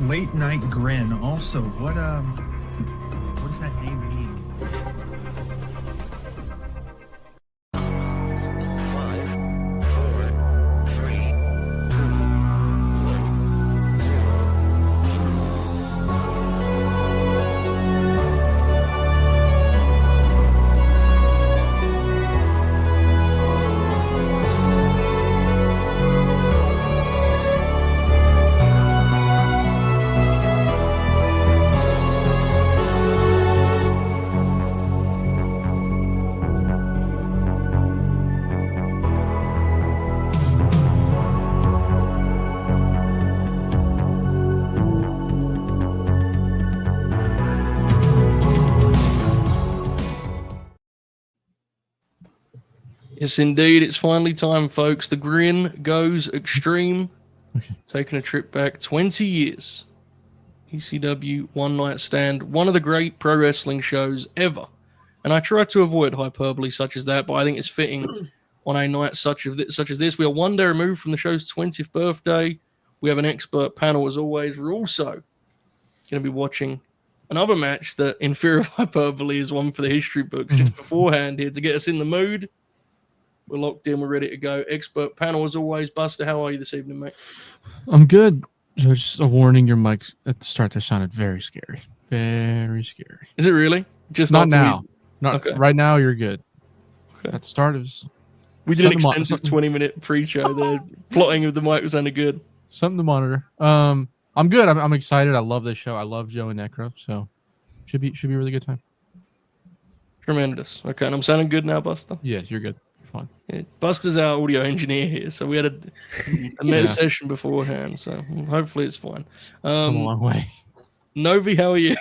Late Night Grin. Also, what does that name mean? Yes, indeed. It's finally time, folks. The Grin goes extreme. Okay. Taking a trip back 20 years. ECW One Night Stand, one of the great pro wrestling shows ever. And I try to avoid hyperbole such as that, but I think it's fitting on a night such as this. We are one day removed from the show's 20th birthday. We have an expert panel as always. We're also going to be watching another match that, in fear of hyperbole, is one for the history books just beforehand here to get us in the mood. We're locked in. We're ready to go. Expert panel as always. Buster, how are you this evening, mate? I'm good. Just a warning, your mic at the start there sounded very scary. Very scary. Is it really? Just Not now. Not okay. Right now, you're good. Okay. At the start, it was... We did an extensive 20-minute pre-show there. Plotting if the mic was sounded good. Something to monitor. I'm good. I'm excited. I love this show. I love Joe and Necro, so should be a really good time. Tremendous. Okay, and I'm sounding good now, Buster? Yes, you're good. You're fine. Yeah, Buster's our audio engineer here, so we had a meta session beforehand, so hopefully it's fine. Come a long way. Novi, how are you?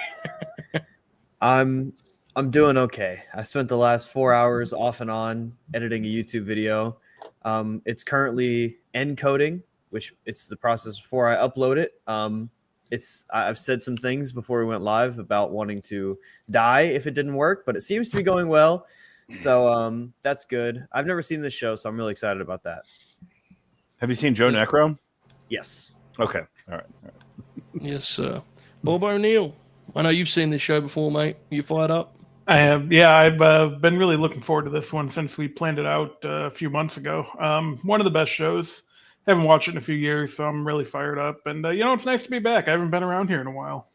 I'm doing okay. I spent the last 4 hours off and on editing a YouTube video. It's currently encoding, which it's the process before I upload it. I've said some things before we went live about wanting to die if it didn't work, but it seems to be going well. So that's good. I've never seen this show, so I'm really excited about that. Have you seen Joe Necro? Yes. Okay. All right. Yes, sir. Bob O'Neill, I know you've seen this show before, mate. You fired up? I have. Yeah, I've been really looking forward to this one since we planned it out a few months ago. One of the best shows. Haven't watched it in a few years, so I'm really fired up. And, it's nice to be back. I haven't been around here in a while.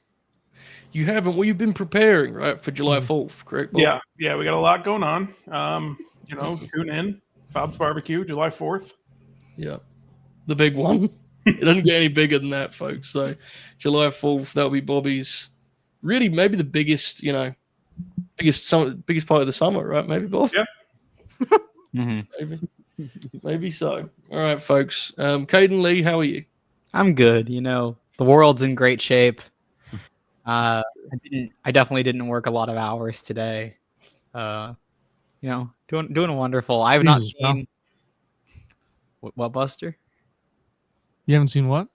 You haven't? Well, you've been preparing, right, for July 4th, correct, Bob? Yeah, we got a lot going on. Tune in. Bob's Barbecue, July 4th. Yeah. The big one. It doesn't get any bigger than that, folks. So July 4th, that'll be Bobby's really maybe the biggest, biggest part of the summer, right? Maybe, Bob? Yeah. Maybe so. All right, folks. Kaden Lee, how are you? I'm good. The world's in great shape. I definitely didn't work a lot of hours today. Doing wonderful. I've not seen what, Buster? You haven't seen what?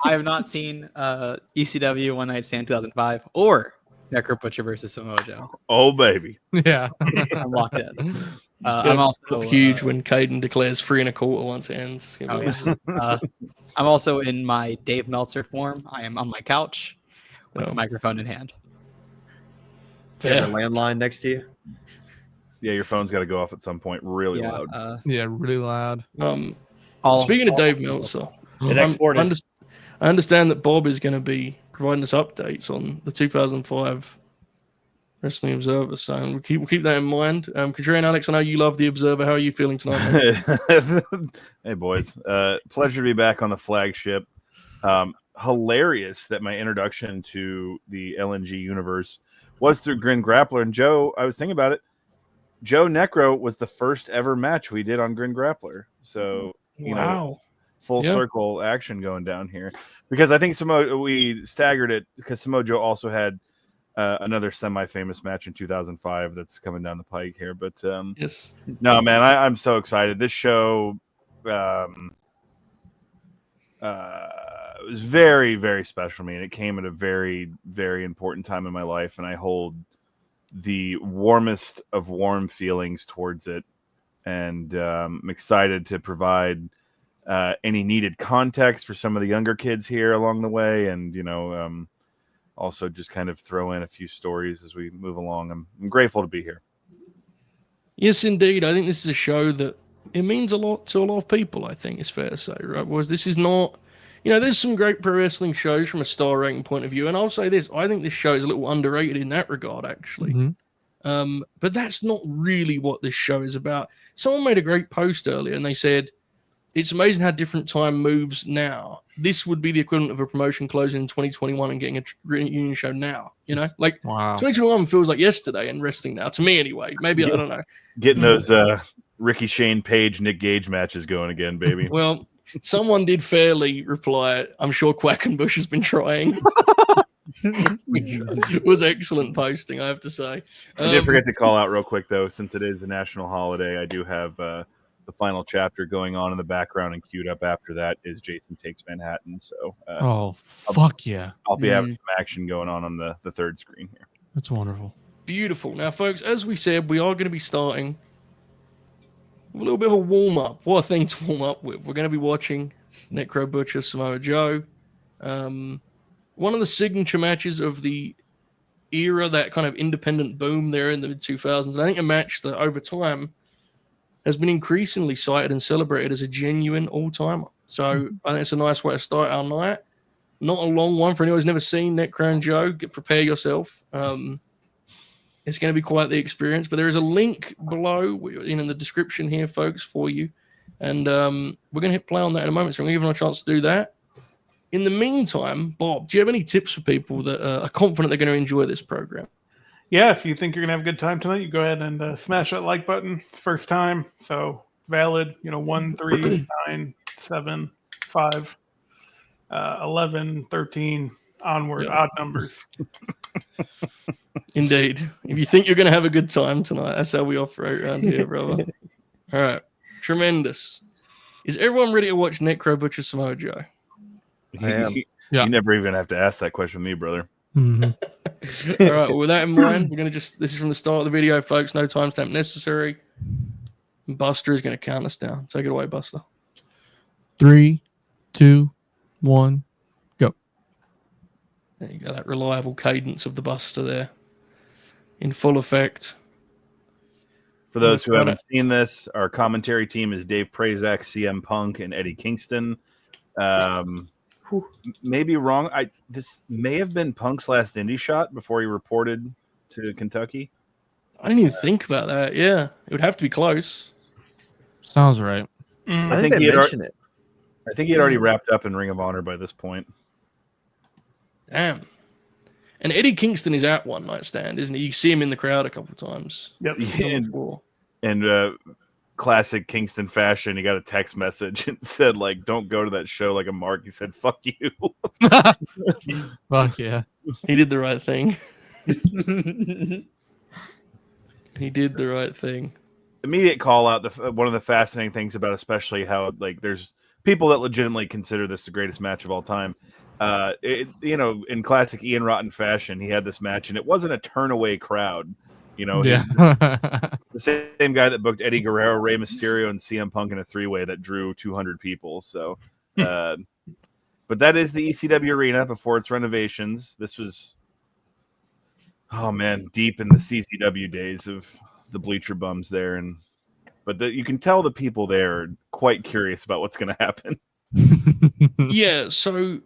I have not seen ECW One Night Stand 2005 or Necro Butcher versus Samoa Joe. Oh, baby. Yeah. I'm locked in. I'm also huge when Kaden declares 3 1/4 once it ends. I'm also in my Dave Meltzer form. I am on my couch with the microphone in hand. Do you have a landline next to you? Yeah, your phone's got to go off at some point really loud. Really loud. Speaking of Dave Meltzer, I understand that Bob is going to be providing us updates on the 2005 Wrestling Observer, so we'll keep that in mind. Katrina and Alex, I know you love the Observer. How are you feeling tonight? Hey, boys. Pleasure to be back on the flagship. Hilarious that my introduction to the LNG universe was through Grin Grappler. And Joe, I was thinking about it. Joe Necro was the first ever match we did on Grin Grappler. So, full circle action going down here. Because I think we staggered it because Samoa Joe also had another semi-famous match in 2005 that's coming down the pike here. But yes, no, man, I'm so excited. This show it was very, very special to me, and it came at a very, very important time in my life, and I hold the warmest of warm feelings towards it. And I'm excited to provide any needed context for some of the younger kids here along the way, and also just kind of throw in a few stories as we move along. I'm grateful to be here. Yes, indeed. I think this is a show that it means a lot to a lot of people, I think it's fair to say, right? Whereas this is not, there's some great pro wrestling shows from a star rating point of view. And I'll say this, I think this show is a little underrated in that regard, actually. Mhm. But that's not really what this show is about. Someone made a great post earlier and they said, it's amazing how different time moves now. This would be the equivalent of a promotion closing in 2021 and getting a reunion show now. Wow. 2021 feels like yesterday in wrestling now, to me anyway. Maybe, I don't know. Getting those Ricky Shane Page, Nick Gage matches going again, baby. Well, someone did fairly reply, I'm sure Quackenbush has been trying. It was excellent posting, I have to say. I did forget to call out real quick, though, since it is a national holiday, I do have the final chapter going on in the background, and queued up after that is Jason Takes Manhattan. So fuck yeah. I'll be having some action going on the third screen here. That's wonderful. Beautiful. Now, folks, as we said, we are going to be starting with a little bit of a warm-up. What a thing to warm up with. We're going to be watching Necro Butcher, Samoa Joe. One of the signature matches of the era, that kind of independent boom there in the mid-2000s. I think a match that over time has been increasingly cited and celebrated as a genuine all-timer. So I think it's a nice way to start our night. Not a long one for anyone who's never seen Necro and Joe. Prepare yourself. It's going to be quite the experience. But there is a link below in the description here, folks, for you. And we're going to hit play on that in a moment. So I'm going to give them a chance to do that. In the meantime, Bob, do you have any tips for people that are confident they're going to enjoy this program? Yeah, if you think you're going to have a good time tonight, you go ahead and smash that like button. First time, so valid, 1, 3, 9, 7, 5, 11, 13, onward, odd numbers. Indeed. If you think you're going to have a good time tonight, that's how we operate around here, brother. All right. Tremendous. Is everyone ready to watch Necro Butcher Samoa Joe? I am. Yeah. You never even have to ask that question to me, brother. Mhm. All right. Well, with that in mind, we're going to this is from the start of the video, folks. No timestamp necessary. Buster is going to count us down. Take it away, Buster. 3, 2, 1, go. There you go. That reliable cadence of the Buster there in full effect. For those who haven't seen this, our commentary team is Dave Prazak, CM Punk, and Eddie Kingston. Maybe wrong. This may have been Punk's last indie shot before he reported to Kentucky. I didn't even think about that. Yeah, it would have to be close. Sounds right. I think they mentioned it. I think he had already wrapped up in Ring of Honor by this point. Damn. And Eddie Kingston is at One Night Stand, isn't he? You see him in the crowd a couple of times. Yep. And classic Kingston fashion, he got a text message and said, like, don't go to that show like a mark. He said, fuck you. Fuck yeah. He did the right thing. He did the right thing. Immediate call out. One of the fascinating things about, especially how there's people that legitimately consider this the greatest match of all time. In classic Ian Rotten fashion, he had this match and it wasn't a turn away crowd. Yeah. The same guy that booked Eddie Guerrero, Rey Mysterio, and CM Punk in a three-way that drew 200 people. So, but that is the ECW arena before its renovations. This was, deep in the CCW days of the bleacher bums there, but you can tell the people there are quite curious about what's going to happen. Yeah. So,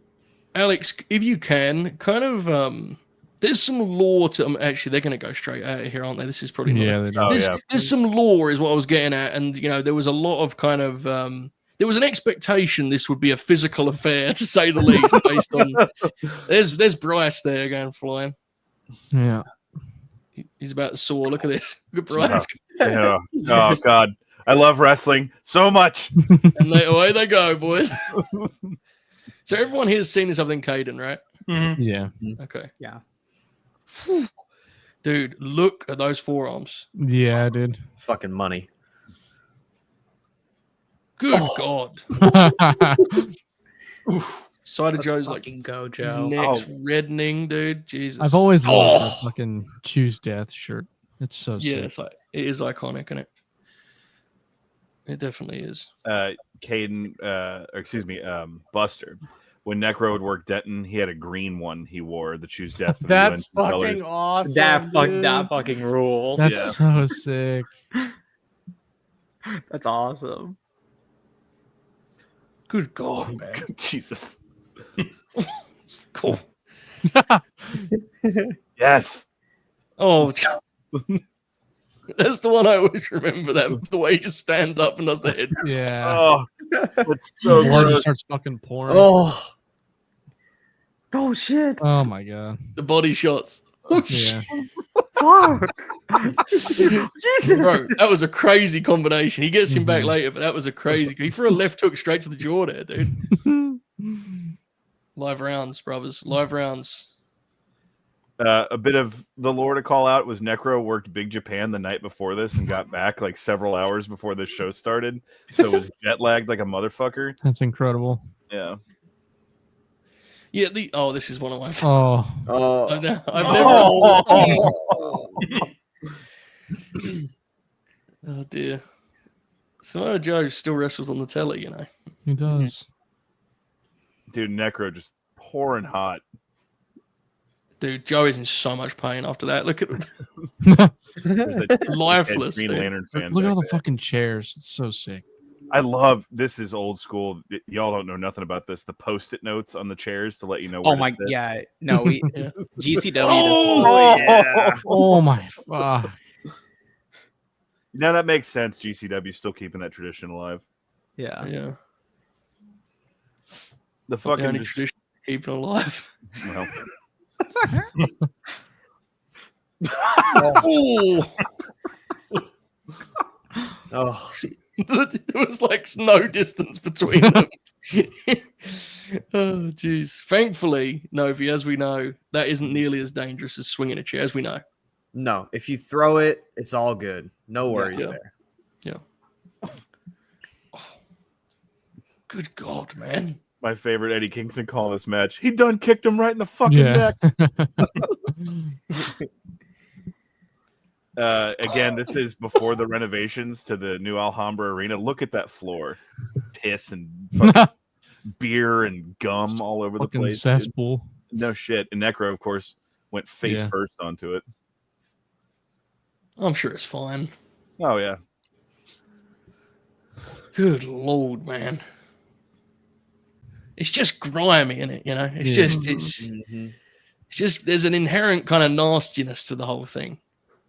Alex, if you can, kind of. There's some lore to actually they're going to go straight out of here, aren't they? This is probably not. There's some lore is what I was getting at, and there was a lot of kind of there was an expectation this would be a physical affair to say the least, based on there's Bryce there going flying. Yeah, he's about to soar. Look at this. Look at Bryce. Yeah. Oh God, I love wrestling so much. And away they go, boys. So everyone here has seen this other than Kaden, right? Mm-hmm. Yeah. Okay. Yeah. Dude, look at those forearms. Yeah, dude. Fucking money. Good God. Side of Joe's like, go, Joe. his neck's reddening, dude. Jesus. I've always loved that fucking Choose Death shirt. It's so sick. Yeah, it is iconic, isn't it? It definitely is. Kaden, Buster. When Necro would work Denton, he had a green one he wore that choose death. For That's the UNC colors. fucking awesome. That fucking rules. That's so sick. That's awesome. Good God, man. Jesus. Cool. Yes. Oh, that's the one I always remember. That the way he just stands up and does the head. Yeah. Oh, that's so Blood just gross. starts fucking pouring. Oh, Oh shit. Oh my god. The body shots. Oh, Yeah. Fuck. Bro, that was a crazy combination. He gets him back Mhm. later, but that was a crazy. He threw a left hook straight to the jaw there, dude. Live rounds, brothers. Live rounds. A bit of the lore to call out was Necro worked Big Japan the night before this and got back like several hours before this show started. So was jet lagged like a motherfucker. That's incredible. Yeah. Yeah. This is one of my. Oh. I've never. Oh dear. Samoa Joe still wrestles on the telly, you know. He does. Dude, Necro just pouring hot. Dude, Joe is in so much pain after that. Look at There's a lifeless. Green Dude. Lantern fan. Look at all back the there. fucking chairs. It's so sick. I love this. Is old school. Y'all don't know nothing about this. The post-it notes on the chairs to let you know. Where Oh to my sit. yeah. No, we Yeah. GCW. Oh, yeah. Oh my fuck. Now that makes sense. GCW still keeping that tradition alive. Yeah. Yeah. The The fucking only just, tradition keeping alive. well, Oh, oh, there was like no distance between them. Oh, jeez. Thankfully, Novi, as we know, that isn't nearly as dangerous as swinging a chair, as we know. no. If you throw it, it's all good. No worries yeah. there. Good God, man. my favorite Eddie Kingston call this match. He done kicked him right in the fucking Yeah. neck. Again, this is before the renovations to the new Alhambra Arena. Look at that floor. Piss and fucking beer and gum all over the Fucking place. dude. cesspool. No shit. And Necro, of course, went face Yeah. first onto it. I'm sure it's fine. Oh, yeah. Good Lord, man. It's just grimy, isn't it? You know, it's Yeah. just, Mhm. it's just, there's an inherent kind of nastiness to the whole thing.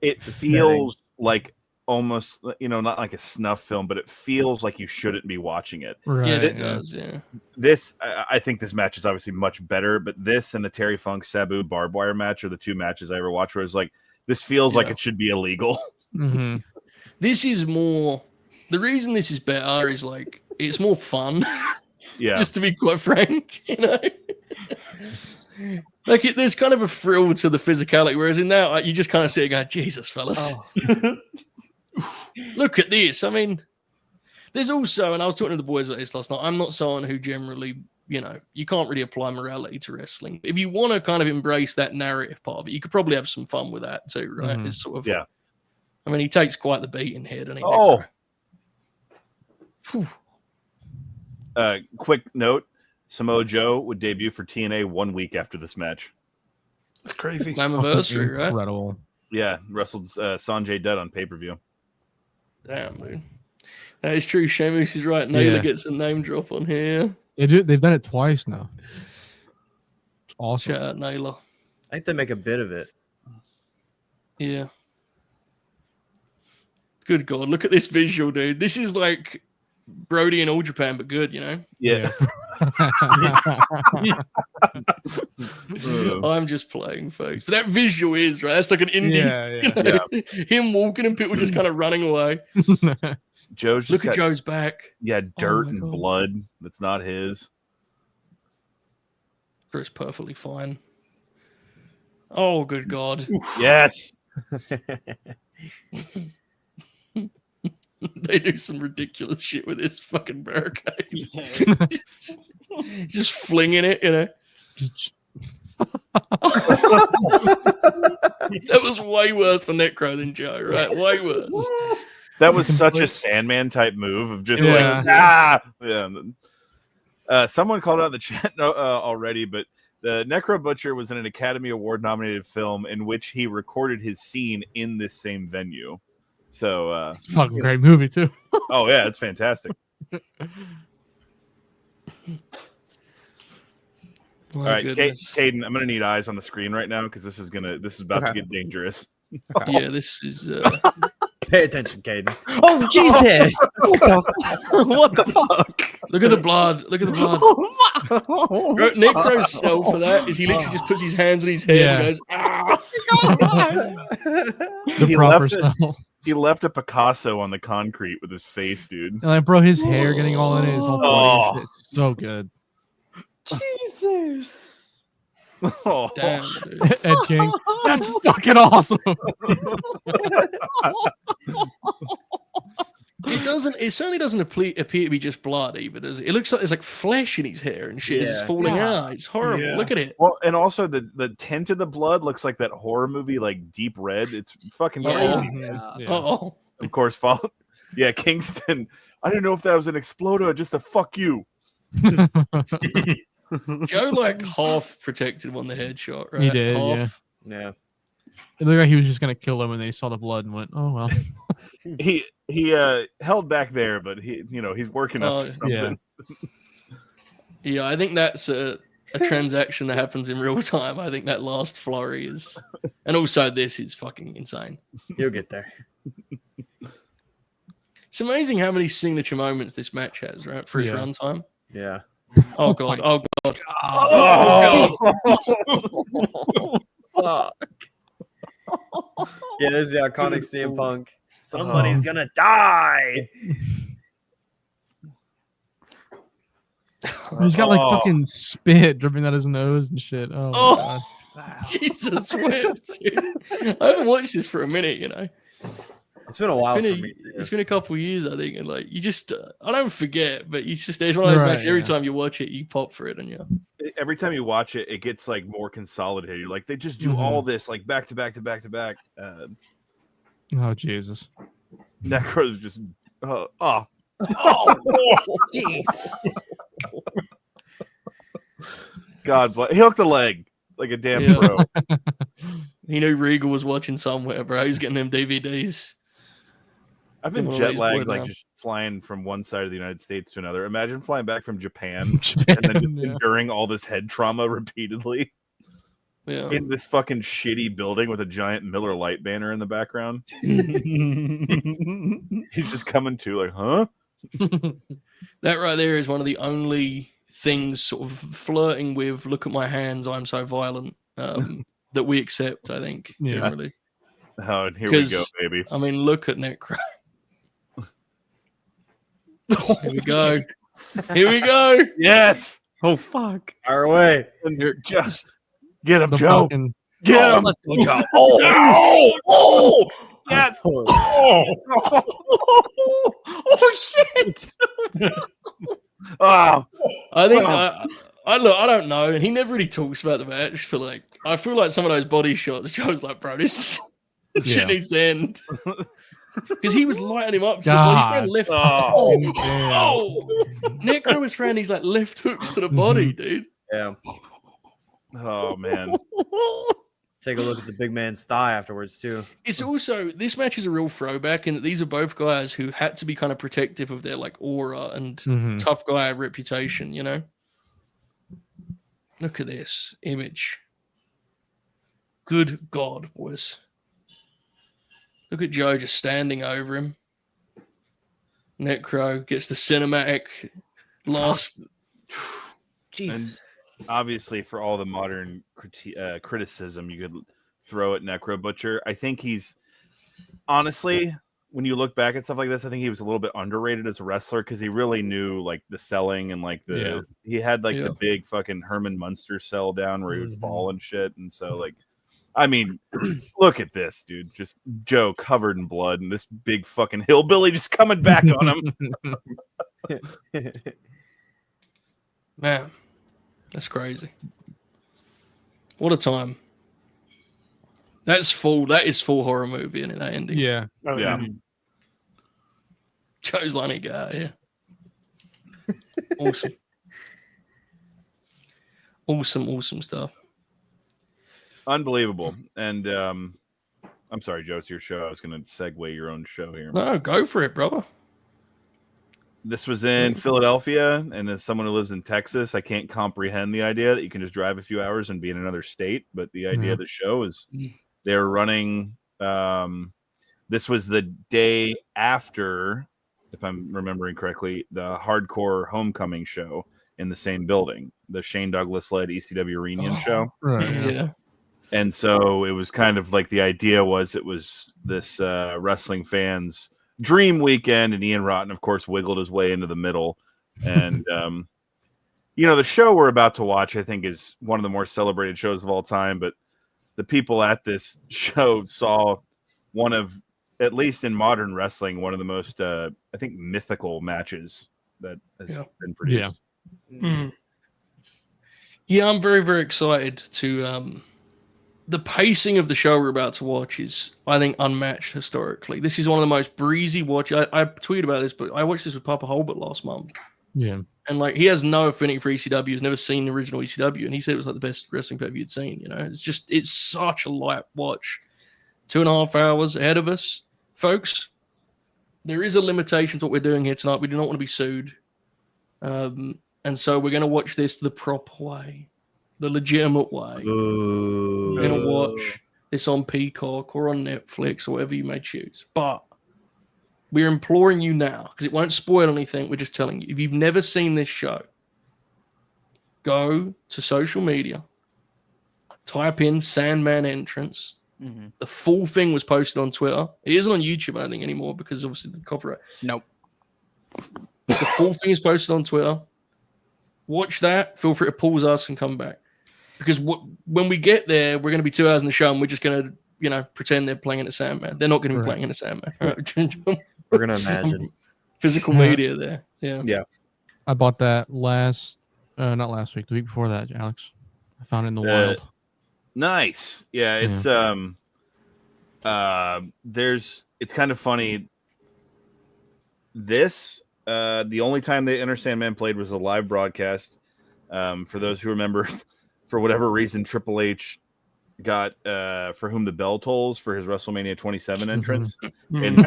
It feels like almost, not like a snuff film, but it feels like you shouldn't be watching it. Right. Yes, it yeah. does. Yeah. This, I think this match is obviously much better, but this and the Terry Funk Sabu barbed wire match are the two matches I ever watched where it's like, this feels like Yeah. it should be illegal. Mhm. This is more, the reason this is better is like, it's more fun. Yeah. Just to be quite frank, you know, like there's kind of a thrill to the physicality, whereas in that, like, you just kind of sit and go, Jesus, fellas, look at this. I mean, there's also, and I was talking to the boys about this last night, I'm not someone who generally, you can't really apply morality to wrestling. If you want to kind of embrace that narrative part of it, you could probably have some fun with that too, right? Mhm. It's sort of, Yeah. I mean, he takes quite the beating here, doesn't he? Oh. Whew. Quick note: Samoa Joe would debut for TNA 1 week after this match. It's crazy. Anniversary, right? Incredible. Yeah, wrestled Sanjay Dutt on pay-per-view. Damn, dude. That is true. Sheamus is right. Naylor Yeah. gets a name drop on here. They've done it twice now. It's awesome. Shout out Naylor. I think they make a bit of it. Yeah. Good God. Look at this visual, dude. This is like Brody in All Japan, but good, you know? Yeah. I'm just playing, folks. But that visual is, right? That's like an indie. Him walking and people just kind of running away. Joe's just Look at got, Joe's back. dirt my and God. blood that's not his. It's perfectly fine. Oh, good God. Yes. They do some ridiculous shit with this fucking barricade. Just flinging it, you know. That was way worse for Necro than Joe, right? Way worse. That was such a Sandman type move of just Yeah. like yeah. Someone called out in the chat already, but the Necro Butcher was in an Academy Award nominated film in which he recorded his scene in this same venue. So Fucking great movie too. oh yeah, it's fantastic. All right, Kaden, I'm gonna need eyes on the screen right now because this is about to get dangerous. Yeah, this is. Pay attention, Kaden. Oh Jesus! What the fuck? Look at the blood. Look at the blood. Necro's sell for that is he literally just puts his hands on his head and goes, ah! The proper style. He left a Picasso on the concrete with his face, dude. And like, bro, his hair getting all in it, his whole body, and shit. It's so good. Jesus! Oh. Damn, dude. Ed King, that's fucking awesome. It certainly doesn't appear to be just blood either, does it? It looks like there's like flesh in his hair and shit. It's just falling out. It's horrible. Yeah. Look at it. Well, and also the tint of the blood looks like that horror movie, like Deep Red. It's fucking crazy. Yeah. Oh, Of course, yeah, Kingston. I didn't know if that was an exploder or just a fuck you. Joe like half protected him on the headshot, right? He did, half. Yeah. It looked like he was just gonna kill him, and then he saw the blood and went, "Oh well." He held back there, but he's working up to something. Yeah, I think that's a transaction that happens in real time. I think that last flurry is, and also this is fucking insane. You'll get there. It's amazing how many signature moments this match has, right? For its runtime. Yeah. Oh god! Oh god! Fuck. Yeah, this is the iconic CM Punk. Somebody's gonna die. He's got like fucking spit dripping out his nose and shit. Oh, my God. Jesus whipped, dude. I haven't watched this for a minute, It's been a while for me. It's been a couple of years, I think, and like you just, I don't forget, but it's just there's one of those matches. Every time you watch it, you pop for it, and every time you watch it, it gets like more consolidated. You're like, they just do all this like back to back to back to back. Oh Jesus! Necro's just Jeez! God bless. He hooked the leg like a damn pro. He knew Regal was watching somewhere, bro. He was getting them DVDs. I've been jet lagged, like just flying from one side of the United States to another. Imagine flying back from Japan and then just enduring all this head trauma repeatedly. Yeah. In this fucking shitty building with a giant Miller Lite banner in the background. He's just coming to like, huh? That right there is one of the only things sort of flirting with "look at my hands, I'm so violent" that we accept, I think, generally. Oh, and here we go, baby. I mean, look at Necro. Here we go. Here we go. Yes. Oh fuck! Fire away. Just get him, The Joe. fucking- Get him. Let's go, Joe. Oh, yes. Oh shit! Oh, I think I don't know. And he never really talks about the match. For like, I feel like some of those body shots, Joe's like, bro, this shit needs to end. Because he was lighting him up. So his friend left. Necro was throwing these like left hooks to the body, dude. Yeah. oh man. Take a look at the big man's thigh afterwards too. It's also, this match is a real throwback, and these are both guys who had to be kind of protective of their like aura and tough guy reputation, Look at this image. Good God, boys. Look at Joe just standing over him. Necro gets the cinematic last. Jeez. And obviously, for all the modern criticism you could throw at Necro Butcher, I think he's honestly, when you look back at stuff like this, I think he was a little bit underrated as a wrestler because he really knew like the selling and like he had like the big fucking Herman Munster sell down where he would fall and shit, and so like. I mean, look at this, dude. Just Joe covered in blood and this big fucking hillbilly just coming back on him. Man, that's crazy. What a time. That is full horror movie, isn't it, that ending? Yeah. Oh, Yeah. Joe's Lonnie guy, yeah. Awesome. Awesome stuff. Unbelievable. And I'm sorry, Joe, it's your show. I was going to segue your own show here. No, go for it, brother. This was in Philadelphia, and as someone who lives in Texas, I can't comprehend the idea that you can just drive a few hours and be in another state. But the idea of the show is they're running. This was the day after, if I'm remembering correctly, the Hardcore Homecoming show in the same building, the Shane Douglas-led ECW Reunion show. Right. Yeah. And so it was kind of like the idea was it was this wrestling fans' dream weekend, and Ian Rotten, of course, wiggled his way into the middle. And, the show we're about to watch, I think, is one of the more celebrated shows of all time. But the people at this show saw one of, at least in modern wrestling, one of the most, I think, mythical matches that has been produced. Yeah, I'm very, very excited to the pacing of the show we're about to watch is, I think, unmatched historically. This is one of the most breezy watch. I tweeted about this, but I watched this with Papa Holbert last month. Yeah. And like, he has no affinity for ECW. He's never seen the original ECW, and he said it was like the best wrestling pay he'd seen. It's such a light watch. 2.5 hours ahead of us, folks. There is a limitation to what we're doing here tonight. We do not want to be sued, and so we're going to watch this the proper way, the legitimate way. We're going to watch this on Peacock or on Netflix or whatever you may choose. But we're imploring you now, because it won't spoil anything. We're just telling you, if you've never seen this show, go to social media, type in Sandman entrance. The full thing was posted on Twitter. It isn't on YouTube, I don't think, anymore, because obviously the copyright. Nope. The full thing is posted on Twitter. Watch that. Feel free to pause us and come back. Because when we get there, we're going to be 2 hours in the show, and we're just going to, pretend they're playing in a Sandman. They're not going to be playing in a Sandman. We're going to imagine. Physical media there. Yeah. Yeah. I bought that not last week, the week before that, Alex. I found it in the wild. Nice. Yeah, it's it's kind of funny. This the only time the Enter Sandman played was a live broadcast. For those who remember, for whatever reason, Triple H got For Whom the Bell Tolls for his WrestleMania 27 entrance, and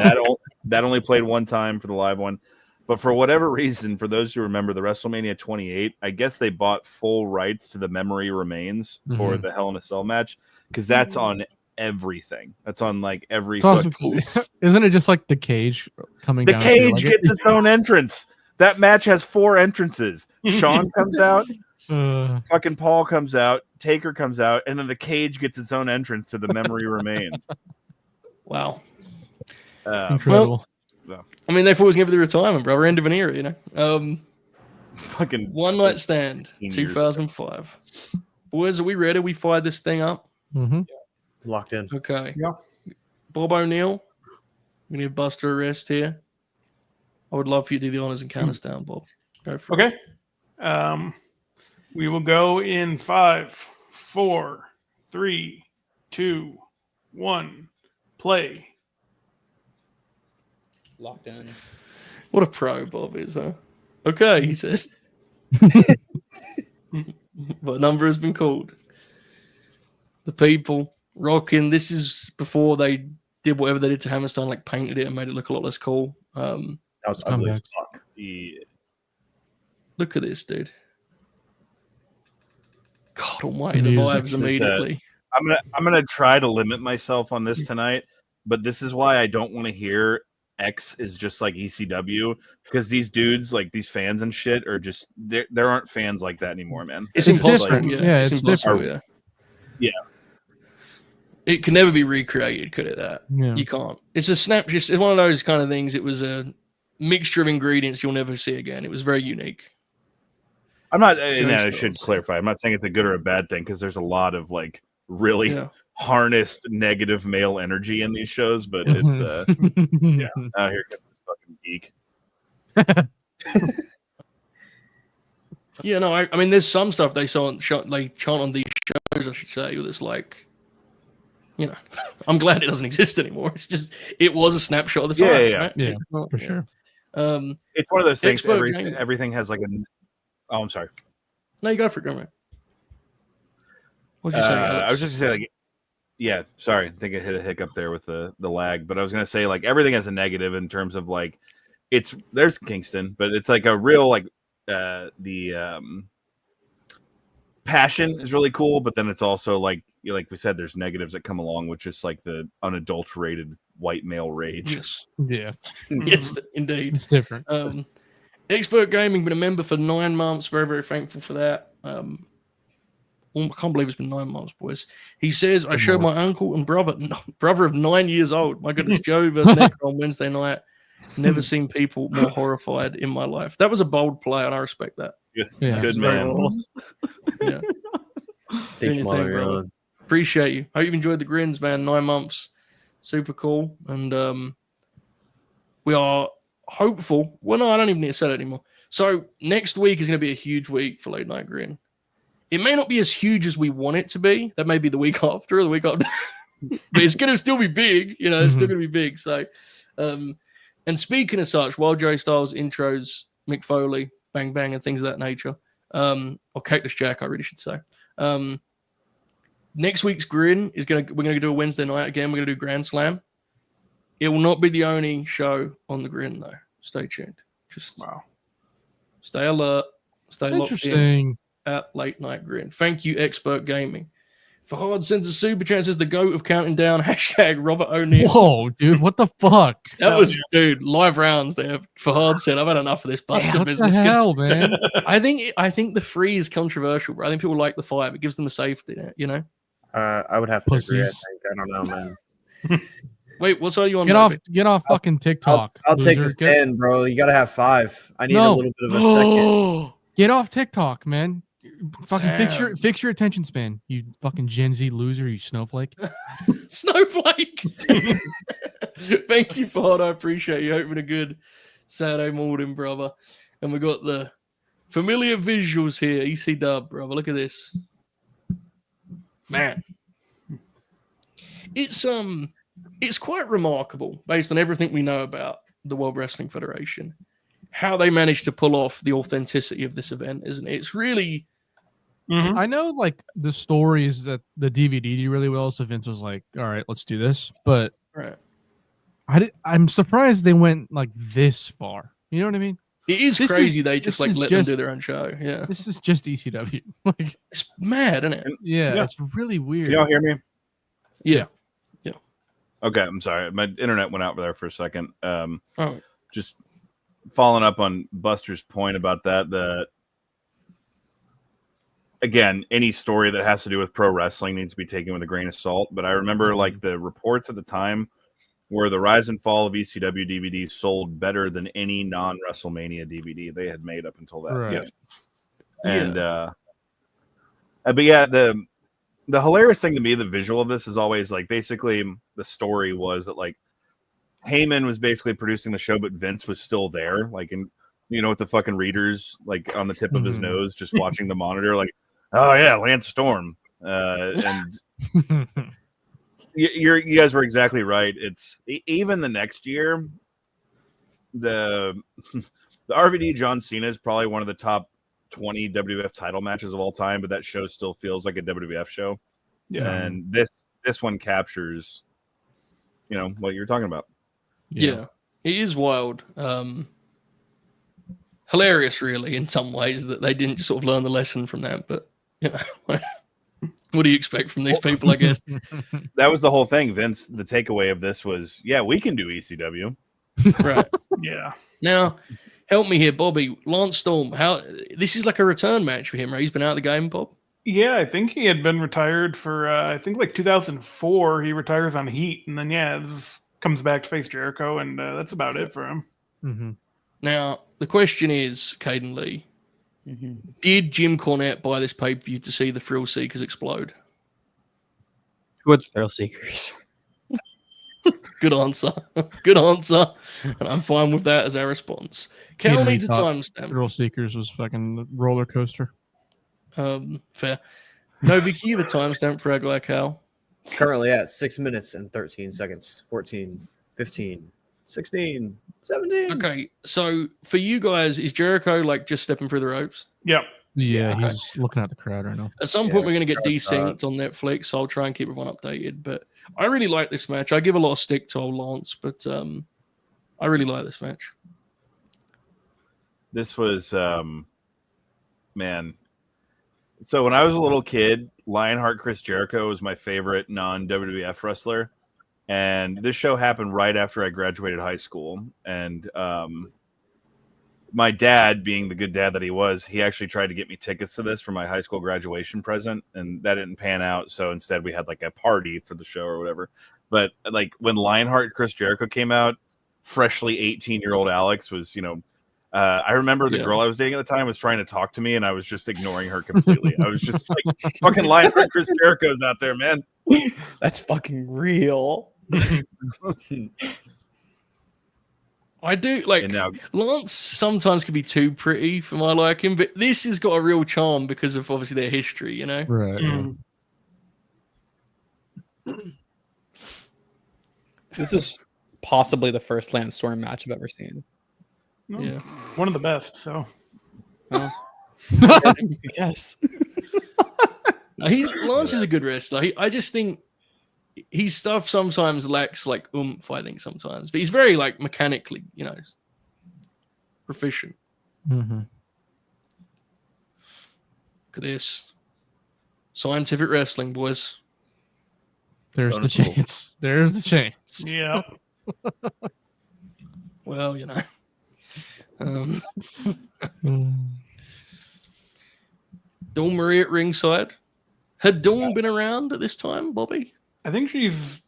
that only played one time for the live one. But for whatever reason, for those who remember the WrestleMania 28, I guess they bought full rights to the Memory Remains for the Hell in a Cell match, because that's on everything. That's on like every. Isn't it just like the cage coming the down? Cage gets its own entrance. That match has 4 entrances. Sean comes out, fucking Paul comes out, Taker comes out, and then the Cage gets its own entrance to the Memory Remains. Wow. Incredible. I mean, they thought it was going to be the retirement, brother. End of an era, Fucking One Night Stand, 2005. Boys, are we ready? We fired this thing up. Locked in. Okay. Yeah. Bob O'Neill, we need Buster arrest here. I would love for you to do the honors and count us down, Bob. Go for it. Okay. We will go in 5, 4, 3, 2, 1. Play. Locked in. What a pro Bob is, huh? Okay, he says. What number has been called? The people rocking. This is before they did whatever they did to Hammerstein, like painted it and made it look a lot less cool. That was ugly as fuck. Yeah. Look at this, dude. God almighty, the vibes immediately. I'm gonna try to limit myself on this tonight, but this is why I don't want to hear X is just like ECW, because these dudes, like these fans and shit, are just there aren't fans like that anymore, man. It's different. Impossible. Yeah, it's different. Yeah. It can never be recreated, could it? That Yeah. you can't. It's a snap. It's one of those kind of things. It was a mixture of ingredients you'll never see again. It was very unique. I'm not, and I should clarify, I'm not saying it's a good or a bad thing, because there's a lot of like really harnessed negative male energy in these shows, but it's here comes this fucking geek. Yeah, no, I mean, there's some stuff they chant on these shows, I should say, that's like, I'm glad it doesn't exist anymore. It's just, it was a snapshot of the time. Yeah. Right? Yeah, for sure. It's one of those things. Expert game. Everything has like a. Oh, I'm sorry. No, you go for it, man. What did you say, Alex? I was just gonna say, like, yeah, sorry. I think I hit a hiccup there with the lag, but I was gonna say, like, everything has a negative in terms of like, there's Kingston, but it's like a real like the passion is really cool, but then it's also like we said, there's negatives that come along with just like the unadulterated white male rage. Yes. Yeah, Yes, indeed. it's different. Expert Gaming, been a member for 9 months. Very, very thankful for that. I can't believe it's been 9 months, boys. He says, I showed my uncle and brother of 9 years old. My goodness, Joe versus Necro on Wednesday night. Never seen people more horrified in my life. That was a bold play, and I respect that. Yes. Yeah. Good man. Yeah. Thanks, Doing your Mother thing, brother. Ireland. Appreciate you. Hope you've enjoyed the grins, man. 9 months. Super cool. And we are hopeful. Well, no, I don't even need to say that anymore. So next week is going to be a huge week for Late Night Grin. It may not be as huge as we want it to be. That may be the week after or the week after. But it's going to still be big. You know, it's still going to be big. So, and speaking of such, while Joe Styles intros Mick Foley, Bang Bang, and things of that nature, or Cactus Jack, I really should say. Next week's Grin is we're gonna do a Wednesday night again. We're gonna do Grand Slam. It will not be the only show on the Grin though. Stay tuned. Just stay alert. Stay locked in Interesting. at Late Night Grin. Thank you, Expert Gaming. Fahad sends a super chance as the GOAT of counting down. #, Robert O'Neill. Whoa, dude, what the fuck? That was, dude, live rounds there. Fahad said, I've had enough of this Buster What business. the hell, man? I think the 3 is controversial, bro. I think people like the 5. It gives them a safety net, you know? I would have to agree. I Pussies. think. I don't know, man. Wait, what side are you on? Get off fucking TikTok. I'll take the loser. stand, bro. You gotta have 5. I need a No. little bit of a second. Get off TikTok, man. Fucking Damn. fix your attention span. You fucking Gen Z loser, you snowflake. Snowflake. Thank you, Fahad. I appreciate you. Hoping a good Saturday morning, brother. And we got the familiar visuals here. ECW, brother. Look at this. Man. It's quite remarkable based on everything we know about the World Wrestling Federation, how they managed to pull off the authenticity of this event, isn't it? It's really I know, like, the story is that the DVD did really well, so Vince was like, all right, let's do this. But right. I'm surprised they went like this far. You know what I mean? It is This crazy is- they just this like is let them just- do their own show. Yeah. This is just ECW. Like, It's mad, isn't it? yeah, it's really weird. Can y'all hear me? Yeah. Okay, I'm sorry. My internet went out there for a second. Oh. Just following up on Buster's point about that, again, any story that has to do with pro wrestling needs to be taken with a grain of salt. But I remember like the reports at the time where the rise and fall of ECW DVD sold better than any non-WrestleMania DVD they had made up until that. Right. Yes. And but yeah, the hilarious thing to me, the visual of this is always like basically the story was that like Heyman was basically producing the show, but Vince was still there, like in with the fucking readers like on the tip of his nose, just watching the monitor, like, oh yeah, Lance Storm, and you guys were exactly right. It's even the next year, the RVD John Cena is probably one of the top 20 WWF title matches of all time, but that show still feels like a WWF show. Yeah. And this one captures, what you're talking about. Yeah. It is wild. Hilarious, really, in some ways that they didn't sort of learn the lesson from that. But what do you expect from these people? I guess That was the whole thing, Vince. The takeaway of this was, yeah, we can do ECW. right Yeah. now. Help me here, Bobby. Lance Storm. How this is like a return match for him, right? He's been out of the game, Bob. Yeah, I think he had been retired for I think like 2004. He retires on Heat, and then this comes back to face Jericho, and that's about it for him. Mm-hmm. Now the question is, Kaden Lee, did Jim Cornette buy this pay-per-view to see the Thrill Seekers explode? Who are the Thrill Seekers? Good answer. Good answer. And I'm fine with that as our response. Cal needs a timestamp. Thrill Seekers was fucking the roller coaster. Fair. Novi, can you have a timestamp for our guy, Cal? Currently at 6 minutes and 13 seconds. 14, 15, 16, 17. Okay, so for you guys, is Jericho like just stepping through the ropes? Yep. Yeah, Yeah. he's looking at the crowd right now. At some Yeah, point, we're going to get crowd's desynced on Netflix, so I'll try and keep everyone updated. But I really like this match. I give a lot of stick to old Lance, but I really like this match. This was, man. So when I was a little kid, Lionheart Chris Jericho was my favorite non-WWF wrestler. And this show happened right after I graduated high school. And my dad, being the good dad that he was, he actually tried to get me tickets to this for my high school graduation present. And that didn't pan out. So instead we had like a party for the show or whatever. But like when Lionheart Chris Jericho came out, freshly 18-year-old Alex was, I remember the girl I was dating at the time was trying to talk to me, and I was just ignoring her completely. I was just like, fucking Lionheart Chris Jericho's out there, man. That's fucking real. I do like And now, Lance sometimes can be too pretty for my liking, but this has got a real charm because of obviously their history, Right. This is possibly the first Lance Storm match I've ever seen. No, Yeah. One of the best. So Yes. Lance is a good wrestler. I just think his stuff sometimes lacks like oomph, I think sometimes. But he's very like mechanically, proficient. Mm-hmm. Look at this. Scientific wrestling, boys. There's the Bonus rule. chance. There's the chance. yeah. Well, Mm. Dawn Marie at ringside. Had Dawn been around at this time, Bobby? I think she's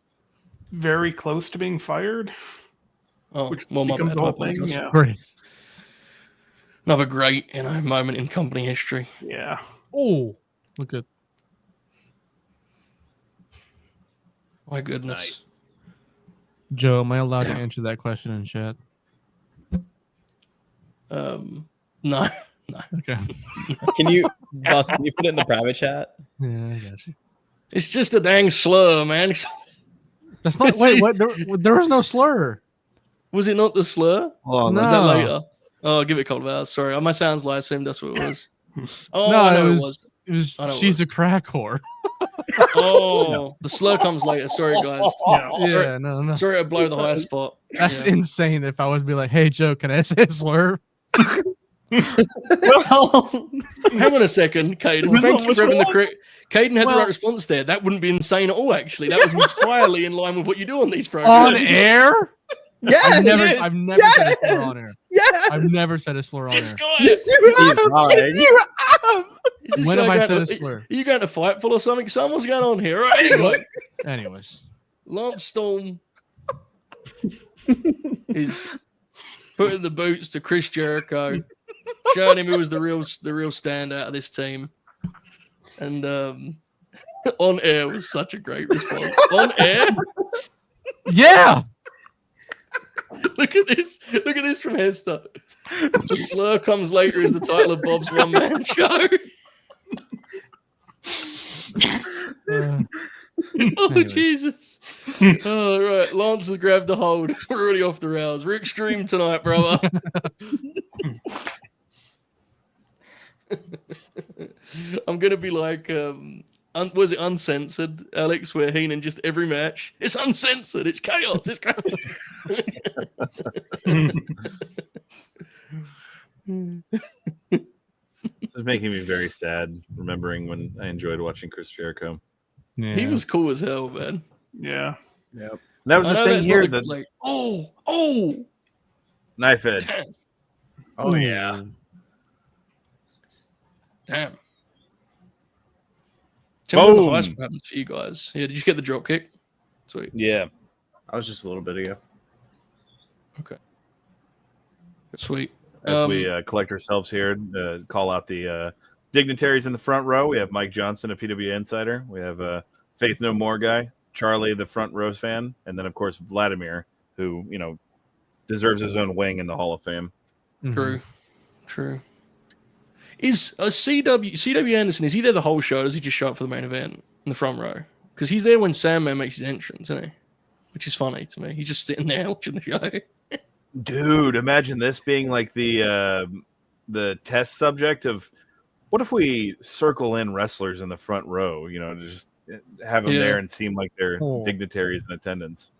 very close to being fired, Oh, which well, my becomes bad. the I whole thing. apologize. Yeah. Great. Another great, moment in company history. Yeah. Oh, look at My goodness. Nice. Joe. Am I allowed to answer that question in chat? No. Okay. Can you put it in the private chat? Yeah, I got you. It's just a dang slur, man. That's not. Wait, what? There was no slur. Was it not the slur? Oh, No. Was that later? Oh, give it a couple of hours. Sorry. My sounds like I assumed that's what it was. Oh, No, I know it it was. was. It was. I know it She's a crack whore. Oh, the slur comes later. Sorry, guys. Yeah. Yeah, no. Sorry to blow the high spot. That's Yeah. insane. If I was to be like, "Hey, Joe, can I say a slur?" Well, Hang on a second, Kaden. Depends Thank on you which for having the one. correct. Caden had the Well- right response there. That wouldn't be insane at all, actually. That was entirely in line with what you do on these On programs. air? Yeah, I've never yes, said a slur on air. yeah. I've never said a slur on air. This guy. Yes, you He's have. lying. Yes, you have. Is this When guy have I going said a to- slur? Are you going to fight full or something? Son, what's going on here? Right, anyway, Anyways, Lance Storm is putting the boots to Chris Jericho, showing him who was the real standout of this team. And on air was such a great response. On air, yeah. look at this from Hester. The slur comes later is the title of Bob's one-man show. Uh, Oh, Anyway. Jesus. Oh, right. Lance has grabbed the hold. We're already off the rails. We're extreme tonight, brother. I'm going to be like, was it Uncensored, Alex, where Heenan just every match, it's uncensored, it's chaos, it's chaos. This is making me very sad, remembering when I enjoyed watching Chris Jericho. yeah. He was cool as hell, man. Yeah. Yep. And that was I the know thing that's here, not the like, oh, knife edge. Oh yeah. damn. Tell me what the Boom. high spot happens for you guys. Yeah, did you get the drop kick? Sweet. Yeah. I was just a little bit ago. Sweet. As we collect ourselves here, call out the dignitaries in the front row. We have Mike Johnson, a PWA insider. We have Faith No More guy, Charlie, the front row fan, and then of course Vladimir, who deserves his own wing in the Hall of Fame. Mhm. True. Is CW Anderson, is he there the whole show, or does he just show up for the main event in the front row? Because he's there when Sandman makes his entrance, isn't he? Which is funny to me. He's just sitting there watching the show. Dude, imagine this being like the test subject of what if we circle in wrestlers in the front row, just have them there and seem like they're dignitaries in attendance.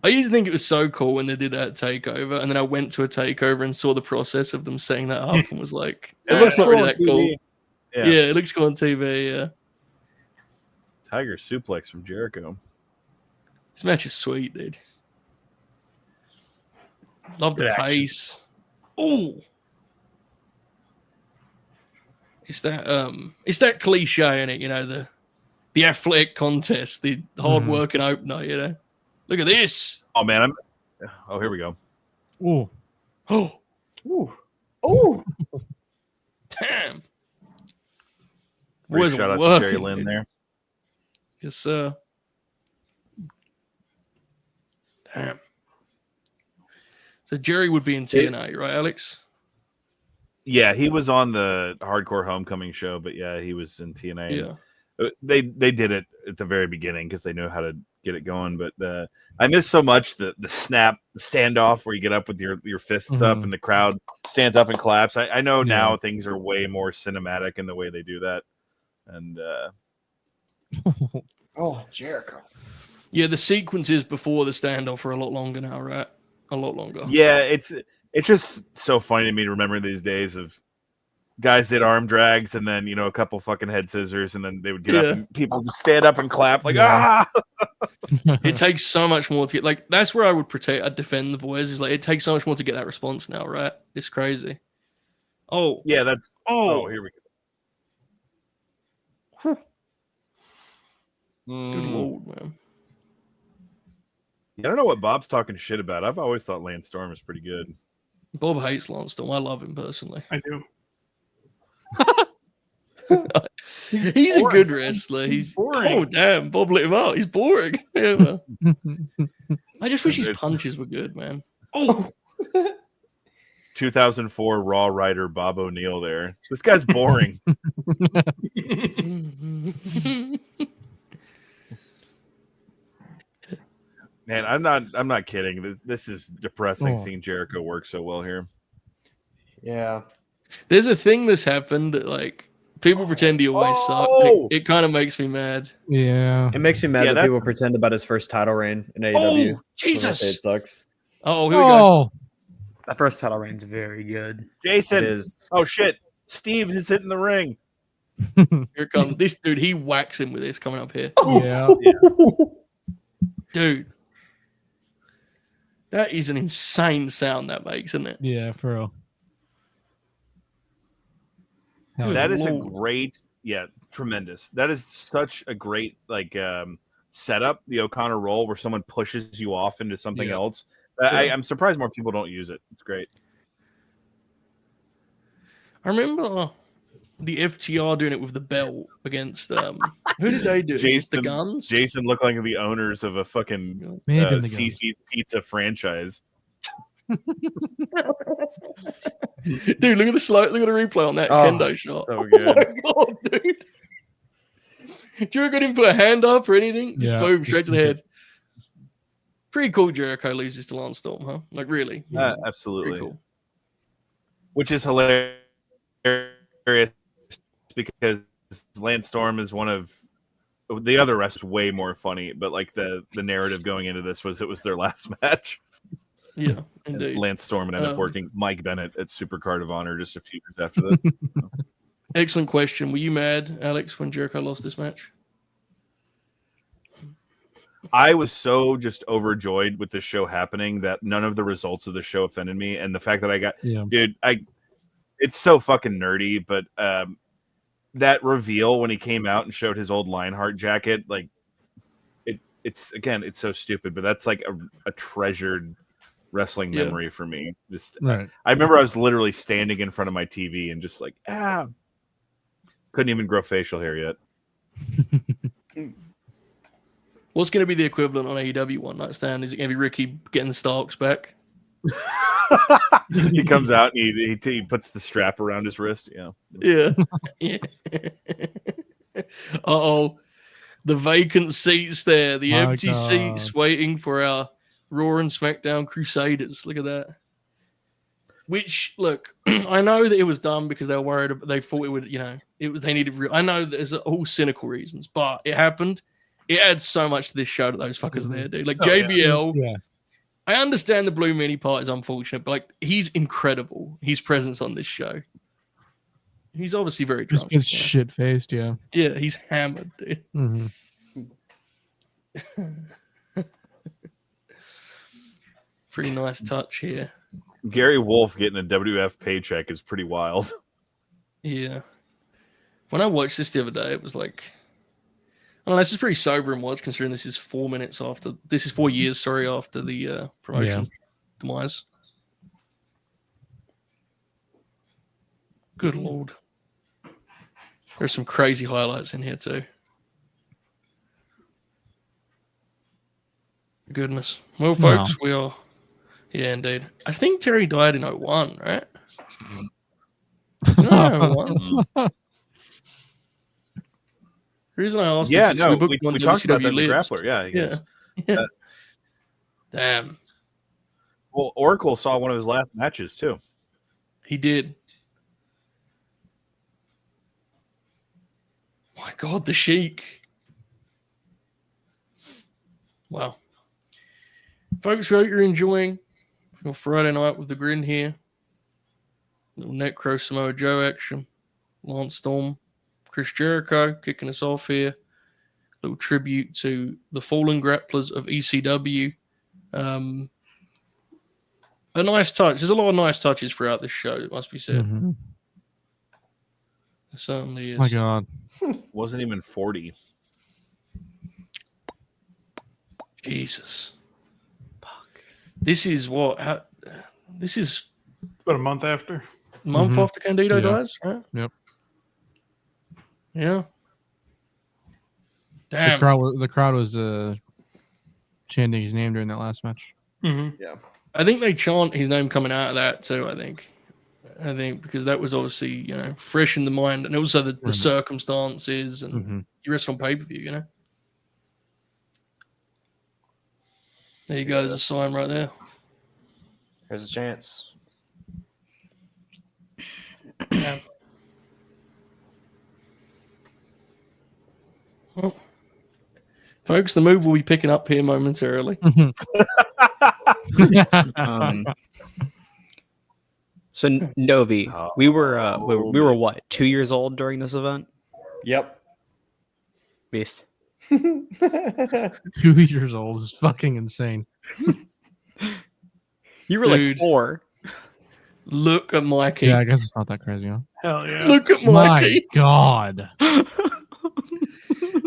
I used to think it was so cool when they did that takeover, and then I went to a takeover and saw the process of them setting that up and was like, It looks not cool really on that TV. cool. Yeah. It looks cool on TV, yeah. Tiger suplex from Jericho. This match is sweet, dude. Love the pace. Oh, it's that cliche in it, the athletic contest, the hard working opener, Look at this. Oh man, here we go. Ooh. Oh. Ooh. Oh. Damn. Great shout out to Jerry Lynn there. Yes, sir. Damn. So Jerry would be in TNA, right, Alex? Yeah, he was on the Hardcore Homecoming show, but yeah, he was in TNA. Yeah. They did it at the very beginning because they knew how to get it going. But I miss so much the snap, the standoff where you get up with your fists up and the crowd stands up and claps. I know now things are way more cinematic in the way they do that. And Jericho. Yeah, the sequences before the standoff are a lot longer now, right? A lot longer. Yeah, it's just so funny to me to remember these days of guys did arm drags and then a couple fucking head scissors and then they would get up and people would stand up and clap like It takes so much more to get that's where I'd defend the boys is it takes so much more to get that response now, right? It's crazy. Oh yeah, that's here we go. Good lord, man. I don't know what Bob's talking shit about. I've always thought Lance Storm is pretty good. Bob hates Lance Storm. I love him personally. I do. He's a good wrestler. He's boring. Oh damn, Bob lit him out. He's boring. Yeah, I just wish his punches were good, man. Oh, 2004 Raw writer Bob O'Neill there. This guy's boring. Man, I'm not kidding. This is depressing seeing Jericho work so well here. Yeah. There's a thing that's happened that people pretend he always sucked. It kind of makes me mad. Yeah. It makes me mad that people pretend about his first title reign in AEW. Oh, Jesus. It sucks. Oh, here we go. That first title reign's very good. Jason. It is. Oh shit. Steve is hitting the ring. Here comes this dude. He whacks him with this coming up here. Yeah. Dude. That is an insane sound that makes, isn't it? Yeah, for real. That is a great, tremendous. That is such a great setup, the O'Connor roll where someone pushes you off into something else. I'm surprised more people don't use it. It's great. I remember the FTR doing it with the belt against who did they do? The Guns? Jason looked like the owners of a fucking CC's Pizza franchise. Dude, look at the replay on that kendo shot. So good. Oh my god, dude. Jericho didn't put a hand up or anything. Just boom, straight to the head. Pretty cool Jericho loses to Lance Storm, huh? Really. Absolutely. Cool. Which is hilarious because Lance Storm is one of the other rest way more funny, but the narrative going into this was it was their last match. Yeah, indeed. Lance Storm ended up working Mike Bennett at Supercard of Honor just a few years after this. Excellent question. Were you mad, Alex, when Jericho lost this match? I was so just overjoyed with the show happening that none of the results of the show offended me. And the fact that I got, dude, it's so fucking nerdy, but that reveal when he came out and showed his old Lionheart jacket, it's so stupid, but that's a treasured wrestling memory for me. Just I remember I was literally standing in front of my TV and just couldn't even grow facial hair yet. What's going to be the equivalent on AEW One Night Stand? Is it going to be Ricky getting the Starks back? He comes out and he puts the strap around his wrist. Yeah. Uh-oh. The vacant seats there. The empty seats waiting for our Raw and SmackDown Crusaders. Look at that. Which, look, I know that it was done because they were worried. They thought it would, they needed. I know there's all cynical reasons, but it happened. It adds so much to this show that those fuckers are there, dude. Like JBL. Yeah. I understand the Blue Mini part is unfortunate, but like he's incredible. His presence on this show. He's obviously very drunk. Just gets shit faced, yeah. Yeah, he's hammered, dude. Mm-hmm. Pretty nice touch here. Gary Wolf getting a WF paycheck is pretty wild. Yeah. When I watched this the other day, it was like, I don't know, this is pretty sober and watch considering this is 4 minutes after, this is 4 years, sorry, after the promotion's demise. Good Lord. There's some crazy highlights in here too. Goodness. Well, folks, we are. Yeah, indeed. I think Terry died in 01, right? No, 01. The reason I asked Yeah, this is no, we we talked about that in the Lives. Grappler. Yeah. Yeah. Damn. Well, Oracle saw one of his last matches too. He did. My God, the Sheik. Wow. Folks, we hope you're enjoying your Friday night with the Grin here. Little Necro Samoa Joe action. Lance Storm, Chris Jericho kicking us off here. Little tribute to the fallen grapplers of ECW. A nice touch. There's a lot of nice touches throughout this show, it must be said. Mm-hmm. It certainly is. My God. Wasn't even 40. Jesus. Fuck. This is what? This is About a month after. a month Mhm. after Candido Yeah. dies, right? Yep. Yeah. The Damn. crowd was chanting his name during that last match. Mm-hmm. I think they chant his name coming out of that too, I think because that was obviously, fresh in the mind, and also the circumstances, and Mm-hmm. you rest on pay-per-view, There you go, there's a sign right there. There's a chance. Yeah. Well, folks, the move will be picking up here momentarily. So Novi, we were what, 2 years old during this event? Yep. Beast. 2 years old is fucking insane. You were Dude. like 4. Look at Mikey. Yeah, I guess it's not that crazy, huh? Hell yeah. Look at My Mikey. God.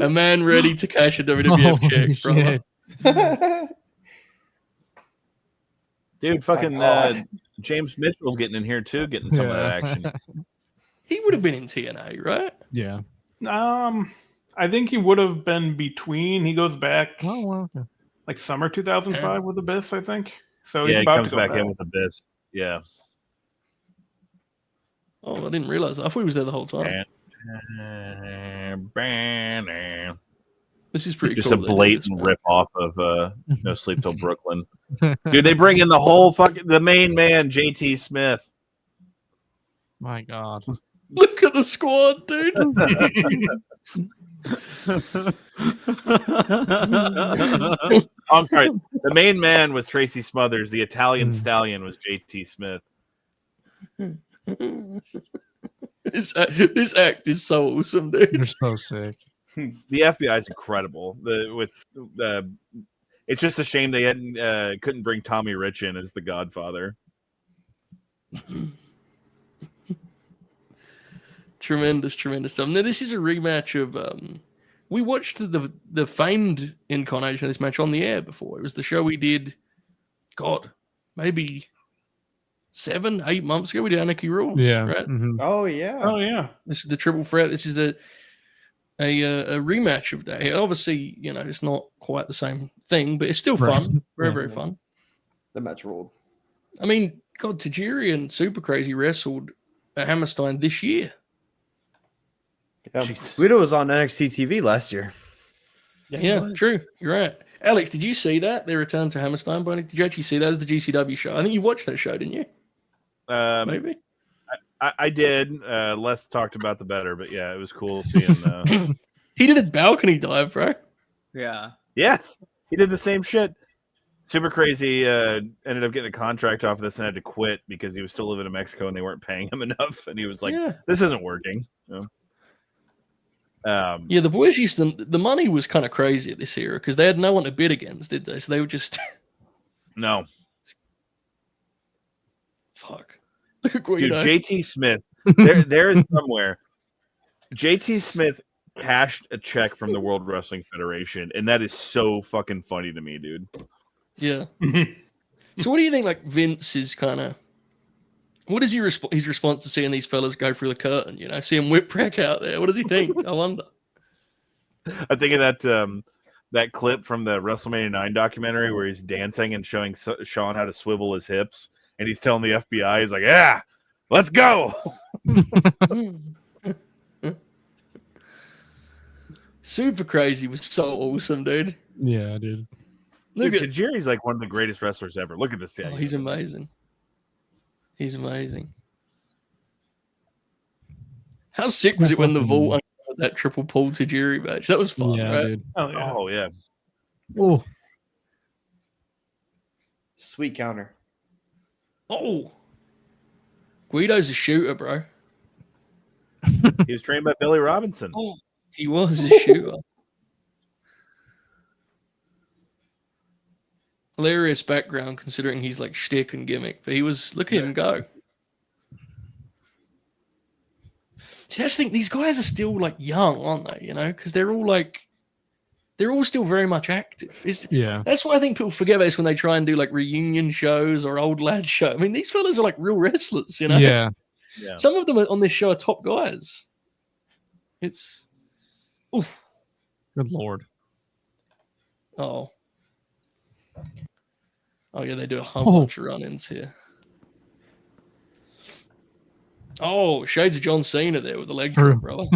A man ready to cash a WWF Holy check, brother. shit. Dude, fucking James Mitchell getting in here too, getting some of that action. He would have been in TNA, right? Yeah. I think he would have been between. He goes back Oh, well, okay. like summer 2005 with Abyss, I think. So Yeah, he's he about comes to go back in with Abyss. Yeah. Oh, I didn't realize that. I thought he was there the whole time. This is pretty Just cool. a that they do blatant this, man. rip off of No Sleep Till Brooklyn. Dude, they bring in the main man, JT Smith. My God. Look at the squad, dude. I'm sorry. The main man was Tracy Smothers. The Italian stallion was JT Smith. This act is so awesome, dude. You're so sick. The FBI is incredible. It's just a shame they couldn't bring Tommy Rich in as the Godfather. Tremendous stuff. Now, this is a rematch of. We watched the famed incarnation of this match on the air before. It was the show we did. God, maybe 7-8 months ago. We did Anarchy Rules. Yeah. Right. Mhm. Oh yeah. Oh yeah. This is the triple threat. This is a rematch of that. Obviously, it's not quite the same thing, but it's still fun. Right. Very, Yeah. very fun. The match ruled. I mean, God, Tajiri and Super Crazy wrestled at Hammerstein this year. Yeah. Guido was on NXT TV last year. Yeah, true. You're right. Alex, did you see that? They returned to Hammerstein, Bonnie? Did you actually see that as the GCW show? I think you watched that show, didn't you? Maybe. I did. Less talked about the better, but yeah, it was cool seeing. He did a balcony dive, bro. Yeah. Yes, he did the same shit. Super crazy. Ended up getting a contract off of this and had to quit because he was still living in Mexico and they weren't paying him enough. And he was like, Yeah. "This isn't working." So, Yeah, the boys used to. The money was kind of crazy at this era because they had no one to bid against, did they? So they were just no, fuck. Look at dude, Guido. JT Smith. There is somewhere. JT Smith cashed a check from the World Wrestling Federation, and that is so fucking funny to me, dude. Yeah. So what do you think? Like Vince is kind of. What is his response to seeing these fellas go through the curtain? You know, seeing Whipwreck out there. What does he think? I wonder. I think of that clip from the WrestleMania 9 documentary where he's dancing and showing Sean how to swivel his hips, and he's telling the FBI, he's like, "Yeah, let's go." Super Crazy was so awesome, dude. Yeah, dude. Look Dude, at Tajiri's like one of the greatest wrestlers ever. Look at this guy. oh, he's amazing. He's amazing. How sick was it when the Vault uncovered that triple pull Tajiri match? That was fun, Yeah, right? dude. Oh yeah. Oh yeah. Oh, Sweet counter. Oh, Guido's a shooter, bro. He was trained by Billy Robinson. Oh, he was a shooter. Hilarious background considering he's like shtick and gimmick, but he was. Look at him go. See, that's the thing. These guys are still like young, aren't they? You know, because they're all still very much active. yeah. That's why I think people forget about this when they try and do like reunion shows or old lad show. I mean, these fellas are like real wrestlers, you know. Yeah. Yeah. Some of them on this show are top guys. It's Good lord. oh yeah, they do a whole bunch of run-ins here. Oh, shades of John Cena there with the leg drop, brother.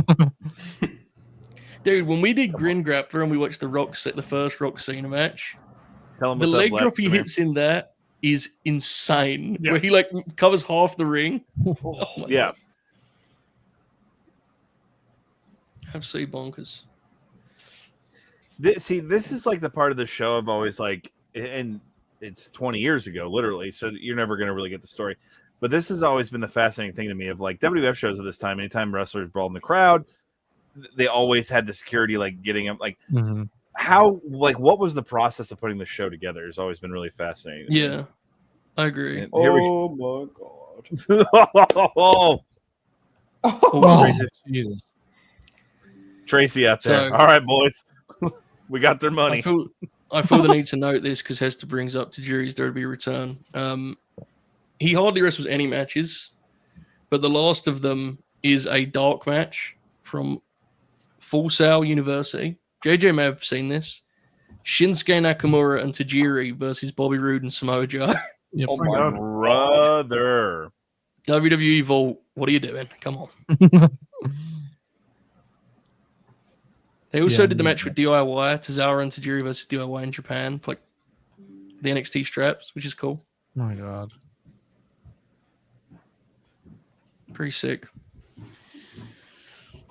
Dude, when we did Grin Grappler and we watched the first Rock Cena match, Tell him the what's up, leg Lev. drop he Come here. hits in that is insane. Yeah. Where he like covers half the ring. Yeah. Absolutely bonkers. See, this is like the part of the show I've always like, and it's 20 years ago, literally, so you're never going to really get the story. But this has always been the fascinating thing to me of like WWF shows at this time. Anytime wrestlers brawled in the crowd, they always had the security like getting them. Like how, like what was the process of putting the show together? Has always been really fascinating. Yeah, I agree. And here Oh my god. oh, Oh, Jesus. Tracy out there. So- All right, boys, we got their money. I feel the need to note this because Hester brings up Tajiri's WWE return. He hardly wrestles any matches, but the last of them is a dark match from Full Sail University. JJ may have seen this. Shinsuke Nakamura and Tajiri versus Bobby Roode and Samoa Joe. Yep. Oh my God. god. Brother. WWE Vault, what are you doing? Come on. They also Yeah, did the match with DIY, Tozawa and Tajiri versus DIY in Japan for like the NXT straps, which is cool. Oh my god. Pretty sick.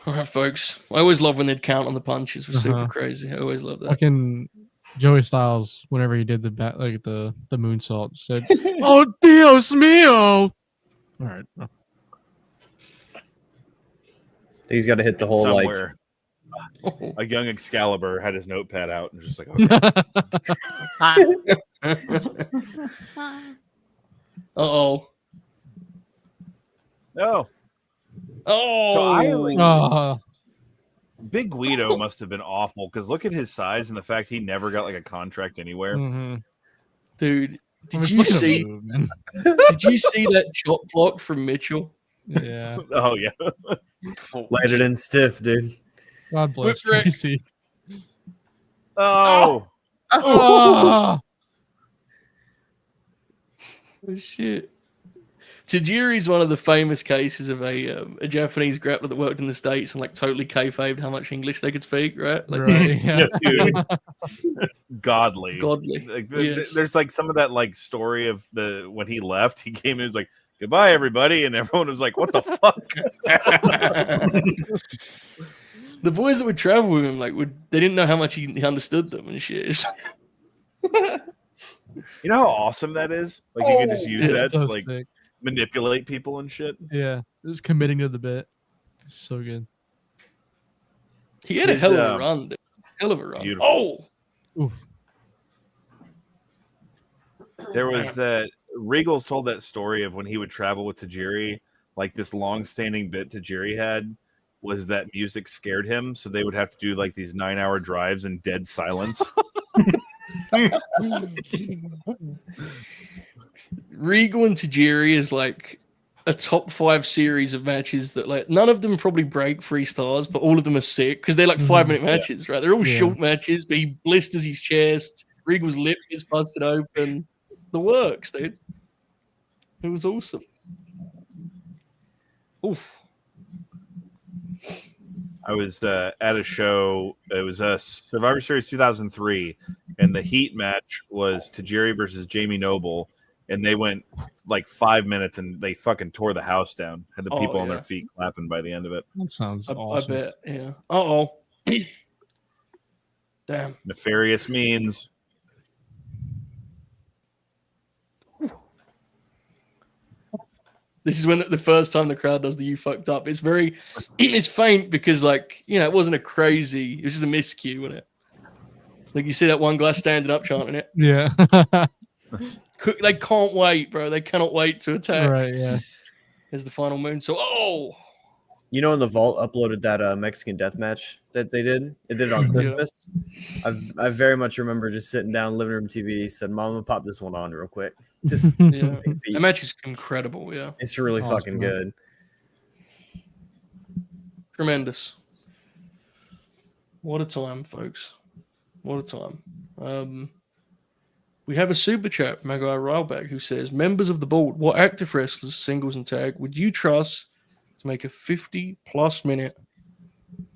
All right, folks. I always love when they'd count on the punches. It was super crazy. I always love that. Fucking Joey Styles, whenever he did the moonsault, said, "Oh Dios mío!" All right. He's got to hit the whole like. Somewhere. A young Excalibur had his notepad out and just like, okay. Uh-oh. No. Oh. So I Big Guido must have been awful because look at his size and the fact he never got like a contract anywhere. Dude, I'm did just you looking at see Boo, man. did you see that chop block from Mitchell? Yeah. Oh yeah. Landed in stiff, dude. God bless Whip wreck. Tracy. Oh. Oh. Oh shit. Tajiri's one of the famous cases of a Japanese grappler that worked in the States and like totally kayfabed how much English they could speak, right? Like Right, yeah. Yes, dude. Godly. godly. Like, Yes. There's like some of that like story of the when he left, he came in, he was like, goodbye, everybody. And everyone was like, what the fuck? The boys that would travel with him, they didn't know how much he understood them and shit. You know how awesome that is? Like, you can just use that so to, like, sick. manipulate people and shit. Yeah, it was committing to the bit. So good. He had a hell of a run, dude. Hell of a run. Beautiful. Oh! Oof. There was that Regal's told that story of when he would travel with Tajiri. Like, this long-standing bit Tajiri had was that music scared him, so they would have to do like these 9-hour drives in dead silence. Regal and Tajiri is like a top 5 series of matches that, like, none of them probably break 3 stars, but all of them are sick because they're like 5-minute matches, right? They're all short matches, but he blisters his chest. Regal's lip gets busted open. The works, dude. It was awesome. Oof. I was at a show. It was Survivor Series 2003, and the heat match was Tajiri versus Jamie Noble, and they went like 5 minutes, and they fucking tore the house down. Had the people on their feet clapping by the end of it. That sounds awesome. I bet, yeah. Uh-oh. Damn. Nefarious means. This is when the first time the crowd does the "you fucked up." It's faint because, like, you know, it wasn't a crazy. It was just a miscue, wasn't it? Like, you see that one guy standing up chanting it. Yeah. They can't wait, bro. They cannot wait to attack. Right. Yeah. As the final moon. So, You know, when the Vault uploaded that Mexican death match that they did, it did it on Christmas. I very much remember just sitting down, living room TV, said, "Mom, I'm gonna pop this one on real quick." Just yeah. That match is incredible. Yeah, it's really fucking good. Tremendous. What a time, folks. What a time. We have a super chat from Maguire Railback who says, members of the board, what active wrestlers, singles and tag, would you trust to make a 50-plus minute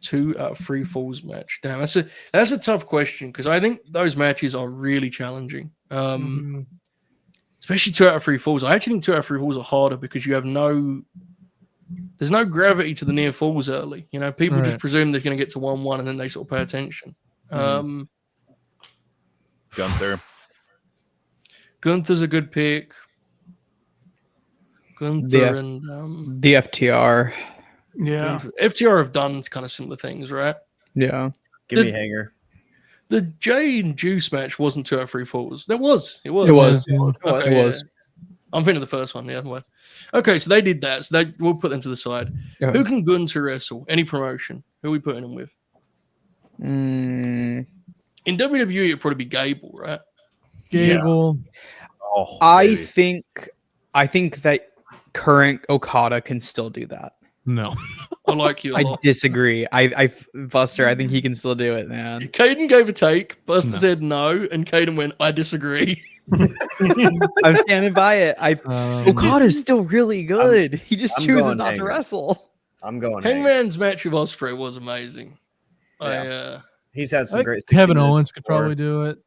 2 out of 3 falls match? Damn, that's a tough question because I think those matches are really challenging. Especially 2 out of 3 falls. I actually think 2 out of 3 falls are harder because you have there's no gravity to the near falls early. You know, people just presume they're going to get to 1-1 and then they sort of pay attention. Gunther's a good pick. Gunther and the FTR. Yeah. FTR have done kind of similar things, right? Yeah. Give me Hanger. The Jay and Juice match wasn't 2 out of 3 falls. It was. It was. I'm thinking of the first one. Yeah. Okay, so they did that. So we'll put them to the side. Yeah. Who can Gunther wrestle? Any promotion? Who are we putting him with? In WWE, it'd probably be Gable, right? Gable. Yeah. Oh, I think that current Okada can still do that. No. I like you a lot. I disagree. Buster, I think he can still do it, man. Caden gave a take. Buster said no, and Caden went, I disagree. I'm standing by it. Okada's still really good. He just chooses not to wrestle. I'm going. Hangman's match with Ospreay was amazing. Yeah. He's had some great. Kevin Owens could probably do it.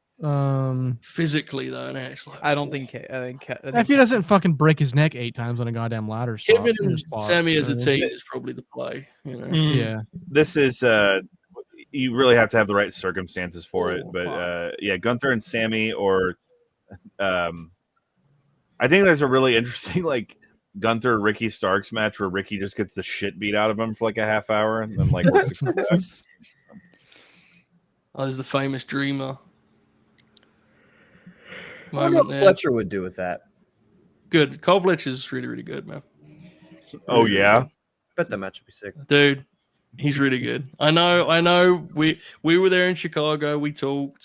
Physically though, and actually, I don't think. If he doesn't fucking break his neck 8 times on a goddamn ladder. Kevin and Sammy as a team is probably the play. You know? Yeah. This is you really have to have the right circumstances for it, but yeah, Gunther and Sammy, or I think there's a really interesting like Gunther Ricky Starks match where Ricky just gets the shit beat out of him for like a half hour and then like works his way back. Oh, there's the famous Dreamer. I wonder what Fletcher would do with that. Good. Cole Fletcher's really, really good, man. Oh, yeah? Bet that match would be sick. Dude, he's really good. I know. We were there in Chicago. We talked.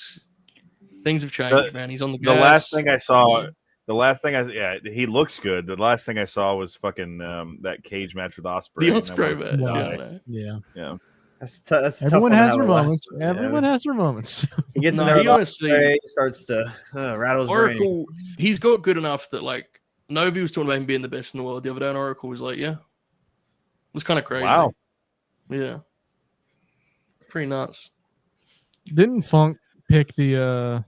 Things have changed, man. He's on the gas. The last thing I saw, he looks good. The last thing I saw was fucking that cage match with Ospreay. The Ospreay match. Yeah. That's everyone tough has their moments. Everyone has their moments. He gets in there. He starts to rattle his Oracle. brain. He's got good enough that like Novi was talking about him being the best in the world the other day, and Oracle was like, "Yeah." It was kind of crazy. Wow. Yeah. Pretty nuts. Didn't Funk pick the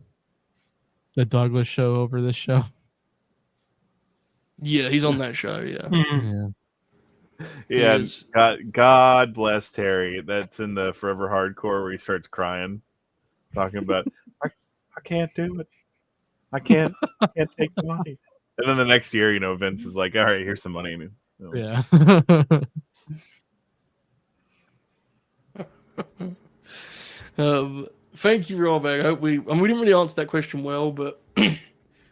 Douglas show over this show? Yeah, he's on that show. Yeah. Mhm. Yeah, is. God bless Terry. That's in the Forever Hardcore where he starts crying, talking about I can't do it. I can't take the money. And then the next year, Vince is like, all right, here's some money. And, Yeah. Thank you, Rob. I hope we didn't really answer that question well, but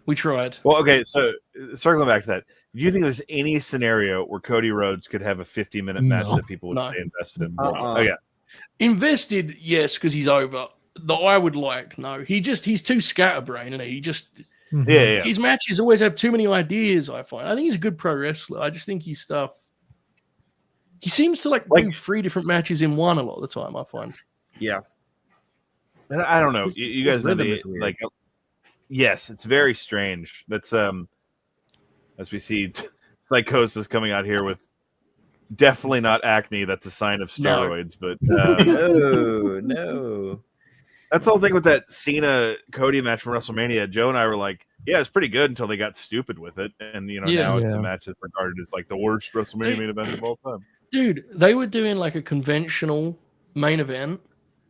we tried. Well, okay, so circling back to that, do you think there's any scenario where Cody Rhodes could have a 50-minute match No. that people would No. stay invested in? Uh-uh. Oh, yeah. Invested, yes, because he's over. The I would like, no. He's too scatterbrained, and he just Yeah. his matches always have too many ideas, I find. I think he's a good pro wrestler. I just think his stuff. He seems to like do 3 different matches in one a lot of the time, I find. Yeah. I don't know. You guys know rhythm is weird. yes, it's very strange. That's as we see Psychosis coming out here with definitely not acne. That's a sign of steroids, but No. that's the whole thing with that Cena Cody match from WrestleMania. Joe and I were like, yeah, it's pretty good until they got stupid with it, and now it's a match that's regarded as like the worst WrestleMania main event of all time. Dude, they were doing like a conventional main event,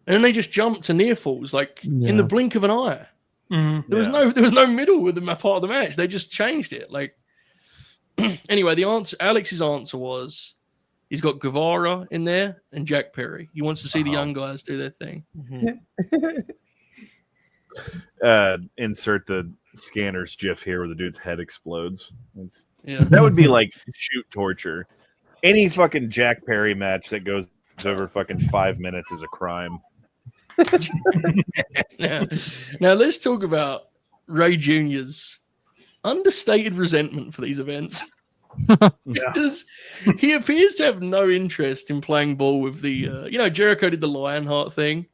and then they just jumped to near falls like in the blink of an eye. Mhm. There was no middle with the part of the match. They just changed it. Like anyway, Alex's answer was he's got Guevara in there and Jack Perry. He wants to see the young guys do their thing. Insert the scanners GIF here where the dude's head explodes. Yeah, that would be like shoot torture. Any fucking Jack Perry match that goes over fucking 5 minutes is a crime. Now let's talk about Ray Jr.'s understated resentment for these events. Because he appears to have no interest in playing ball with the Jericho did the Lionheart thing.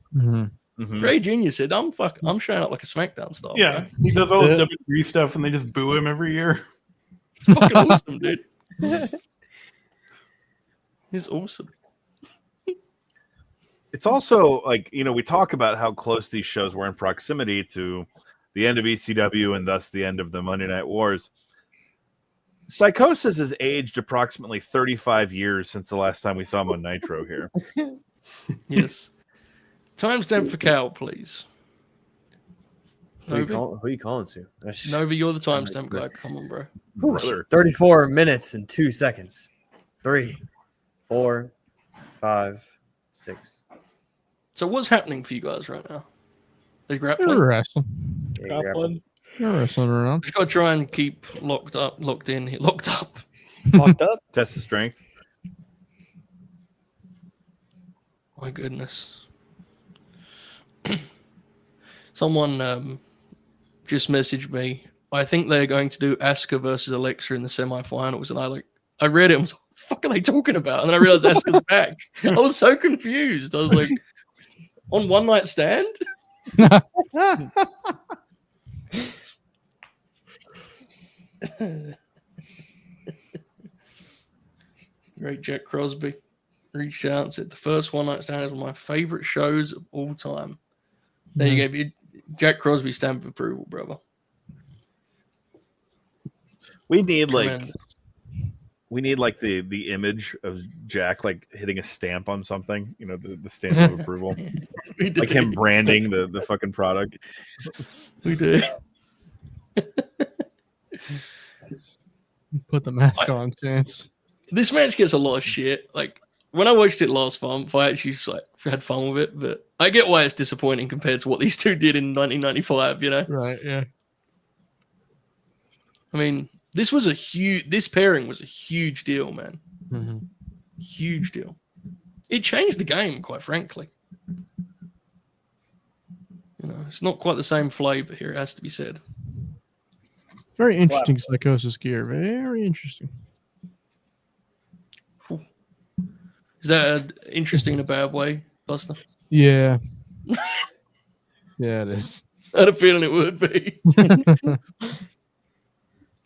Ray Jr. said, I'm showing up like a SmackDown star. Yeah, bro. he does all his WWE stuff and they just boo him every year. Fucking awesome, dude. He's awesome. It's also like, we talk about how close these shows were in proximity to the end of ECW and thus the end of the Monday Night Wars. Psychosis has aged approximately 35 years since the last time we saw him on Nitro here. Yes. Timestamp for Cal, please. Who are you calling to? Novi, you're the timestamp guy. Come on, bro. Brother. 34 minutes and 2 seconds. 3, 4, 5, 6. So what's happening for you guys right now? They You're grappling? wrestling. Grappling. You're wrestling around. Just gotta try and keep locked up. Locked up? Test the strength. My goodness. Someone just messaged me. I think they're going to do Asuka versus Alexa in the semifinals, and I read it and was like, what the fuck are they talking about? And then I realized Asuka's back. I was so confused. I was like, on One Night Stand? Great Jack Crosby reached out and said the first One Night Stand is one of my favorite shows of all time. There you go. Jack Crosby stamp of approval, brother. We need the image of Jack like hitting a stamp on something, the stamp of approval. Like him branding the fucking product. We do. Put the mask on, Chance. This match gets a lot of shit. Like when I watched it last month, I actually had fun with it, but I get why it's disappointing compared to what these two did in 1995. Right? Yeah. I mean, this pairing was a huge deal, man. Mm-hmm. Huge deal. It changed the game, quite frankly. It's not quite the same flavor here, it has to be said. Very interesting Psychosis gear. Very interesting. Is that interesting in a bad way, Buster? Yeah. Yeah, it is. I had a feeling it would be. There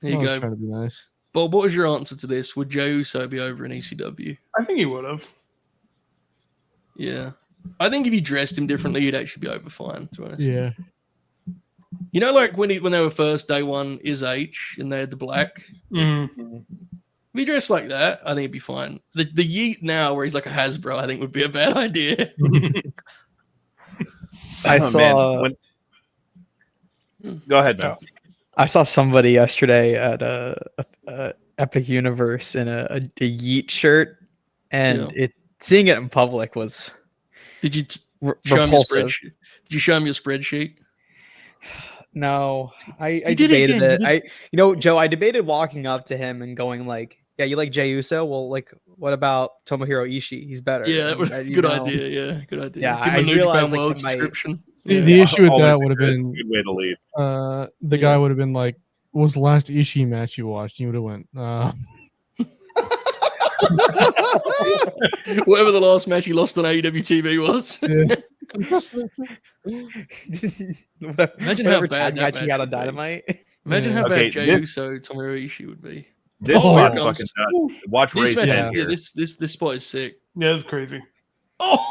you go. Trying to be nice. Bob, what was your answer to this? Would Jey Uso be over in ECW? I think he would have. Yeah. I think if you dressed him differently, he'd actually be over fine, to be honest. Yeah. You know, like when they were first day one is H and they had the black. Mm. If he dressed like that, I think it'd be fine. The Yeet now, where he's like a Hasbro, I think would be a bad idea. I Oh, saw. man. Go ahead, man. I saw somebody yesterday at a Epic Universe in a Yeet shirt, and seeing it in public was Did you show him your repulsive. spreadsheet? Did you show him your spreadsheet? No, I You did it debated again. it. Joe, I debated walking up to him and going like, "Yeah, you like Jey Uso? Well, like, what about Tomohiro Ishii? He's better." Yeah, that And, was a good idea. Yeah, good idea. Yeah, Give him a I New realized, Japan like, World in my- subscription. The issue with that Always would have a been good way to lead. the guy would have been like, "What was the last Ishii match you watched?" You would have went, Whatever the last match he lost on AEW TV was. Imagine how Whatever bad tag that match he match had on would be. Dynamite. Imagine how Okay, bad Jey this- Uso Tomohiro Ishii would be. This Oh, spot's here fucking comes- nuts. Watch This Ray's match, head yeah, here. this spot is sick. Yeah, it's crazy. Oh,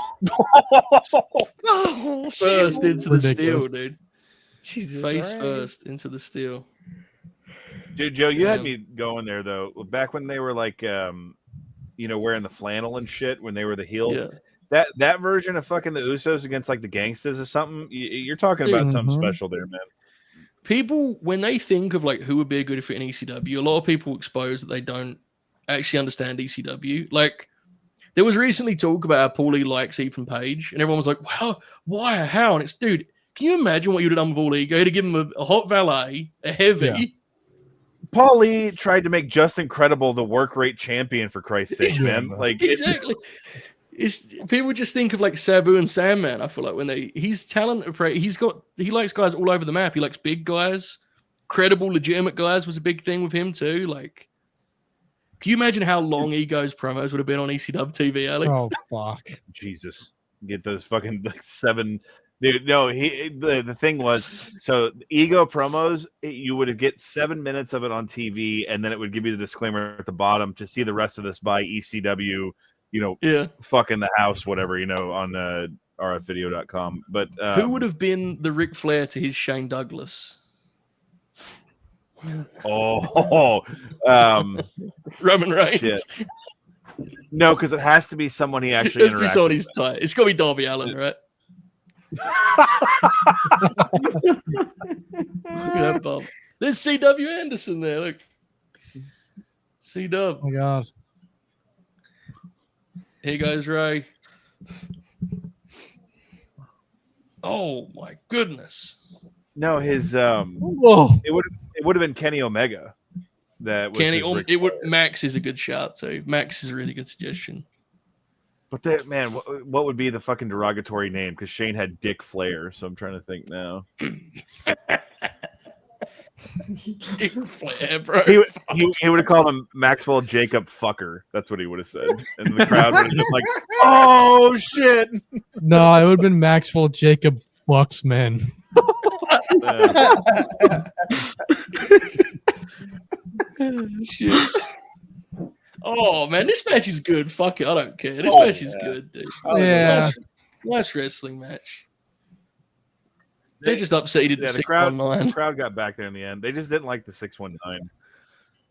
Oh, first into the Ridiculous. steel, dude. Jesus, Face alright. first into the steel. Dude, Joe, you had Yeah. me going there though. Back when they were like, wearing the flannel and shit when they were the heels. Yeah. That version of fucking the Usos against like the Gangstas or something. You're talking about something Mhm. special there, man. People, when they think of like who would be a good fit in ECW, a lot of people expose that they don't actually understand ECW. Like, there was recently talk about how Paulie likes Ethan Page, and everyone was like, "Wow, why? How?" And it's, dude, can you imagine what you'd have done with All Ego to give him a hot valet, a heavy? Yeah. Paul Lee tried to make Justin Credible the work rate champion for Christ's sake, Yeah, man. bro. Like Exactly. It's people just think of like Sabu and Sandman. I feel like when he's talented, he likes guys all over the map. He likes big guys, credible, legitimate guys was a big thing with him too. Like, can you imagine how long Ego's promos would have been on ECW TV, Alex? "Oh fuck." Jesus, get those fucking like 7. Dude, no, the thing was, so Ego promos, you would get 7 minutes of it on TV, and then it would give you the disclaimer at the bottom to see the rest of this by ECW, Yeah. fucking the house, whatever, on rfvideo.com. But Who would have been the Ric Flair to his Shane Douglas? Roman Roman Reigns. Shit. No, because it has to be someone he actually Let's do interacted someone with. he's tight. It's got to be Darby Allin, right? Look at that bump. There's C.W. Anderson there. Look. C-Dub. Oh my god. Here goes Ray. Oh my goodness. No, his Whoa. it would have been Kenny Omega. That was Kenny, his Ric it would. Flair. Max is a good shout too. Max is a really good suggestion. But that man, what would be the fucking derogatory name? Because Shane had Dick Flair, so I'm trying to think now. Dick Flair, bro. He would have called him Maxwell Jacob Fucker. That's what he would have said, and the crowd would have just like, "Oh shit!" No, it would have been Maxwell Jacob fucks men. Shit. Oh man, this match is good. Fuck it, I don't care. This match is good, dude. Yeah. Nice wrestling match. They're just upset he did Yeah, the the crowd 619. got back there in the end. They just didn't like the 619.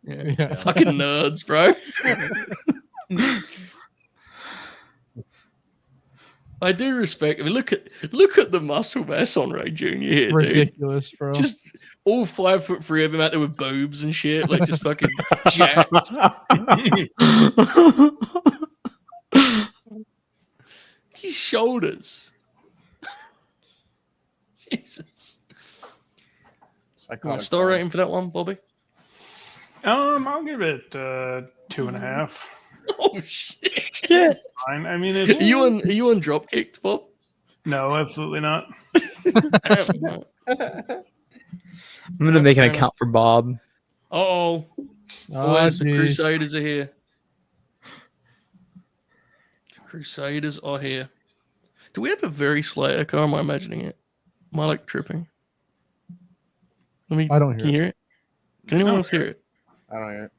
Yeah. Yeah. Fucking nerds, bro. I do respect. I mean, look at the muscle mass on Ray Jr. here, dude. Ridiculous, bro. Just all 5'3" of him out there with boobs and shit, like just fucking jacked. His shoulders. Jesus. Star rating for that one, Bobby? I'll give it 2.5. Oh shit! It's fine. I mean, Are it's, you on drop kicked, Bob? no, absolutely not. Damn. I'm gonna make an account for Bob. Oh, boys, the Crusaders are here. The Crusaders are here. Do we have a very slight echo? Am I imagining it? Am I like tripping? I don't Can you hear it? Can anyone else hear it? I don't hear it.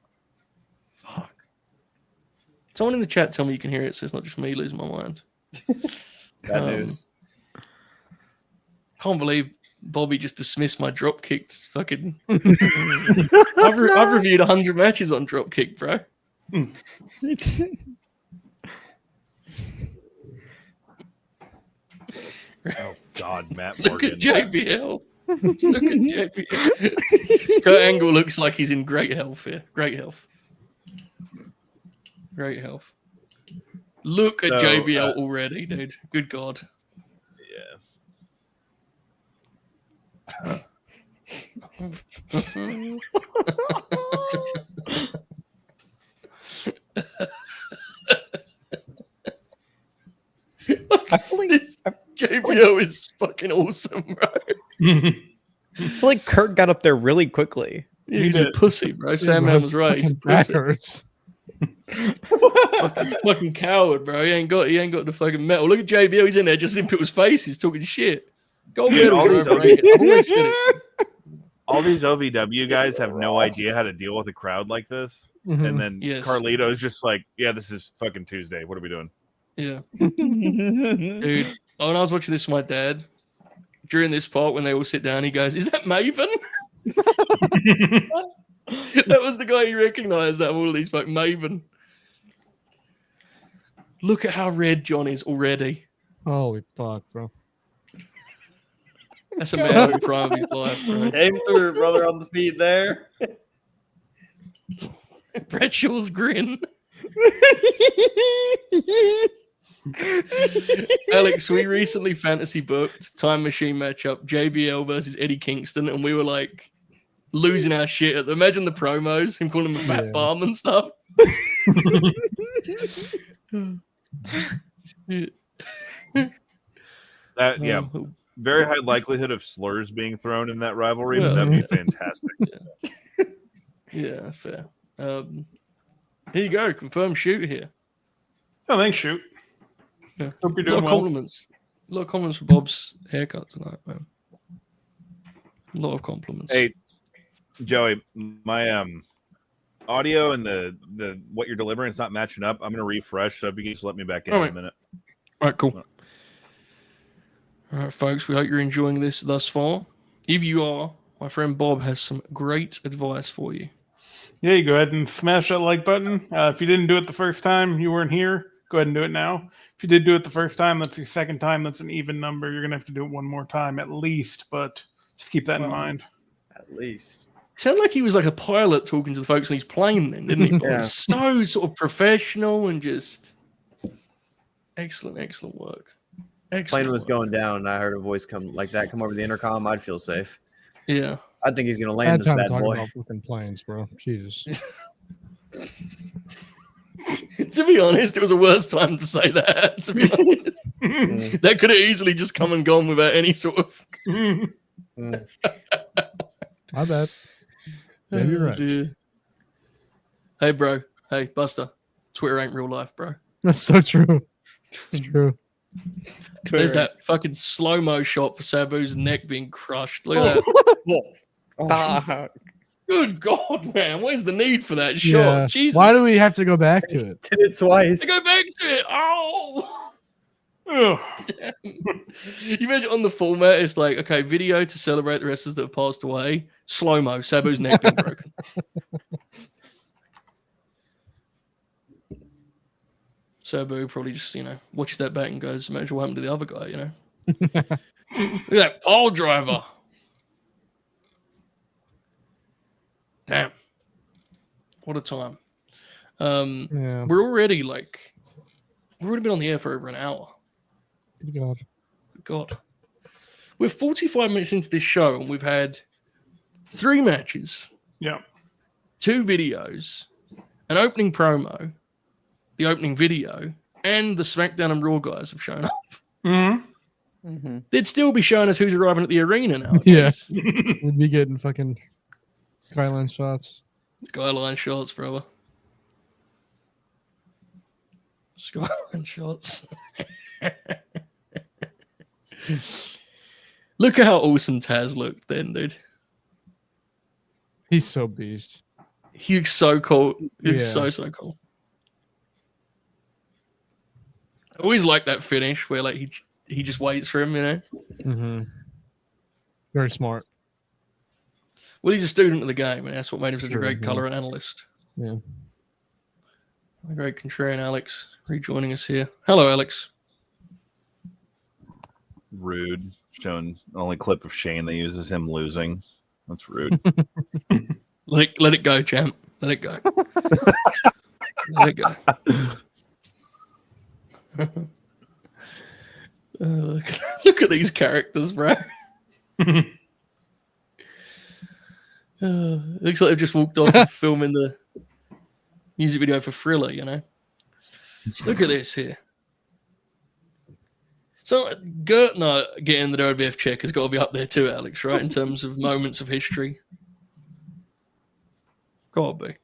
Fuck. Someone in the chat tell me you can hear it, so it's not just me losing my mind. Bad news. Can't believe Bobby just dismissed my drop kicked fucking. I've reviewed 100 matches on drop kick, bro. Oh God, Matt Look Morgan. at JBL. Look at JBL. Kurt Angle looks like he's in great health here. Great health. Great health. Look at So, JBL already, dude. Good God. Yeah. I feel like This JBL is fucking awesome, bro. I feel like Kurt got up there really quickly. He's a pussy, bro. Sandman was right. He's a Back pussy. hurts. Fucking coward, bro. He ain't got the fucking medal. Look at JBL. He's in there just in people's faces talking shit. Gold Dude, medal, all bro. these Right? I've always said it. All these OVW guys have no idea how to deal with a crowd like this. Mhm. And then Yes. Carlito's just like, yeah, this is fucking Tuesday. What are we doing? Yeah. Dude, when I was watching this with my dad, during this part when they all sit down, he goes, "Is that Maven?" That was the guy he recognized out of all of these fucking Maven. Look at how red John is already. Holy fuck, bro. That's a man in prime of his life, bro. Came through, brother, on the feet there. Brett Shaw's grin. Alex, we recently fantasy booked Time Machine matchup JBL versus Eddie Kingston, and we were like losing our shit. Imagine the promos, him calling him a fat Yeah. bomb and stuff. That yeah, Oh, very high likelihood of slurs being thrown in that rivalry, but Yeah. that'd be fantastic. yeah, fair. Here you go, confirm shoot here. Oh, thanks, shoot. Yeah. Hope you're A lot doing of well. compliments. A lot of compliments for Bob's haircut tonight, man. A lot of compliments. Hey, Joey, my audio and the what you're delivering is not matching up. I'm gonna refresh, so if you can just let me back in All in right. a minute. All right, cool. All right, folks, we hope you're enjoying this thus far. If you are, my friend Bob has some great advice for you. Yeah, you go ahead and smash that like button. If you didn't do it the first time, you weren't here. Go ahead and do it now. If you did do it the first time, that's your second time. That's an even number. You're gonna have to do it one more time at least, but just keep that in mind. At least. Sounded like he was like a pilot talking to the folks on his plane then, didn't he? Yeah. So sort of professional and just excellent work. Excellent Plane was work. going down, and I heard a voice come like that come over the intercom. I'd feel safe. Yeah. I think he's gonna Bad land this time to bad talk boy. about flipping planes, bro. Jesus. To be honest, it was a worse time to say that. To be honest, that could have easily just come and gone without any sort of. Mm. My bad. Yeah, you're right. Dear. Hey, bro. Hey, Buster. Twitter ain't real life, bro. That's so true. It's true. There's that fucking slow-mo shot for Sabu's neck being crushed. Look at that. Ah, Good God, man. Where's the need for that shot? Yeah. Jesus. Why do we have to go back to it? Did it twice. I go back to it. Oh. Ugh. You imagine on the format, it's like, okay, video to celebrate the wrestlers that have passed away. Slow-mo, Sabu's neck being broken. Sabu probably just, watches that back and goes, imagine what happened to the other guy, Look at that pole driver. Damn. What a time. Yeah. We're already we've already been on the air for over an hour. Good God. God. We're 45 minutes into this show and we've had 3 matches, Yeah. 2 videos, an opening promo, the opening video, and the SmackDown and Raw guys have shown up. Mm-hmm. They'd still be showing us who's arriving at the arena now. Yeah. We'd be getting fucking skyline shots. Skyline shots, brother. Skyline shots. Look at how awesome Taz looked then, dude. He's so beast. He looks so cool. He looks Yeah. so cool. I always like that finish where he just waits for him, Mm-hmm. Very smart. Well, he's a student of the game, and that's what made him such a Sure, great yeah. color analyst. Yeah. A great contrarian Alex rejoining us here. Hello, Alex. Rude. Showing the only clip of Shane they use is him losing. That's rude. Let it go, champ. Let it go. Let it go. Look at these characters, bro. Looks like they've just walked off filming the music video for Thriller, you know. Look at this here. So Gertner getting the WWF check has got to be up there too, Alex, right? In terms of moments of history. Got to be.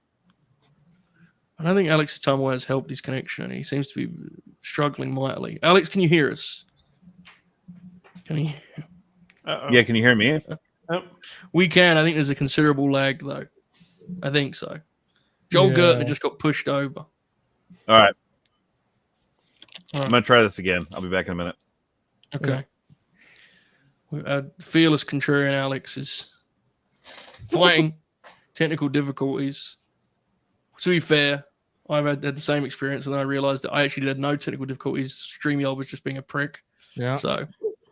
I don't think Alex's time away has helped his connection. He seems to be struggling mightily. Alex, can you hear us? Can you? Yeah, can you hear me? We can. I think there's a considerable lag, though. I think so. Joel Gertner just got pushed over. All right. I'm going to try this again. I'll be back in a minute. Okay. Fearless contrarian Alex is fighting technical difficulties. To be fair, I've had the same experience, and then I realized that I actually had no technical difficulties. StreamYard was just being a prick. Yeah. So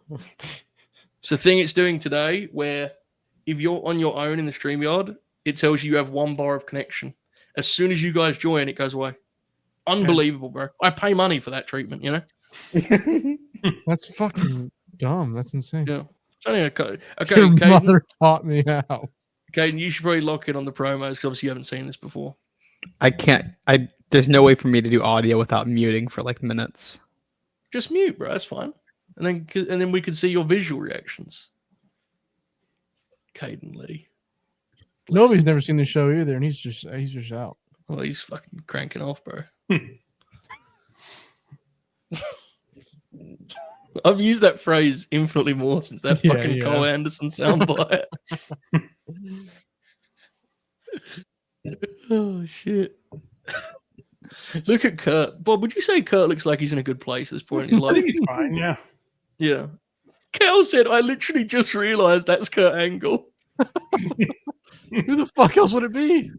it's the thing it's doing today where if you're on your own in the StreamYard, it tells you have 1 bar of connection. As soon as you guys join, it goes away. Unbelievable, bro. I pay money for that treatment, you know? That's fucking dumb. That's insane. Yeah. Okay, Your Kaden, mother taught me how. Kaden, you should probably lock in on the promos because obviously you haven't seen this before. I can't. There's no way for me to do audio without muting for like minutes. Just mute, bro. That's fine. And then we can see your visual reactions. Kaden Lee. Nobody's never seen the show either, and he's just out. Well, he's fucking cranking off, bro. I've used that phrase infinitely more since that fucking Cole Anderson soundbite. Oh shit! Look at Kurt. Bob, would you say Kurt looks like he's in a good place at this point in his life? I think he's fine. Yeah. Yeah. Kel said, "I literally just realized that's Kurt Angle." Who the fuck else would it be?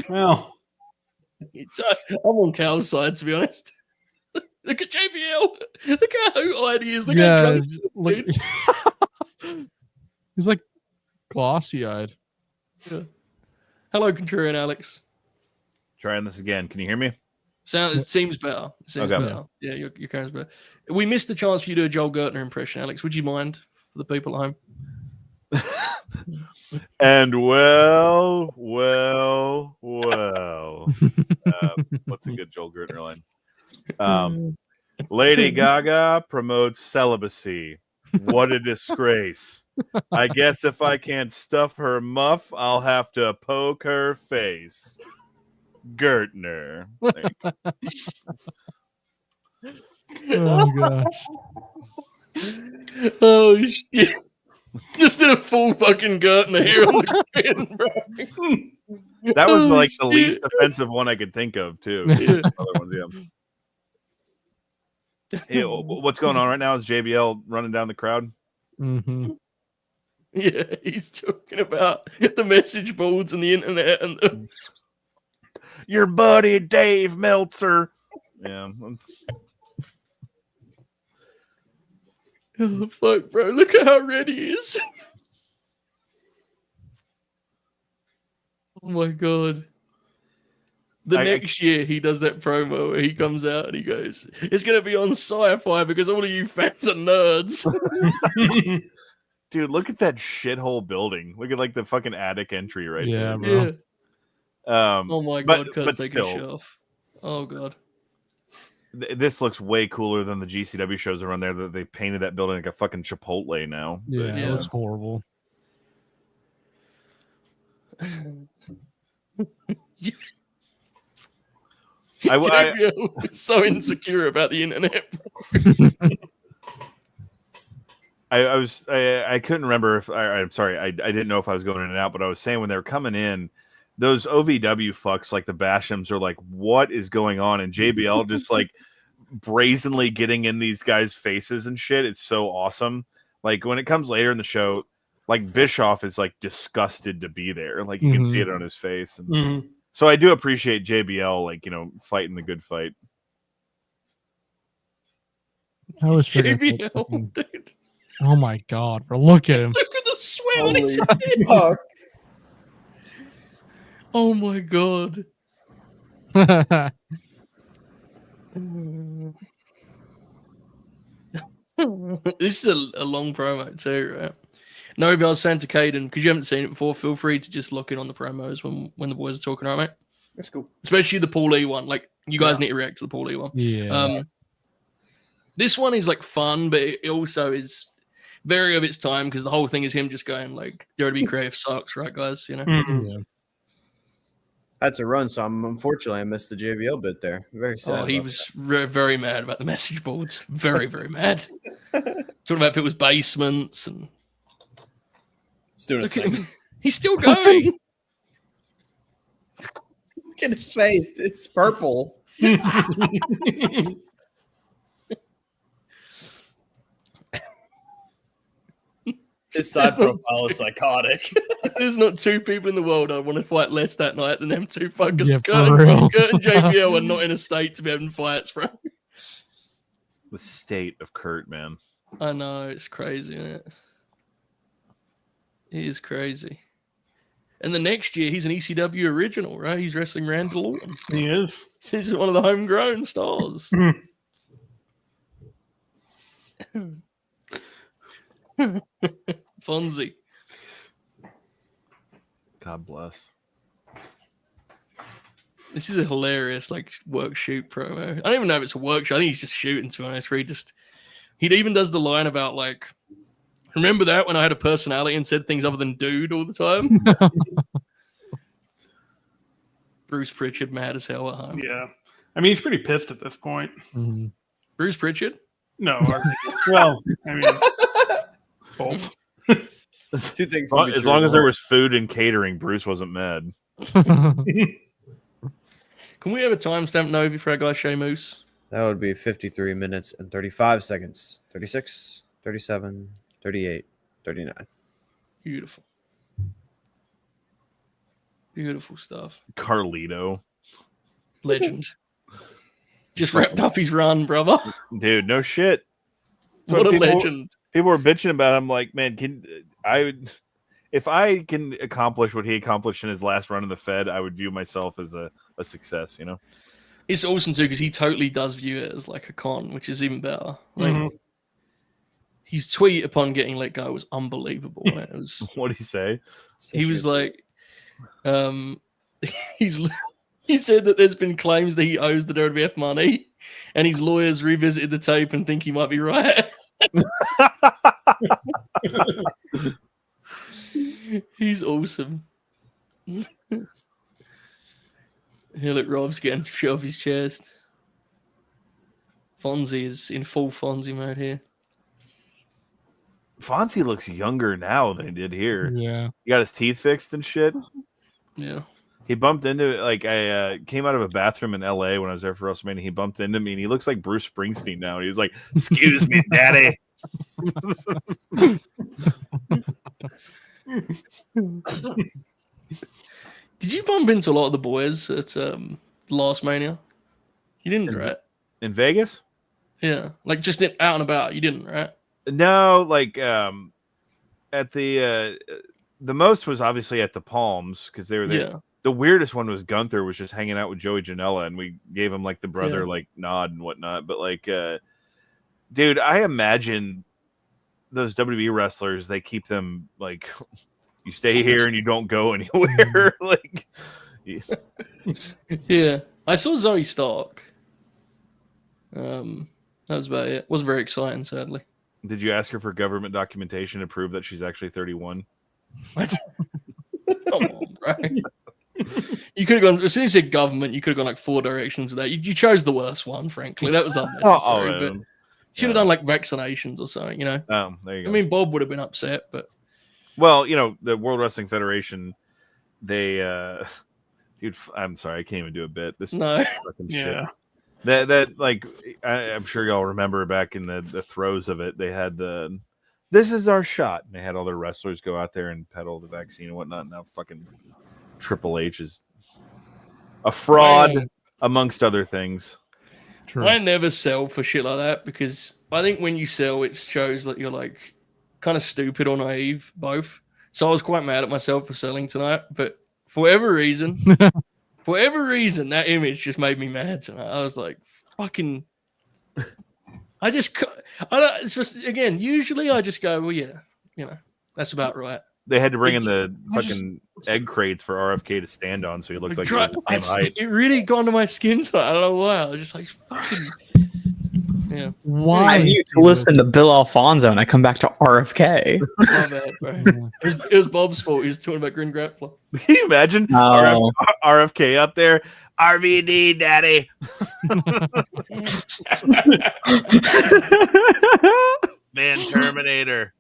Well, I'm on Cal's side, to be honest. Look at JBL. Look how high he is. Look how drunk look, he's like glossy-eyed. Yeah. Hello, Contrarian Alex. Trying this again. Can you hear me? It seems better. It seems Okay. better. Yeah, your camera's better. We missed the chance for you to do a Joel Gertner impression, Alex. Would you mind for the people at home? And well. What's a good Joel Gertner line? Lady Gaga promotes celibacy. What a disgrace. I guess if I can't stuff her muff, I'll have to poke her face. Gertner. Oh gosh. Oh shit. Just did a full fucking Gertner here on the screen, bro. That was like the least offensive one I could think of, too. Yeah. Other ones, yeah. Hey, what's going on right now? Is JBL running down the crowd? Mm-hmm. Yeah, he's talking about the message boards and the internet and the... Your buddy Dave Meltzer. Yeah. Oh, fuck, bro. Look at how red he is. Oh, my God. Next year, he does that promo where he comes out and he goes, it's going to be on Sci-Fi because all of you fans are nerds. Dude, look at that shithole building. Look at like the fucking attic entry right Yeah, there. bro. Oh, my God. Kurt's taking a shit off. Oh, God. This looks way cooler than the GCW shows around there. That they painted that building like a fucking Chipotle now. Yeah, Yeah. it looks horrible. I was so insecure about the internet. I couldn't remember if I'm sorry. I didn't know if I was going in and out, but I was saying when they were coming in, those OVW fucks like the Bashams are like, what is going on? And JBL just like brazenly getting in these guys' faces and shit. It's so awesome. Like when it comes later in the show, like Bischoff is like disgusted to be there. Like you can see it on his face. And Mhm. so I do appreciate JBL, like, fighting the good fight. I was figuring JBL, fucking- dude. Oh my god, bro! Look at him. Look at the sweat on his Holy head. fuck. Oh my god. This is a long promo too, right? Novi, I was saying to Kaden, because you haven't seen it before, feel free to just look in on the promos when the boys are talking, all right, mate? That's cool. Especially the Paulie one. Like, you guys need to react to the Paulie one. Yeah. This one is like fun, but it also is very of its time because the whole thing is him just going like, "Dare to be creative sucks," right, guys? You know. Mhm. Yeah. That's a run, so unfortunately I missed the JBL bit there. Very sad. Oh, he about was very mad about the message boards. Very mad. Talking about if it was basements and that. He's doing his look at thing. him. He's still going. Look at his face. It's purple. His side That's not profile is psychotic. There's not two people in the world I want to fight less that night than them two fuckers. Yeah, Kurt for real. and JBL are not in a state to be having fights, bro. The state of Kurt, man. I know, it's crazy, isn't it? It is crazy. And the next year, he's an ECW original, right? He's wrestling Randall Orton. He is. He's one of the homegrown stars. Fonzie. God bless. This is a hilarious work shoot promo. I don't even know if it's a work shoot. I think he's just shooting, to be honest. Where he even does the line about remember that when I had a personality and said things other than dude all the time? Bruce Pritchard mad as hell at home. Yeah. I mean, he's pretty pissed at this point. Mhm. Bruce Pritchard? No. Well, I mean, both. Two things. As long as there was food and catering, Bruce wasn't mad. Can we have a timestamp, Novi, for our guy Sheamus? That would be 53 minutes and 35 seconds. 36, 37, 38, 39. Beautiful. Beautiful stuff. Carlito. Legend. Just wrapped up his run, brother. Dude, no shit. What a legend. People were bitching about him like, man, if I can accomplish what he accomplished in his last run in the Fed, I would view myself as a success, you know? It's awesome too because he totally does view it as like a con, which is even better. His tweet upon getting let go was unbelievable. It was. What'd he say? He was like, he said that there's been claims that he owes the WWF money, and his lawyers revisited the tape and think he might be right. He's awesome. Here, look, Rob's getting shit off his chest. Fonzie is in full Fonzie mode here. Fonzie looks younger now than he did here. Yeah. He got his teeth fixed and shit. Yeah. He bumped into it. I came out of a bathroom in LA when I was there for WrestleMania. He bumped into me and he looks like Bruce Springsteen now. He was like, "Excuse me, daddy." Did you bump into a lot of the boys at Last Mania? You didn't, right? In Vegas? Yeah. Just out and about. You didn't, right? No, at the most was obviously at the Palms because they were there. Yeah. The weirdest one was Gunther was just hanging out with Joey Janela, and we gave him the brother nod and whatnot. But dude, I imagine those WWE wrestlers, they keep them you stay here and you don't go anywhere. Yeah. I saw Zoe Stark. That was about it. Wasn't very exciting, sadly. Did you ask her for government documentation to prove that she's actually 31? Come on, bro. You could have gone, as soon as you said government, you could have gone 4 directions with that. You chose the worst one, frankly. That was unnecessary. But should have done vaccinations or something, you know? Oh, there you go. I mean, Bob would have been upset, but. Well, the World Wrestling Federation, they, dude, I'm sorry, I can't even do a bit. This no. fucking shit. That I'm sure y'all remember back in the throes of it, they had the this is our shot. And they had all their wrestlers go out there and peddle the vaccine and whatnot. Now fucking Triple H is a fraud, amongst other things. True. I never sell for shit like that because I think when you sell, it shows that you're like kind of stupid or naive, both. So I was quite mad at myself for selling tonight, but for whatever reason, that image just made me mad tonight. I was like, fucking. I don't. It's just again. Usually, I just go, well, yeah, that's about right. They had to bring in the fucking egg crates for RFK to stand on, so he looked like he was the same height. It really got under my skin tonight. I don't know why. I was just like, fucking. Yeah. Why? I need to listen to Bill Alfonso, and I come back to RFK. My bad, bro. It was Bob's fault. He was talking about Grin Grappler. Can you imagine RFK up there? RVD, daddy. Man, Terminator.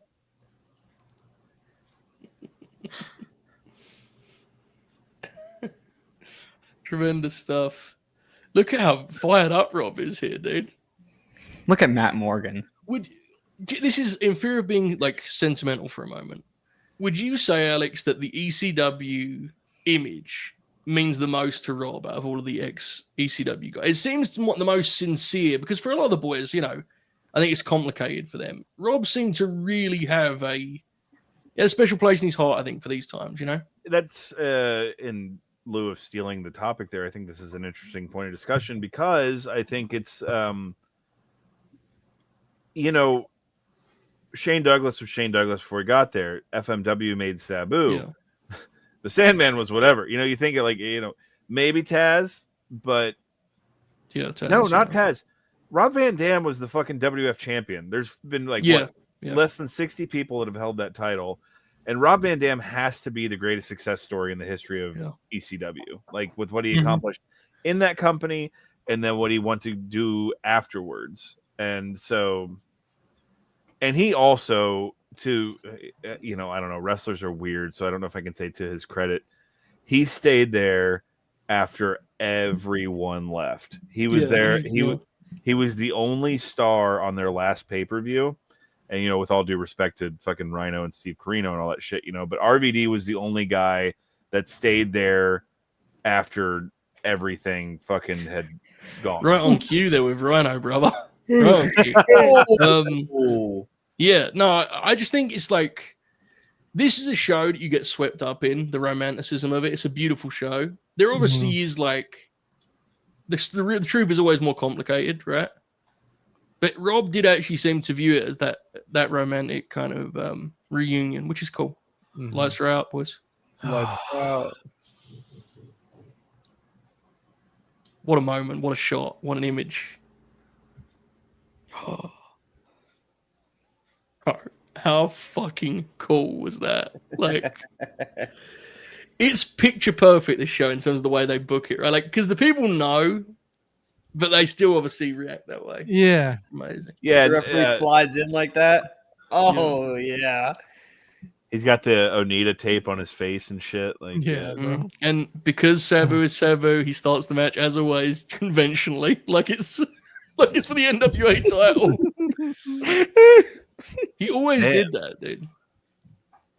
Tremendous stuff. Look at how fired up Rob is here, dude. Look at Matt Morgan. This is in fear of being like sentimental for a moment. Would you say, Alex, that the ECW image means the most to Rob out of all of the ex-ECW guys? It seems the most sincere because for a lot of the boys, I think it's complicated for them. Rob seemed to really have a special place in his heart, I think, for these times, That's in lieu of stealing the topic there. I think this is an interesting point of discussion because I think it's, Shane Douglas was Shane Douglas before he got there. FMW made Sabu. Yeah. The Sandman was whatever. You think of maybe Taz, but Taz, no, not Taz. Rob Van Dam was the fucking WF champion. There's been less than 60 people that have held that title. And Rob Van Dam has to be the greatest success story in the history of ECW. Like with what he accomplished in that company and then what he wanted to do afterwards. And so, and he also I don't know, wrestlers are weird. So I don't know if I can say to his credit, he stayed there after everyone left. He was there. He was the only star on their last pay-per-view. And, with all due respect to fucking Rhino and Steve Corino and all that shit, but RVD was the only guy that stayed there after everything fucking had gone. Right on cue there with Rhino, brother. Right on cue. I just think it's like, this is a show that you get swept up in, the romanticism of it. It's a beautiful show. There obviously is like, the truth is always more complicated, right? But Rob did actually seem to view it as that romantic kind of reunion, which is cool. Lights are out, boys. Lights are out. What a moment. What a shot. What an image. Oh, how fucking cool was that? Like, it's picture perfect, this show, in terms of the way they book it, right? Like, because the people know, but they still obviously react that way. Yeah. Amazing. Yeah. The referee slides in like that. Oh, yeah. He's got the Onita tape on his face and shit. Like, And because Sabu is Sabu, he starts the match, as always, conventionally, like it's for the NWA title. He always did that, dude.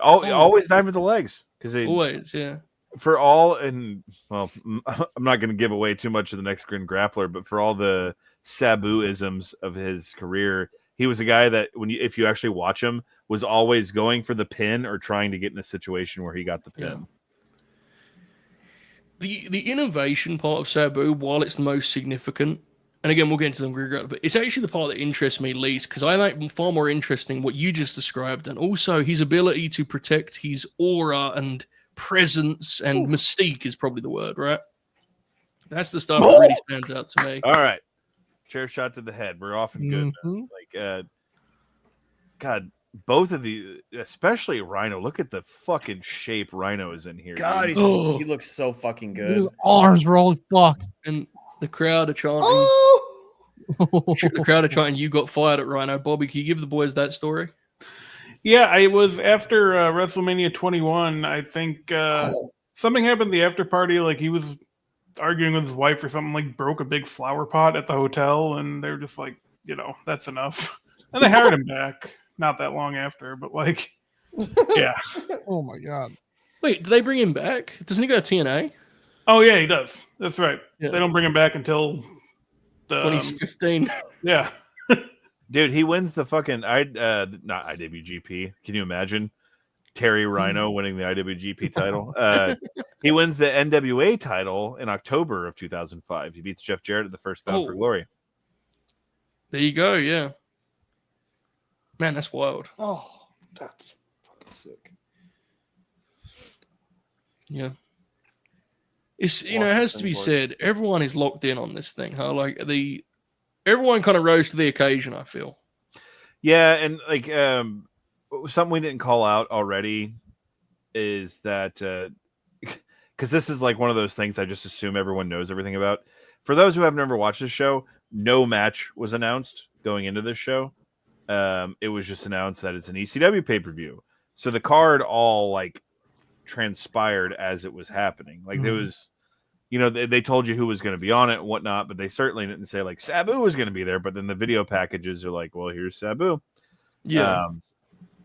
Always dive with the legs. Always, yeah. For all, and well, I'm not going to give away too much of the next Grin Grappler, but for all the Sabu-isms of his career, he was a guy that if you actually watch him, was always going for the pin or trying to get in a situation where he got the pin. Yeah. The innovation part of Sabu, while it's the most significant, and again, we'll get into them, but it's actually the part that interests me least, because I like far more interesting what you just described, and also his ability to protect his aura and presence and mystique is probably the word, right? That's the stuff that really stands out to me. All right. Chair shot to the head. We're off and good. Like, God, both of the, especially Rhino. Look at the fucking shape Rhino is in here. God, he looks so fucking good. His arms were all fuck. And the crowd are chanting. The crowd are chanting, "You got fired" at Rhino. Bobby, can you give the boys that story? Yeah, it was after WrestleMania 21. I think something happened at the after party. Like, he was arguing with his wife or something, like broke a big flower pot at the hotel, and they were just like, that's enough. And they hired him back. not that long after, but like, yeah. Oh my god. Wait, do they bring him back? Doesn't he go to TNA? Oh yeah, he does. That's right. Yeah. They don't bring him back until 2015. Yeah. Dude, he wins the fucking not IWGP. Can you imagine Terry Rhino winning the IWGP title? He wins the NWA title in October of 2005. He beats Jeff Jarrett at the first Bound for Glory. There you go. Yeah. Man, that's wild. Oh, that's fucking sick. Yeah. It's it has to be said, everyone is locked in on this thing, huh? Like everyone kind of rose to the occasion, I feel. Yeah, and like something we didn't call out already is that because this is like one of those things I just assume everyone knows everything about. For those who have never watched this show, no match was announced going into this show. It was just announced that it's an ECW pay-per-view. So the card all like transpired as it was happening. Like there was, they told you who was going to be on it and whatnot, but they certainly didn't say like Sabu was going to be there. But then the video packages are like, well, here's Sabu. Yeah.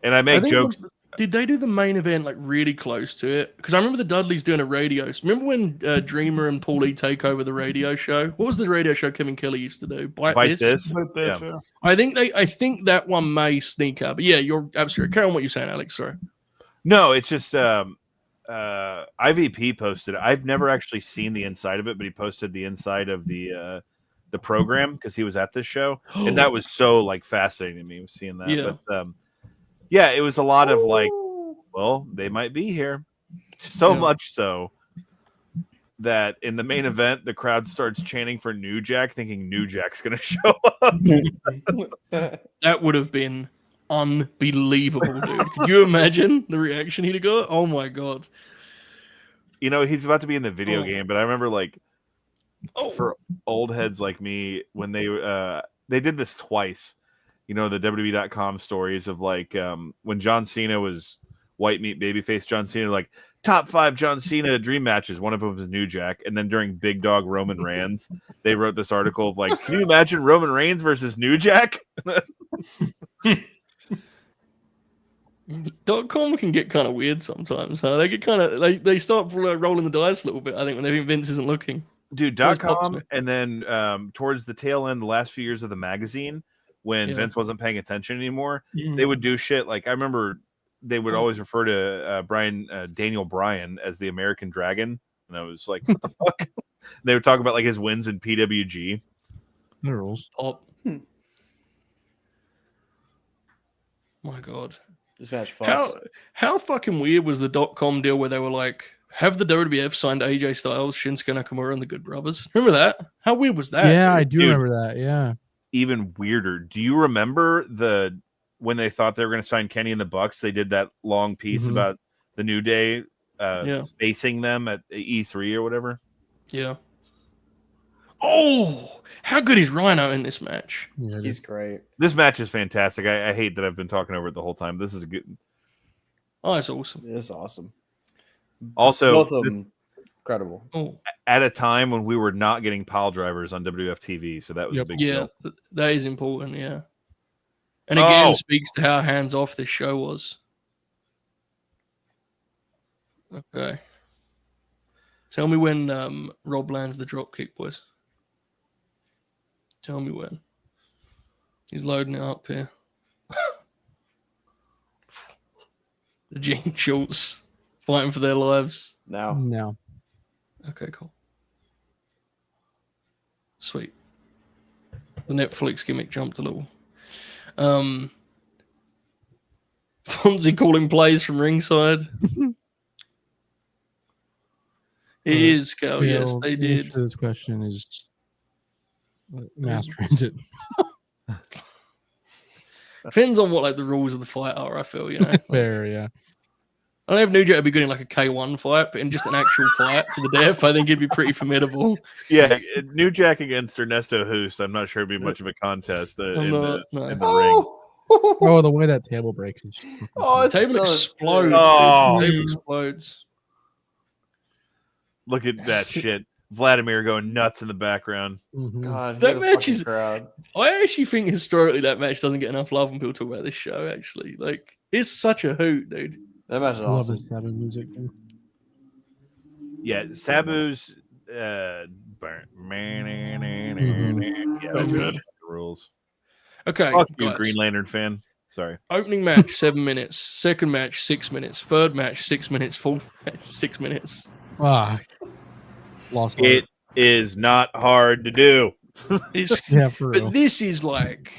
And I make jokes. Did they do the main event like really close to it? Because I remember the Dudleys doing a radio. Remember when Dreamer and Paulie take over the radio show? What was the radio show Kevin Kelly used to do? Bite this. Yeah. I think that one may sneak up. But yeah, you're absolutely carry on what you're saying, Alex. Sorry. No, it's just IVP posted. I've never actually seen the inside of it, but he posted the inside of the program because he was at this show, and that was so like fascinating to me seeing that. Yeah. But yeah, it was a lot of like, well, they might be here, so much so that in the main event the crowd starts chanting for New Jack, thinking New Jack's going to show up. That would have been unbelievable, dude. Could you imagine the reaction he'd have got? Oh my god. He's about to be in the video game, but I remember like for old heads like me when they did this twice. The WWE.com stories of like when John Cena was white meat babyface John Cena, like top 5 John Cena dream matches. One of them was New Jack, and then during Big Dog Roman Reigns, they wrote this article of like, can you imagine Roman Reigns versus New Jack? .com can get kind of weird sometimes, huh? They get kind of they start rolling the dice a little bit. I think when they think Vince isn't looking. Dude, .com, and then towards the tail end, the last few years of the magazine, when Vince wasn't paying attention anymore, they would do shit like I remember they would always refer to Daniel Bryan as the American Dragon, and I was like, what the fuck? They would talk about like his wins in PWG. Rules. My god. This match fucks. How fucking weird was the .com deal where they were like, have the WWF signed AJ Styles, Shinsuke Nakamura, and the Good Brothers? Remember that? How weird was that? Yeah, I do remember that. Yeah. Even weirder. Do you remember when they thought they were going to sign Kenny and the Bucks? They did that long piece about the New Day facing them at E3 or whatever. Yeah. Oh, how good is Rhino in this match? Yeah, he's great. This match is fantastic. I hate that I've been talking over it the whole time. This is a good. Oh, it's awesome. It's awesome. Also, both of them incredible. Oh. At a time when we were not getting pile drivers on WF TV, so that was a big deal. That is important. Yeah, and again speaks to how hands off this show was. Okay, tell me when Rob lands the drop kick, boys. Tell me when. He's loading it up here. The Gene Schultz fighting for their lives. No. Okay, cool. Sweet. The Netflix gimmick jumped a little. Fonzie calling plays from ringside. It is, Cal. Yes, they The did. answer to this question is mass transit. Depends on what like the rules of the fight are, I feel, Fair, yeah. I don't know if New Jack would be good in like a K1 fight, but in just an actual fight to the death, I think it'd be pretty formidable. Yeah, New Jack against Ernesto Hoost. I'm not sure it'd be much of a contest in the ring. Oh, the way that table breaks is The table so explodes. Oh. The table explodes. Look at that shit. Vladimir going nuts in the background. God, That that match match is- crowd. I actually think historically that match doesn't get enough love when people talk about this show. Actually, like it's such a hoot, dude. That match is I love his awesome. cabin music. Too. Yeah, Sabu's So good. rules. Okay, Fuck you, guys. Green Lantern fan. Sorry. Opening match 7 minutes. Second match 6 minutes. Third match 6 minutes. Fourth match 6 minutes. Ah, lost. It is not hard to do. It's, Yeah, for real. but this is like,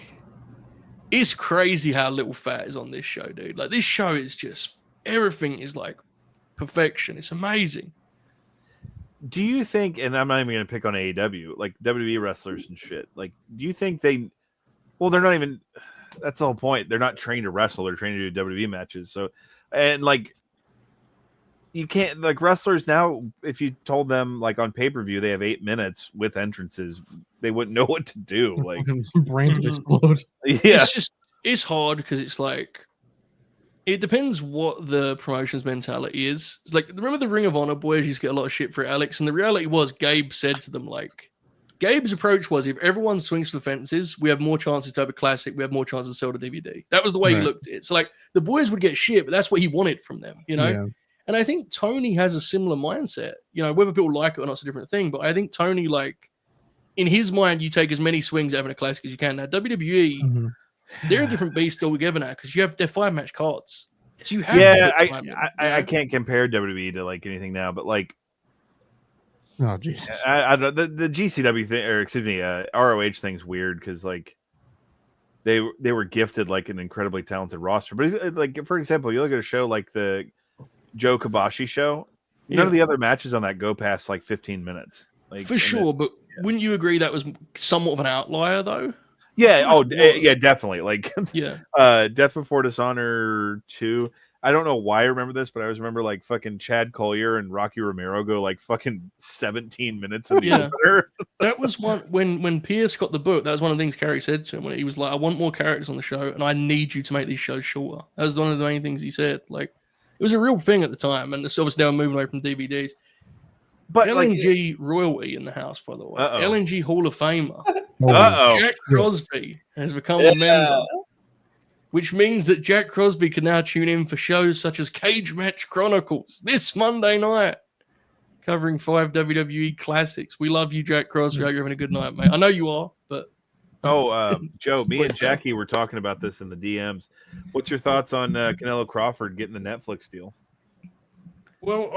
it's crazy how little fat is on this show, dude. Like this show is just everything is like perfection. It's amazing. Do you think, and I'm not even going to pick on AEW, like WWE wrestlers and shit, like, do you think they, well, they're not even, that's the whole point. They're not trained to wrestle. They're trained to do WWE matches. So, and like, you can't, like, wrestlers now, if you told them, like, on pay-per-view, they have 8 minutes with entrances, they wouldn't know what to do. Like, Fucking brains would explode. yeah. It's just, it's hard because it's like, it depends what the promotion's mentality is. It's like, remember the Ring of Honor boys used to get a lot of shit for it, Alex? And the reality was, Gabe said to them, like, Gabe's approach was, if everyone swings for the fences, we have more chances to have a classic, we have more chances to sell the DVD. That was the way he looked at it. So, like, the boys would get shit, but that's what he wanted from them, you know? Yeah. And I think Tony has a similar mindset. You know, whether people like it or not, it's a different thing. But I think Tony, like, in his mind, you take as many swings at having a classic as you can. Now, WWE, they're a different beast altogether now because you have their 5-match cards. So you have Yeah, to put time in, I can't compare WWE to, like, anything now, but, like, Oh Jesus! I don't the GCW thing, or excuse me, ROH thing's weird because, like, they were gifted, like, an incredibly talented roster. But, like, for example, you look at a show like the Joe Kobashi show, none of the other matches on that go past, like, 15 minutes. Like, for sure, but wouldn't you agree that was somewhat of an outlier, though? Yeah. Oh, yeah, definitely. Like, Yeah. Death Before Dishonor 2. I don't know why I remember this, but I always remember, like, fucking Chad Collier and Rocky Romero go, like, fucking 17 minutes in the opener. That was one when Pierce got the book. That was one of the things Carrie said to him when he was like, "I want more characters on the show, and I need you to make these shows shorter." That was one of the main things he said. Like, it was a real thing at the time, and it's obviously now moving away from DVDs. But LNG royalty in the house, by the way. LNG Hall of Famer. Jack Crosby has become a member, which means that Jack Crosby can now tune in for shows such as Cage Match Chronicles this Monday night, covering 5 WWE classics. We love you, Jack Crosby. I hope you're having a good night, mate. I know you are, but Joe, me and Jackie were talking about this in the DMs. What's your thoughts on Canelo Crawford getting the Netflix deal? Well,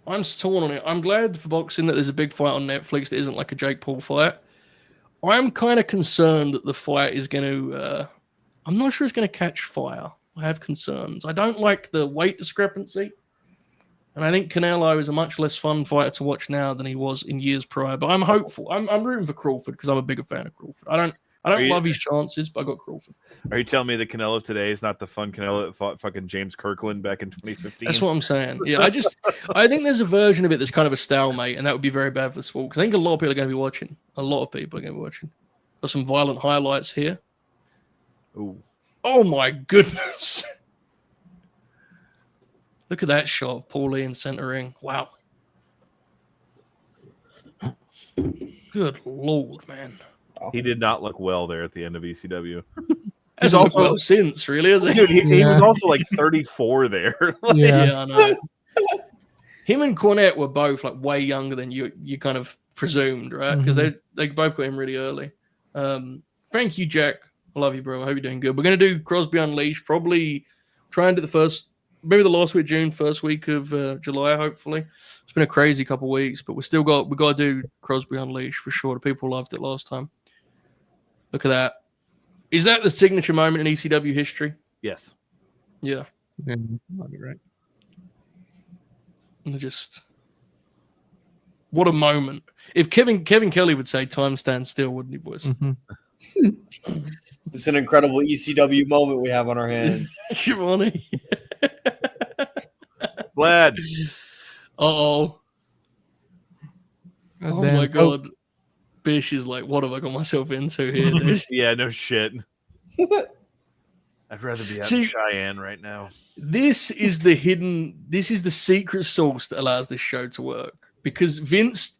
I'm torn on it. I'm glad for boxing that there's a big fight on Netflix that isn't like a Jake Paul fight. I'm kind of concerned that the fight is going to... I'm not sure it's going to catch fire. I have concerns. I don't like the weight discrepancy. And I think Canelo is a much less fun fighter to watch now than he was in years prior. But I'm hopeful. I'm rooting for Crawford because I'm a bigger fan of Crawford. I don't love his chances, but I got Crawford. Are you telling me that Canelo today is not the fun Canelo that fought fucking James Kirkland back in 2015? That's what I'm saying. Yeah, I think there's a version of it that's kind of a stalemate, and that would be very bad for the sport. Because I think a lot of people are going to be watching. A lot of people are going to be watching. Got some violent highlights here. Ooh. Oh my goodness. Look at that shot of Paulie in center ring. Wow. Good Lord, man. He did not look well there at the end of ECW. He's also well since, really, isn't he? Dude, he was also like 34 there. Yeah, I know. Him and Cornette were both like way younger than you kind of presumed, right? Because they both got him really early. Thank you, Jack. I love you, bro. I hope you're doing good. We're going to do Crosby Unleashed. Probably try and do maybe the last week of June, first week of July, hopefully. It's been a crazy couple of weeks, but we got to do Crosby Unleashed for sure. The people loved it last time. Look at that. Is that the signature moment in ECW history? Yes. Yeah. That'd be right. What a moment. If Kevin Kelly would say time stands still, wouldn't he, boys? It's an incredible ECW moment we have on our hands. Giovanni. Vlad. Uh-oh. Oh my God. Bish is like, what have I got myself into here, dude? Yeah, no shit. I'd rather be out in Cheyenne right now. This is the secret sauce that allows this show to work. because Vince.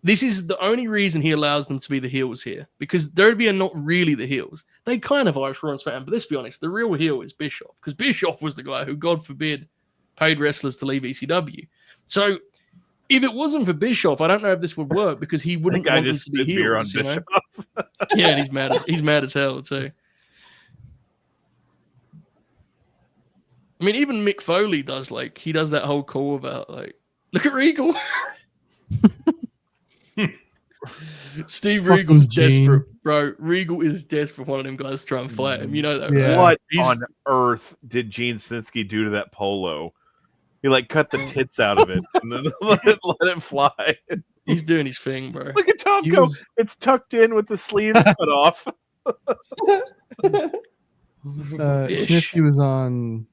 This is the only reason he allows them to be the heels here, because Derby are not really the heels. They kind of are, Raw and SmackDown, but let's be honest, the real heel is Bischoff, because Bischoff was the guy who, God forbid, paid wrestlers to leave ECW. So if it wasn't for Bischoff, I don't know if this would work, because he wouldn't want them to be heels. You know? Yeah, and he's mad as hell too. I mean, even Mick Foley does that whole call about look at Regal. Steve Regal's desperate, bro. Regal is desperate for one of them guys to try and fight him. You know that, right? What on earth did Gene Snitsky do to that polo? He cut the tits out of it and then let it fly. He's doing his thing, bro. Look at Tom go. It's tucked in with the sleeves cut off. Snitsky was on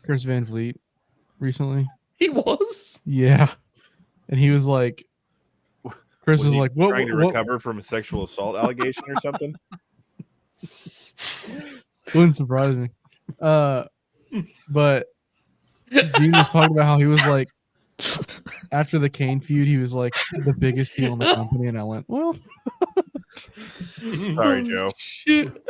Chris Van Vliet recently. He was? Yeah. And he was like, Chris was like, "What? Trying to recover from a sexual assault allegation or something?" Wouldn't surprise me. But Gene was talking about how he was like, after the Kane feud, he was like the biggest heel in the company, and I went, "Well, sorry, Joe." Shit.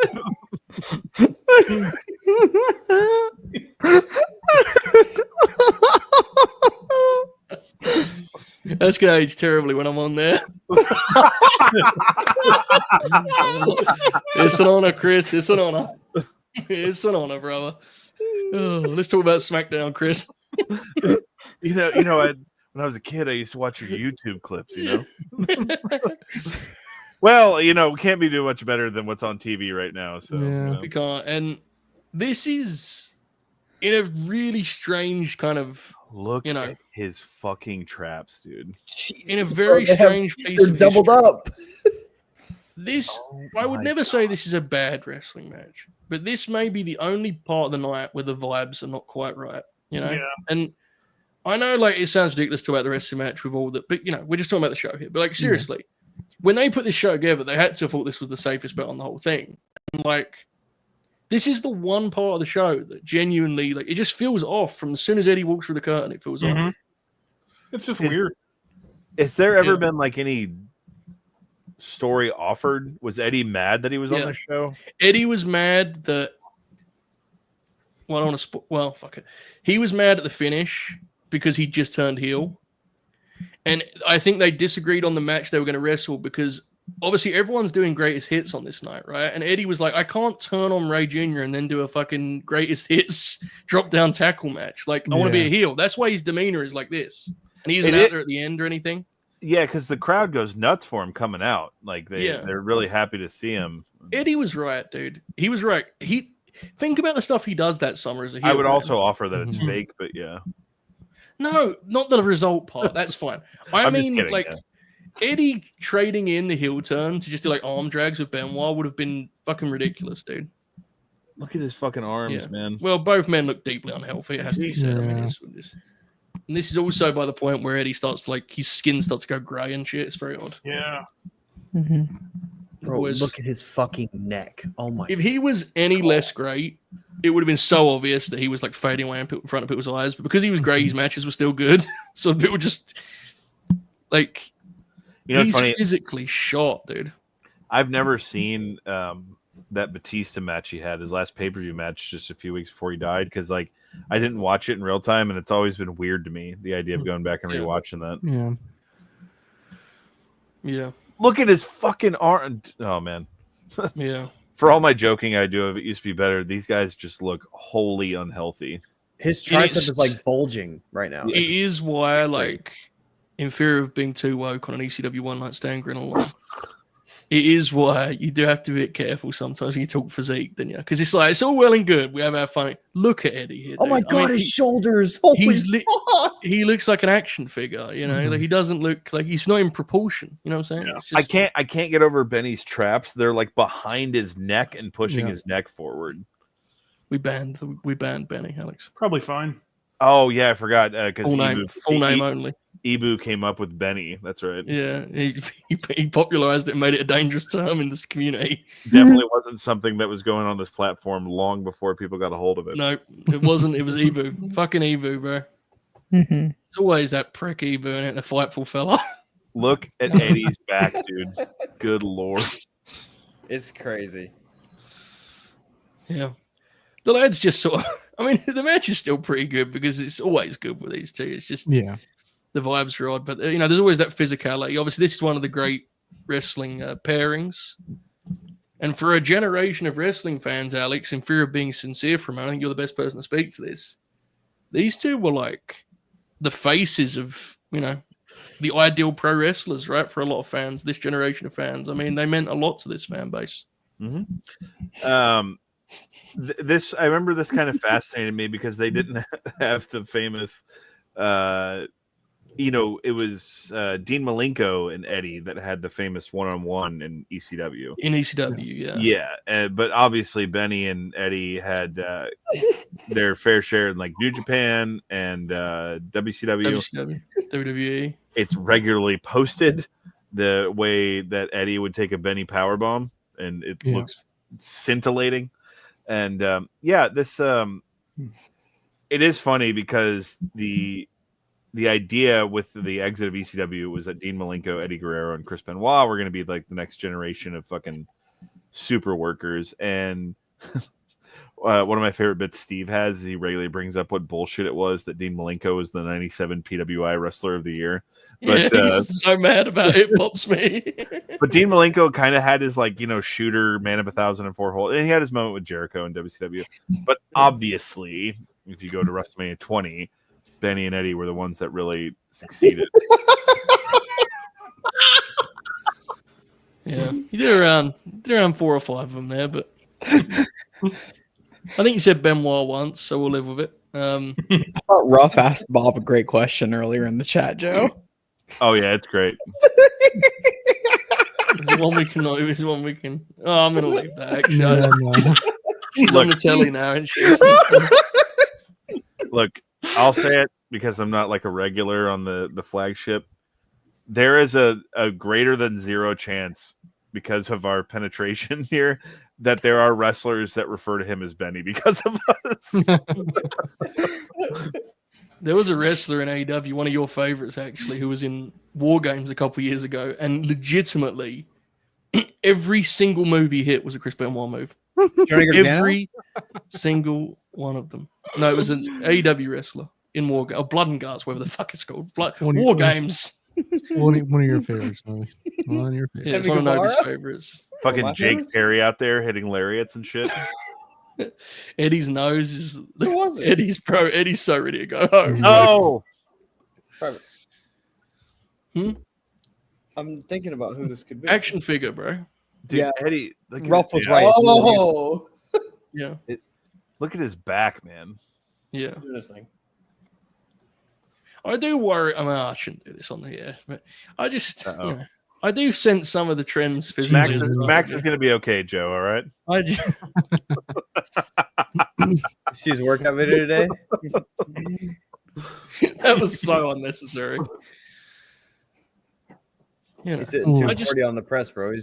That's gonna age terribly when I'm on there. It's an honor, Chris. It's an honor. It's an honor, brother. Oh, let's talk about SmackDown, Chris. You know, when I was a kid, I used to watch your YouTube clips. Well, we can't be doing much better than what's on TV right now. So we can't. And this is in a really strange kind of. Look at his fucking traps, dude. Jesus, in a very strange piece of doubled history. up. This, I would never say this is a bad wrestling match, but this may be the only part of the night where the vibes are not quite right, Yeah. And I know, it sounds ridiculous to talk about the rest of the match with all that, but, we're just talking about the show here. But, seriously, when they put this show together, they had to have thought this was the safest bet on the whole thing. And, this is the one part of the show that genuinely, it just feels off from as soon as Eddie walks through the curtain, it feels off. It's just weird. Has there ever been, any story offered? Was Eddie mad that he was on the show? Eddie was mad that... Well, I don't want to... Well, fuck it. He was mad at the finish because he just turned heel. And I think they disagreed on the match they were going to wrestle because... Obviously, everyone's doing greatest hits on this night, right? And Eddie was like, I can't turn on Ray Jr. and then do a fucking greatest hits drop-down tackle match. I want to be a heel. That's why his demeanor is like this. And he isn't out there at the end or anything. Yeah, because the crowd goes nuts for him coming out. They're really happy to see him. Eddie was right, dude. He was right. Think about the stuff he does that summer as a heel. I would also offer that it's fake, but yeah. No, not the result part. That's fine. I mean, just kidding, Eddie trading in the heel turn to just do arm drags with Benoit would have been fucking ridiculous, dude. Look at his fucking arms, man. Well, both men look deeply unhealthy. It has to be said. And this is also by the point where Eddie starts his skin starts to go grey and shit. It's very odd. Yeah. Bro, look at his fucking neck. Oh my! If he was any less great, it would have been so obvious that he was fading away in front of people's eyes. But because he was great, his matches were still good. So people just he's funny? Physically shot, dude. I've never seen that Batista match he had, his last pay-per-view match just a few weeks before he died, because I didn't watch it in real time, and it's always been weird to me, the idea of going back and rewatching that. Yeah. Look at his fucking arm. Oh, man. Yeah. For all my joking I do of it used to be better, these guys just look wholly unhealthy. His tricep is bulging right now. It is why, in fear of being too woke on an ECW One Night Stand Grinalong, it is why you do have to be a bit careful sometimes when you talk physique, don't you? Because it's all well and good. We have our fun. Look at Eddie here. Oh my God, his shoulders. Holy he looks like an action figure, he doesn't look like he's not in proproportion. You know what I'm saying? Yeah. I can't get over Benny's traps. They're behind his neck and pushing his neck forward. We banned Benny, Alex. Probably fine. Oh yeah, I forgot because full name only. Ibu came up with Benny. That's right. Yeah, he popularized it and made it a dangerous term in this community. Definitely wasn't something that was going on this platform long before people got a hold of it. No, it wasn't. It was Ibu. Fucking Ibu, bro. Mm-hmm. It's always that pricky burning the fightful fella. Look at Eddie's back, dude. Good lord. It's crazy. Yeah. The lad's just sort of, I mean, the match is still pretty good because it's always good with these two. It's just Yeah. the vibes are odd. But, there's always that physicality. Obviously, this is one of the great wrestling pairings. And for a generation of wrestling fans, Alex, in fear of being sincere for a moment, I think you're the best person to speak to this. These two were like the faces of, the ideal pro wrestlers, right? For a lot of fans, this generation of fans. I mean, they meant a lot to this fan base. Mm-hmm. This I remember this kind of fascinated me because they didn't have the famous it was Dean Malenko and Eddie that had the famous one-on-one in ECW. In ECW, yeah. But obviously Benny and Eddie had their fair share in like New Japan and WCW, WWE. It's regularly posted the way that Eddie would take a Benny powerbomb, and it looks scintillating. And this it is funny because the idea with the exit of ECW was that Dean Malenko, Eddie Guerrero, and Chris Benoit were going to be like the next generation of fucking super workers. And one of my favorite bits Steve has, he regularly brings up what bullshit it was that Dean Malenko was the 97 PWI Wrestler of the Year. But he's so mad about it, pops me. But Dean Malenko kind of had his shooter, man of 1,004 hold, and he had his moment with Jericho in WCW. But obviously, if you go to WrestleMania 20, Benny and Eddie were the ones that really succeeded. Yeah, you did around 4 or 5 of them there, but I think you said Benoit once, so we'll live with it. I thought Ruff asked Bob a great question earlier in the chat, Joe. Oh yeah, it's great. There's one we can know. There's one we can. Oh, I'm gonna leave that. Actually, No. she's on the telly now, and she's. Look, I'll say it because I'm not like a regular on the flagship. There is a greater than 0 chance because of our penetration here that there are wrestlers that refer to him as Benny because of us. There was a wrestler in AEW, one of your favorites actually, who was in War Games a couple years ago, and legitimately every single movie hit was a Chris Benoit move. Every single one of them. No, it was an AEW wrestler in War Games, or Blood and Guts, whatever the fuck it's called. War Games. One of your favorites, Novi. One of your favorites. Yeah, it's one of Novi's favorites. Fucking Jake Perry out there hitting lariats and shit. Eddie's nose is. Who was it? Eddie's so ready to go home. Oh, I'm thinking about who this could be. Action figure, bro. dude, Yeah. Eddie. Ruff was right. Oh, Yeah, Look at his back, man. yeah. let's do this thing. I do worry. I mean, I shouldn't do this on the air, but I just, I do sense some of the trends. Max physically. is going to be okay, Joe. All right. I just, You see his workout video today? that was so unnecessary. Yeah, He's hitting 240 on the press, bro.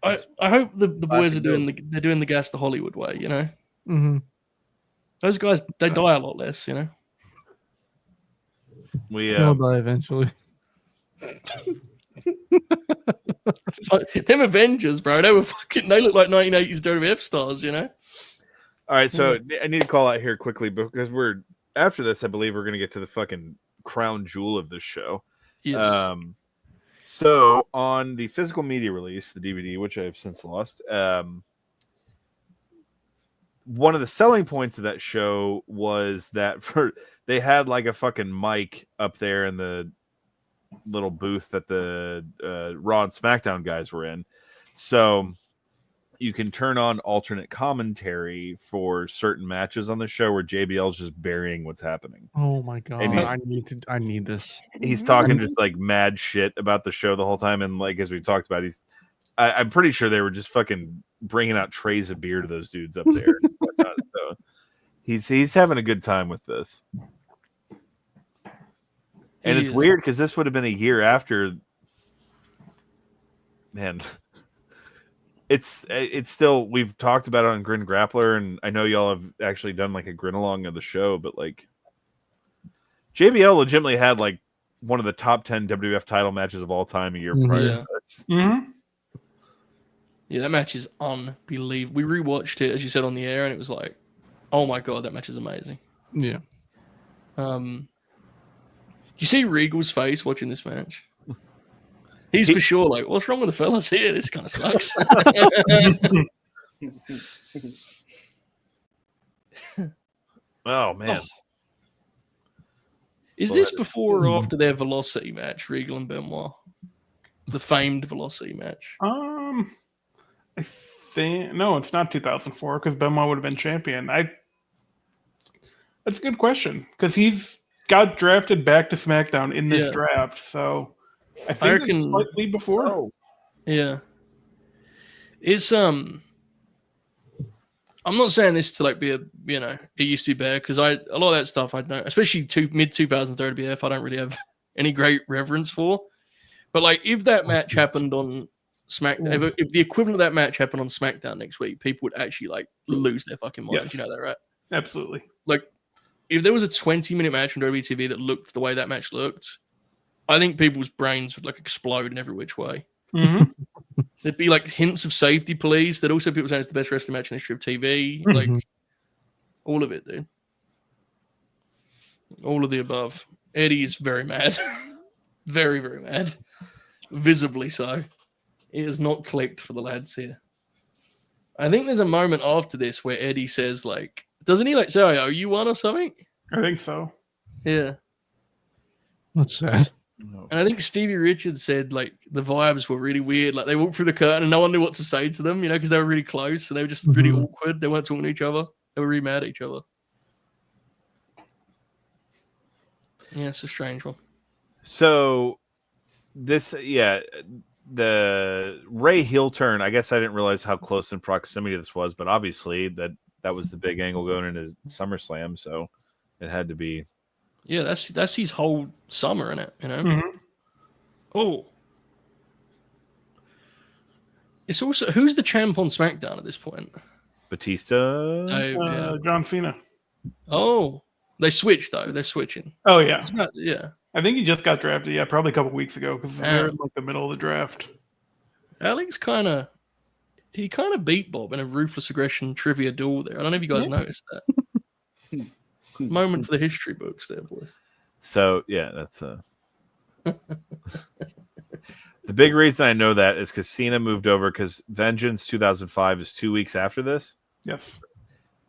I hope the boys are build. they're doing the gas the Hollywood way. Mm-hmm. Those guys they die a lot less. We They'll die eventually. Them Avengers, bro. They look like 1980s WWF stars. all right. So I need to call out here quickly because after this. I believe we're going to get to the fucking crown jewel of this show. Yes. So on the physical media release, the DVD, which I have since lost, one of the selling points of that show was that they had like a fucking mic up there in the little booth that the Raw and SmackDown guys were in. So you can turn on alternate commentary for certain matches on the show where JBL's just burying what's happening. Oh my god! And I need this. He's talking just like mad shit about the show the whole time, and like as we talked about, I'm pretty sure they were just fucking bringing out trays of beer to those dudes up there. And whatnot. So he's having a good time with this, and it's weird because this would have been a year after. Man, it's still, we've talked about it on Grin Grappler, and I know y'all have actually done like a Grinalong of the show, but like JBL legitimately had like one of the top 10 WWF title matches of all time a year prior. Yeah, that match is unbelievable. We rewatched it, as you said, on the air, and it was like, oh my god, that match is amazing. Yeah. Do you see Regal's face watching this match? He's for sure like, what's wrong with the fellas here? This kind of sucks. Oh man. Is this before or after their Velocity match, Regal and Benoit? The famed Velocity match. I think no, it's not 2004 because Benoit would have been champion. That's a good question because he's got drafted back to SmackDown in this draft, so I think it's slightly before. Oh. Yeah, it's I'm not saying this to like be it used to be bad because a lot of that stuff I know, especially mid 2000s WWF, I don't really have any great reverence for. But like, if that match happened on SmackDown, if the equivalent of that match happened on SmackDown next week, people would actually like lose their fucking minds. Yes. You know that, right? Absolutely. Like, if there was a 20-minute match on WTV that looked the way that match looked, I think people's brains would like explode in every which way. There'd be like hints of safety police. There'd also people saying it's the best wrestling match in the history of TV. Like, all of it, dude. All of the above. Eddie is very mad. Very, very mad. Visibly so. It has not clicked for the lads here. I think there's a moment after this where Eddie says, like, doesn't he like say, "Oh, you won" or something? I think so. Yeah. That's sad. And I think Stevie Richards said, like, the vibes were really weird. Like, they walked through the curtain and no one knew what to say to them, because they were really close and they were just really awkward. They weren't talking to each other. They were really mad at each other. Yeah, it's a strange one. So, the Ray heel turn, I guess I didn't realize how close in proximity this was, but obviously that was the big angle going into SummerSlam, so it had to be. Yeah, that's his whole summer, innit? Oh. It's also, who's the champ on SmackDown at this point? Batista? John Cena. Oh. They switched, though. They're switching. Oh, yeah. Yeah. I think he just got drafted, probably a couple weeks ago because they're in like the middle of the draft. Alex kind of beat Bob in a Ruthless Aggression trivia duel there. I don't know if you guys noticed that. Moment for the history books there, boys. So, yeah, that's the big reason I know that is because Cena moved over because Vengeance 2005 is 2 weeks after this. Yes.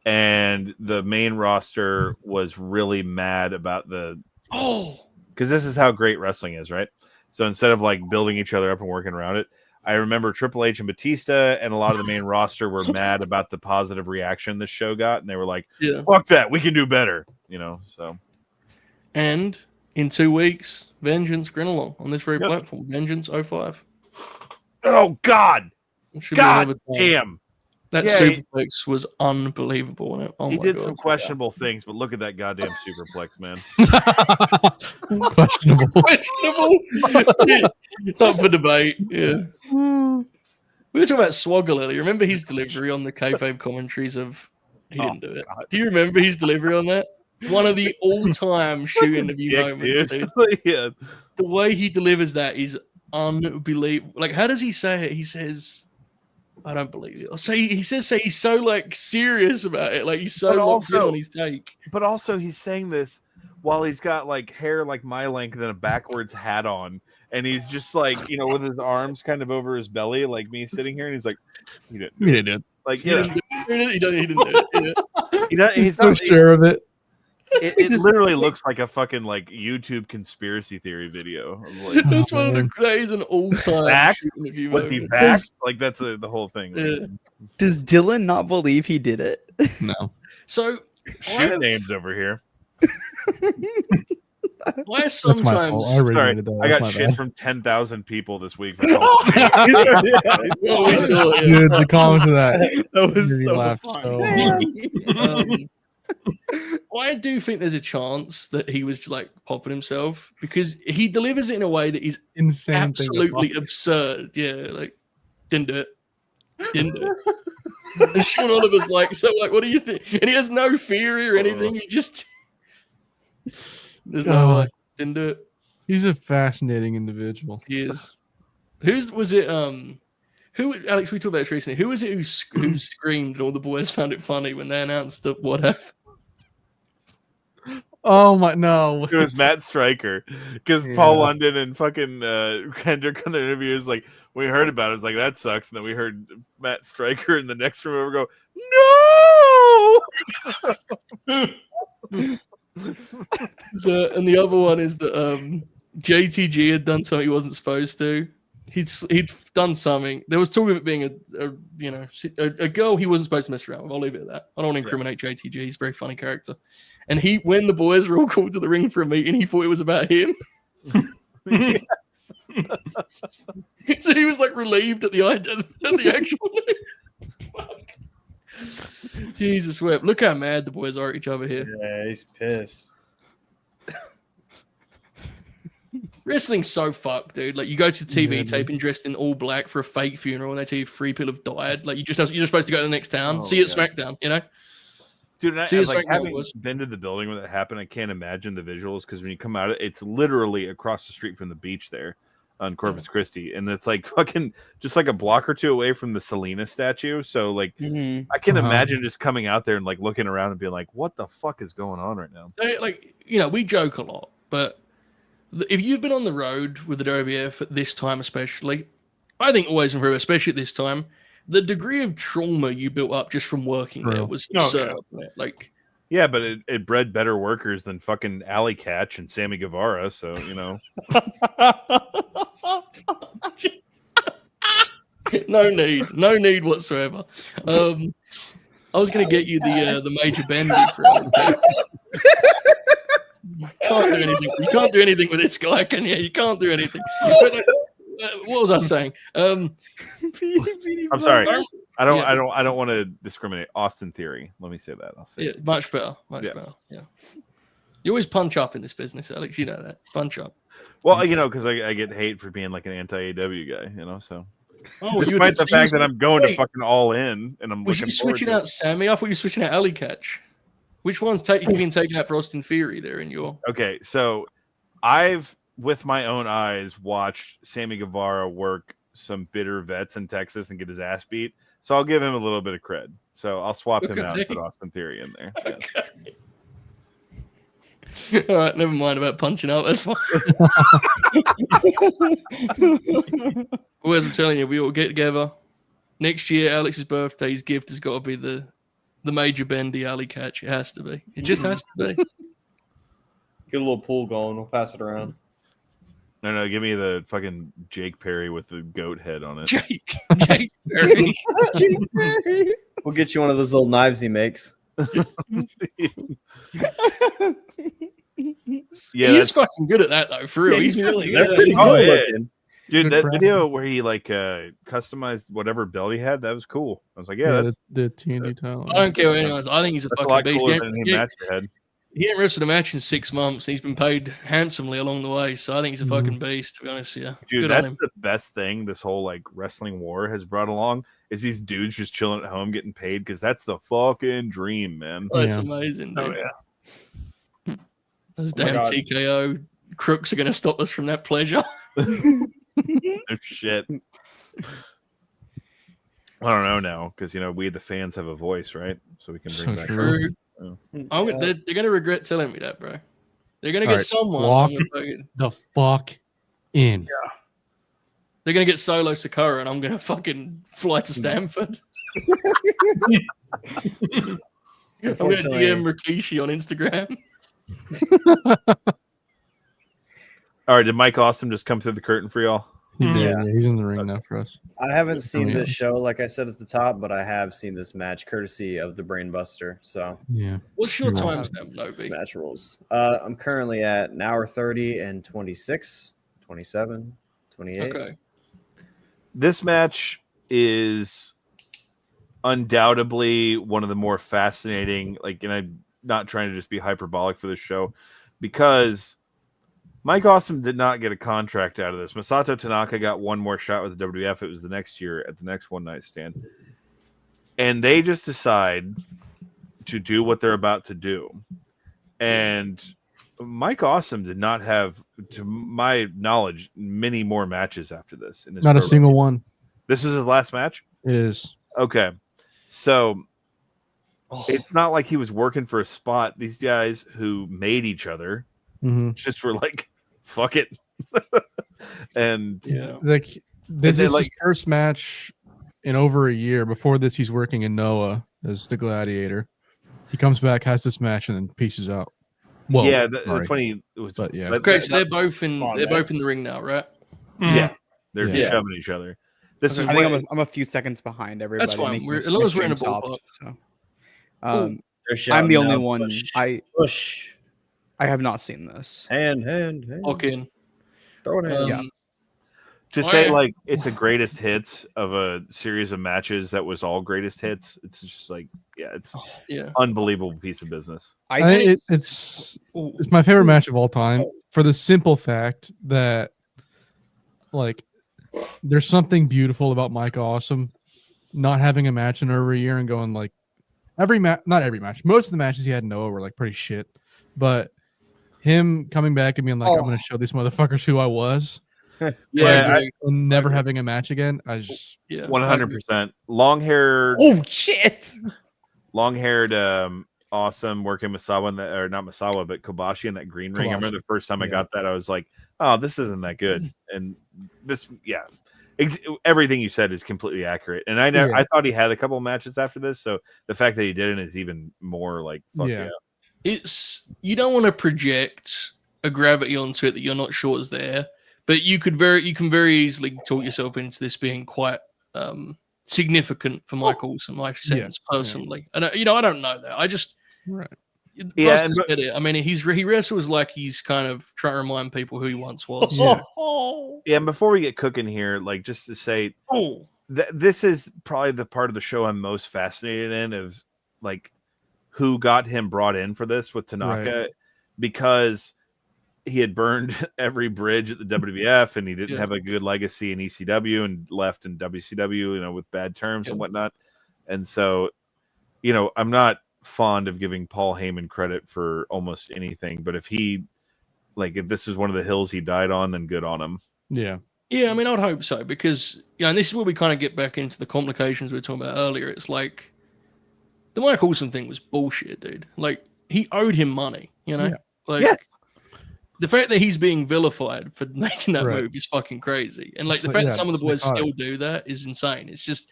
And the main roster was really mad about because this is how great wrestling is, right? So instead of like building each other up and working around it, I remember Triple H and Batista and a lot of the main roster were mad about the positive reaction this show got, and they were like, fuck that, we can do better, so. And in 2 weeks, Vengeance Grinalong on this very platform. Vengeance 05. Oh, God! God damn! That superplex was unbelievable, wasn't it? Oh, he did some questionable things, but look at that goddamn superplex, man. Questionable. Up for debate, yeah. We were talking about Swoggle earlier. Remember his delivery on the kayfabe commentaries of... He didn't do it. God. Do you remember his delivery on that? One of the all-time shoot interview moments, dude. Yeah. The way he delivers that is unbelievable. Like, how does he say it? He says... I don't believe it. He says he's so like serious about it, like he's so locked in on his take. But also, he's saying this while he's got like hair like my length and a backwards hat on, and he's just like with his arms kind of over his belly, like me sitting here, and he's like, "He didn't do it." Like, he didn't do it. He's so sure of it. It literally looks like a fucking like YouTube conspiracy theory video. Like, that's that is an all-time with the back. Like that's the whole thing. Yeah. Does Dylan not believe he did it? No. So shoot names over here. Why sometimes? Sorry, I got shit from 10,000 people this week. Dude, the comments of that was so funny. Well, I do think there's a chance that he was like popping himself because he delivers it in a way that is insane, absolutely absurd. Yeah, like didn't do it. And Sean Oliver's like, so like, what do you think? And he has no fear or anything. He just There's no way. Didn't do it. He's a fascinating individual. He is. Was it? Who, Alex? We talked about this recently. Who was it who screamed and all the boys found it funny when they announced that what happened? Oh my no! It was Matt Stryker because Paul London and fucking Kendrick on their interviews like we heard about it. It's like that sucks, and then we heard Matt Stryker in the next room over go no. And the other one is that JTG had done something he wasn't supposed to. He'd done something. There was talk of it being a girl he wasn't supposed to mess around with. I'll leave it at that. I don't want to incriminate JTG. He's a very funny character. And when the boys were all called to the ring for a meeting, he thought it was about him. So he was like relieved at the idea of the actual name. Jesus wept. Look how mad the boys are at each other here. Yeah, he's pissed. Wrestling's so fucked, dude. Like you go to TV taping dressed in all black for a fake funeral, and they tell you 3 people have died. Like you're supposed to go to the next town, see you at SmackDown, you know. Dude, like having been to the building when that happened, I can't imagine the visuals because when you come out, it's literally across the street from the beach there on Corpus Christi, and it's like fucking just like a block or two away from the Selena statue. So like, I can imagine just coming out there and like looking around and being like, "What the fuck is going on right now?" Like we joke a lot, but if you've been on the road with the WWF at this time, especially, I think always and forever, especially at this time, the degree of trauma you built up just from working there was absurd. Like, yeah, but it bred better workers than fucking Alley Catch and Sammy Guevara. So you know, no need whatsoever. I was going to get you the Major Bendy. Can't do anything. You can't do anything with this guy, can you? You can't do anything. But, what was I saying? I'm sorry. I don't want to discriminate. Austin Theory. Let me say that. I'll say it. Much better. Much better. Yeah. You always punch up in this business, Alex. You know that. Punch up. Well, because I get hate for being like an anti-AW guy, so. Oh, despite the fact that I'm going to fucking All In and I'm looking switching out Sammy? I thought you were switching out Alley Catch. Which one's being taken out for Austin Theory there in your... Okay, so I've, with my own eyes, watched Sammy Guevara work some bitter vets in Texas and get his ass beat. So I'll give him a little bit of cred. So I'll swap him out and put Austin Theory in there. Okay. All right, never mind about punching out. That's fine. As I'm telling you, we all get together. Next year, Alex's birthday, his gift has got to be the Major Bendy Alley Catch. It has to be. It just has to be. Get a little pool going. We'll pass it around. No, give me the fucking Jake Perry with the goat head on it. Jake Perry. Jake Perry. We'll get you one of those little knives he makes. Yeah, he's fucking good at that though. For real, he's really good. They're pretty good looking. Dude, that video where he like customized whatever belt he had, that was cool. I was like, that's the TNT title. I don't care what anyone. I think he's a fucking beast. He ain't wrestled a match in 6 months. He's been paid handsomely along the way, so I think he's a fucking beast. To be honest, yeah. Dude, good that's on him. the best thing this whole like wrestling war has brought along is these dudes just chilling at home getting paid because that's the fucking dream, man. Oh, that's amazing. Dude. Oh yeah. Those damn TKO crooks are going to stop us from that pleasure. Oh, shit. I don't know now because we the fans have a voice, right? So we can bring back. True. They're going to regret telling me that, bro. They're going to get someone. Walk the fuck in. Yeah. They're going to get Solo Sakura, and I'm going to fucking fly to Stanford. I'm going to DM Rikishi on Instagram. All right, did Mike Awesome just come through the curtain for y'all? Yeah, he's in the ring now for us. I haven't seen this show, like I said at the top, but I have seen this match courtesy of the Brainbuster. So, yeah. What's your timestamp, Novi? Match rules. I'm currently at an hour 30 and 26, 27, 28. Okay. This match is undoubtedly one of the more fascinating, and I'm not trying to just be hyperbolic for this show, because Mike Awesome did not get a contract out of this. Masato Tanaka got one more shot with the WWF. It was the next year at the next One Night Stand. And they just decide to do what they're about to do. And Mike Awesome did not have, to my knowledge, many more matches after this. In his Not a pro single wrestling. one. This was his last match? It is. Okay. So it's not like he was working for a spot. These guys who made each other just were like, fuck it. And like this is like, his first match in over a year. Before this, he's working in Noah as the Gladiator. He comes back, has this match, and then pieces out. Well, yeah, it's funny. It was, but yeah. Okay, so they're both in the ring now, right? Yeah, they're just shoving each other. This is I think I'm a few seconds behind everybody. That's fine. As long as we're in a ballpark. So, I'm the only one. Push. I have not seen this. Hand. Lock in. Throw it in. To say like it's a greatest hits of a series of matches that was all greatest hits, it's just like it's unbelievable piece of business. It's my favorite match of all time for the simple fact that like there's something beautiful about Mike Awesome not having a match in over a year and going like not every match, most of the matches he had in Noah were like pretty shit, but him coming back and being like, I'm going to show these motherfuckers who I was. Never having a match again. I just 100%. Long-haired. Oh shit! Long-haired, Awesome working Masawa or not Masawa, but Kobashi in that green ring. I remember the first time I got that, I was like, "Oh, this isn't that good." And this, everything you said is completely accurate. And I thought he had a couple of matches after this, so the fact that he didn't is even more like, fuck yeah. It's you don't want to project a gravity onto it that you're not sure is there. But you can very easily talk yourself into this being quite significant for Mike Awesome, my sense personally. And I don't know that. I just said it. I mean, he wrestles like he's kind of trying to remind people who he once was. Yeah. And before we get cooking here, like just to say, this is probably the part of the show I'm most fascinated in of like who got him brought in for this with Tanaka, because he had burned every bridge at the WWF and he didn't have a good legacy in ECW and left in WCW, with bad terms and whatnot. And so, I'm not fond of giving Paul Heyman credit for almost anything, but if this is one of the hills he died on, then good on him. Yeah. Yeah. I mean, I'd hope so because, and this is where we kind of get back into the complications we were talking about earlier. It's like the Mike Awesome thing was bullshit, dude. Like he owed him money, the fact that he's being vilified for making that move is fucking crazy. And like the fact that some of the boys still do that is insane. It's just,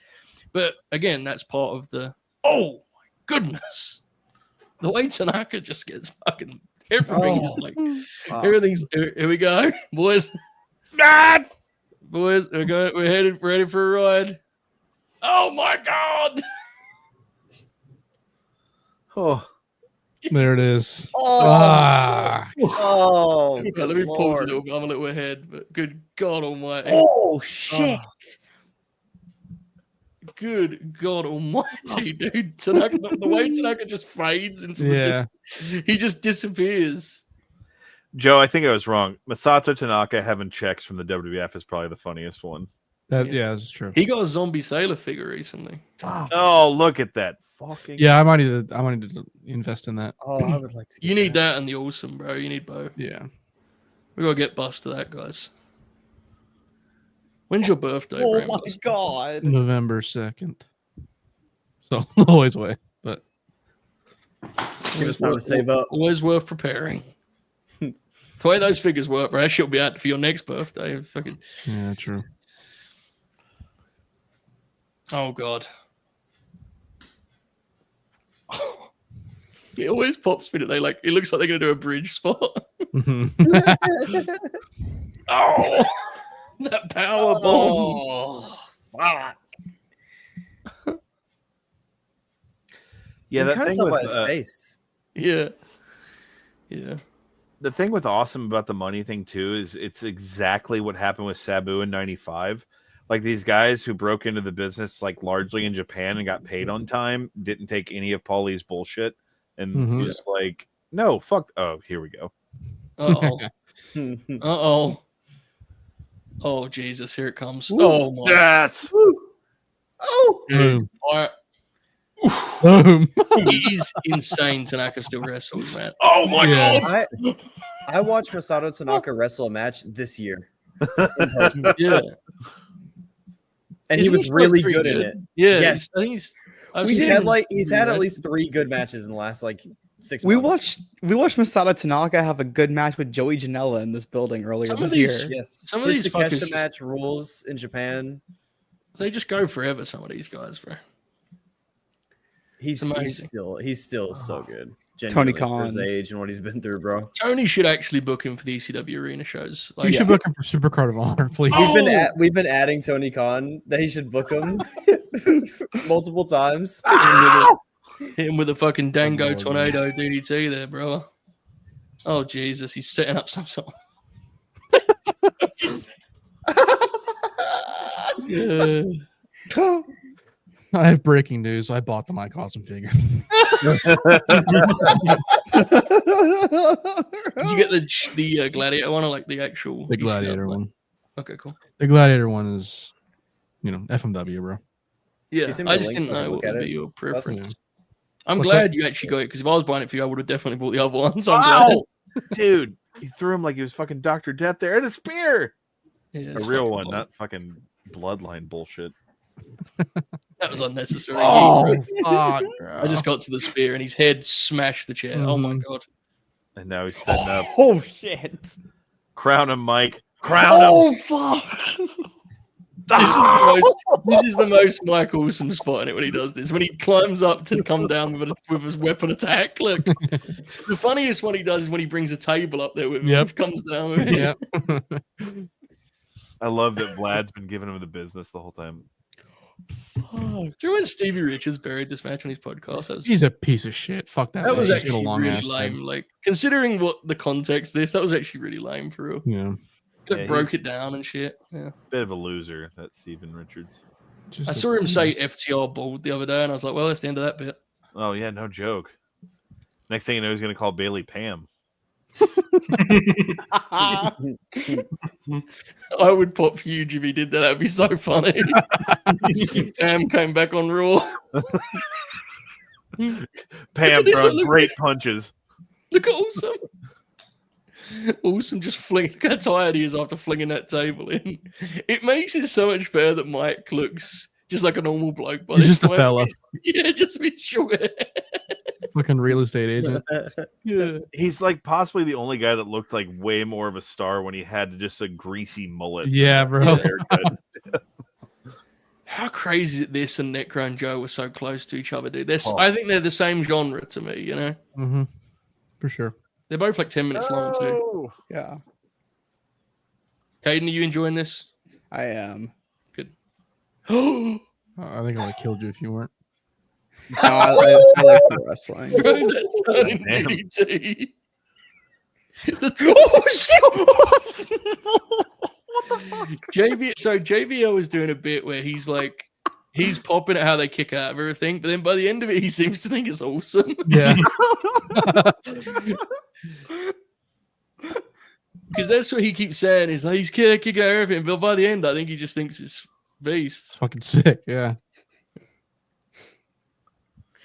but again, that's part of the, oh my goodness. The way Tanaka just gets fucking, everything is like, everything's, here we go, boys. Boys, we're ready for a ride. Oh my God. Oh. There it is. Let me pause a little bit. I'm a little ahead, but good God Almighty! Oh shit! Good God Almighty, dude! Tanaka, the way Tanaka just fades into the distance, he just disappears. Joe, I think I was wrong. Masato Tanaka having checks from the WWF is probably the funniest one. That's true. He got a zombie sailor figure recently. Oh, look at that! I might need to invest in that. Oh, I would like to. You need that and the Awesome, bro. You need both. Yeah, we gotta get bust to that, guys. When's your birthday? Oh my God! November 2nd. So always way, but give us time to save up. Always worth preparing. The way those figures work, bro, that shit'll be out for your next birthday. Fucking... Yeah, true. Oh God. It always pops me that it looks like they're gonna do a bridge spot. Oh, that power bomb. Fuck. Yeah, that thing with his face. Yeah. The thing with Awesome about the money thing too is it's exactly what happened with Sabu in '95. Like these guys who broke into the business largely in Japan and got paid on time didn't take any of Paulie's bullshit. And just no, fuck. Oh, here we go. Oh, Jesus, here it comes. Ooh. Oh, my. Yes. Oh. All right. Boom. It is insane. Tanaka still wrestles, man. Oh my god! I watched Masato Tanaka wrestle a match this year. Yeah, and Isn't he was still really pretty good in it. Yeah, Yes. I think I've He's seen had him like he's had at matches. least 3 good matches in the last like 6 We months. watched Masato Tanaka have a good match with Joey Janela in this building earlier Some of this these- year. Yes. Some of His these Takeshita fuckers just- match rules in Japan. They just go forever. Some of these guys, bro. He's amazing. still so good. Tony Genuinely, for his Khan. age and what he's been through, bro. Tony should actually book him for the ECW arena shows. You should book him for Supercard of Honor, please. We've been adding Tony Khan that he should book him multiple times. Hit him with a fucking Dango Tornado DDT there, bro. Oh Jesus, he's setting up some sort. Yeah. I have breaking news. I bought the Mike Awesome figure. Did you get the gladiator one or like the actual The Gladiator one. Okay, cool. The Gladiator one is, FMW, bro. Yeah, you send me I the just links didn't so I know can what look at would be it? your preference. Yeah. I'm What's glad that? you actually got it because if I was buying it for you, I would have definitely bought the other one. So I'm glad. Dude, he threw him like he was fucking Dr. Death there and a spear. Yeah, A it's real fucking one, cool. not fucking bloodline bullshit. That was unnecessary. Oh, I fuck. just got to the spear and his head smashed the chair. Oh my Mhm. god. And now he's setting up. Oh shit! Crown him, Mike. Crown him. Oh fuck! This is the most Mike Awesome spot in it when he does this. When he climbs up to come down with his weapon attack. Look, the funniest one he does is when he brings a table up there with him. Yep. Comes down with it. Yep. I love that Vlad's been giving him the business the whole time. Do you remember when Stevie Richards buried this match on his podcast? He's a piece of shit. Fuck that. That was man. He's got actually a long really ass lame. head. Like considering what the context of this, that was actually really lame for real. Yeah. Like, Yeah, broke it down and shit. Yeah. Bit of a loser, that Steven Richards. Just I a- saw him say FTR bald the other day, and I was like, well, that's the end of that bit. Oh yeah, no joke. Next thing you know, he's gonna call Bailey Pam. I would pop huge if he did that. That'd be so funny. Pam came back on Raw. Pam this, throwing look- great punches. Look at Awesome. Awesome just flinging. Look how tired he is after flinging that table in. It makes it so much better that Mike looks just like a normal bloke. By He's this just a point. fella. Yeah, just with short hair. Fucking real estate agent. Yeah. He's like possibly the only guy that looked like way more of a star when he had just a greasy mullet. Yeah, bro. Haircut. How crazy is it this and Necro and Joe were so close to each other, dude? Oh. I think they're the same genre to me, you know? Mm-hmm. For sure. They're both like 10 minutes long, too. Oh. Yeah, Kaden, are you enjoying this? I am. Oh, I think I would have killed you if you weren't. No, I like the wrestling. bro, that's turning Damn. DDT. Oh shit! JVO is doing a bit where he's like, he's popping at how they kick out of everything, but then by the end of it, he seems to think it's awesome. Yeah. Because that's what he keeps saying is like, he's kicking out everything, but by the end, I think he just thinks it's beast. Fucking sick. Yeah.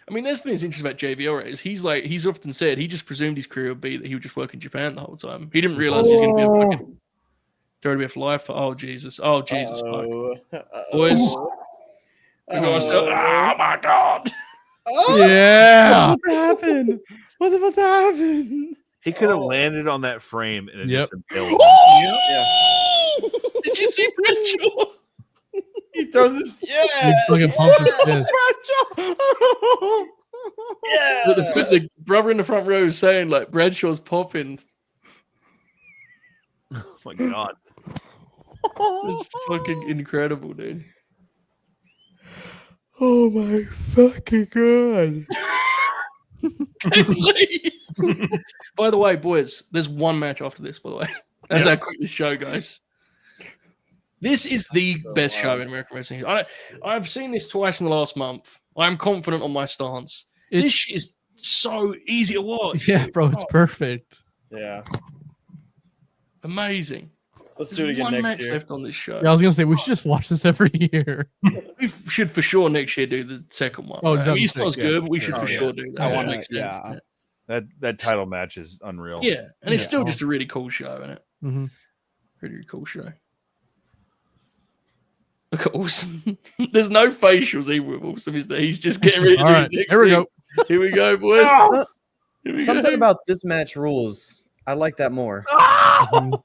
I mean, that's the thing that's interesting about JVL, right? Is he's often said he just presumed his career would be that he would just work in Japan the whole time. He didn't realize he was going to be a fucking WWF life. Oh Jesus! Oh Jesus! Fuck. Boys, we got ourselves. Oh my God! Yeah. What happened? What's about to happen? He could have landed on that frame and it Yep. just impaled. Did you see Bradshaw? He throws his He fucking pumps his fist. The brother in the front row is saying like Bradshaw's popping. Oh my god. It's fucking incredible, dude. Oh my fucking god! By the way, boys, there's one match after this. By the way, that's how quick this show goes. This is the best show in American wrestling. I've seen this twice in the last month. I'm confident on my stance. This shit is so easy to watch. Yeah, bro, it's perfect. Yeah. Amazing. Let's There's do it again one next match year. left on this show. Yeah, I was gonna say we should just watch this every year. We should for sure next year do the second one. Oh, Right? I mean, it 2006, sounds yeah, good, for but we sure. should Oh, for yeah. sure do that. I Which wanna- makes sense. yeah. That title match is unreal. Yeah, and it's Yeah. still just a really cool show, isn't it? Mhm. Pretty cool show. Look at Awesome. There's no facials even with Awesome, is there? He's just getting ready to All do right, his next here we thing. go. Here we go, boys. So- Here we Something go. about this match rules. I like that more. Mhm.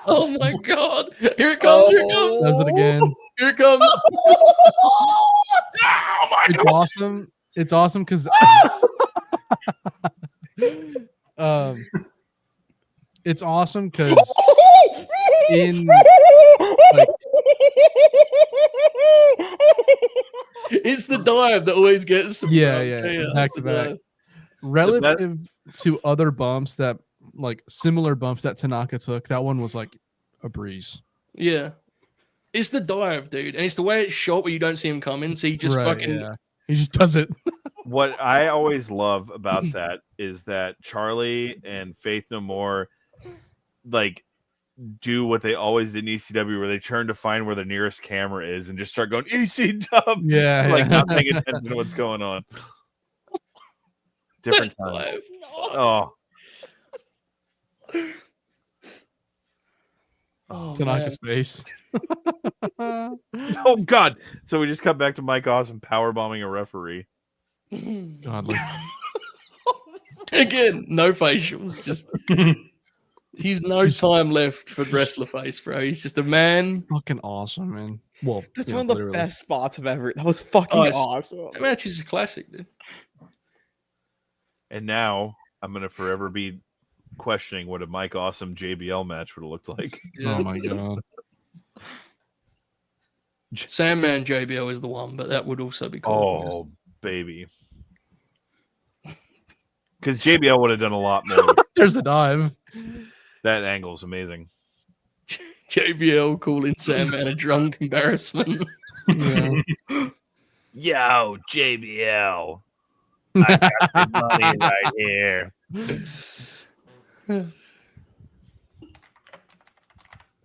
Oh my god. Here it comes. Here it comes. Says it again. Here it comes. Oh my It's god. awesome. It's awesome because it's awesome because in like It's the dive that always gets him. Yeah, bro, I'll yeah, tell you. back That's to the back. dive. relative to other bumps that like similar bumps that Tanaka took, that one was like a breeze. Yeah. It's the dive, dude. And it's the way it's shot where you don't see him coming. So he just fucking he just does it. What I always love about that is that Charlie and Faith No More like do what they always did in ECW, where they turn to find where the nearest camera is and just start going ECW. Yeah, like yeah. not paying attention to what's going on. Different times. Oh, Tanaka's face. oh God! So we just come back to Mike Awesome power bombing a referee. Godly. Again, no facials. Just he's no time left for wrestler face, bro. He's just a man. Fucking awesome, man. Well, That's yeah, one of the literally. best spots I've ever. That was fucking awesome. That match is a classic, dude. And now I'm gonna forever be questioning what a Mike Awesome JBL match would have looked like. Oh my god. Sandman JBL is the one, but that would also be cool. Oh baby, because JBL would have done a lot more. There's the dive. That angle is amazing. JBL calling Sandman a drunk embarrassment. Yeah. Yo, JBL. I got the money right here.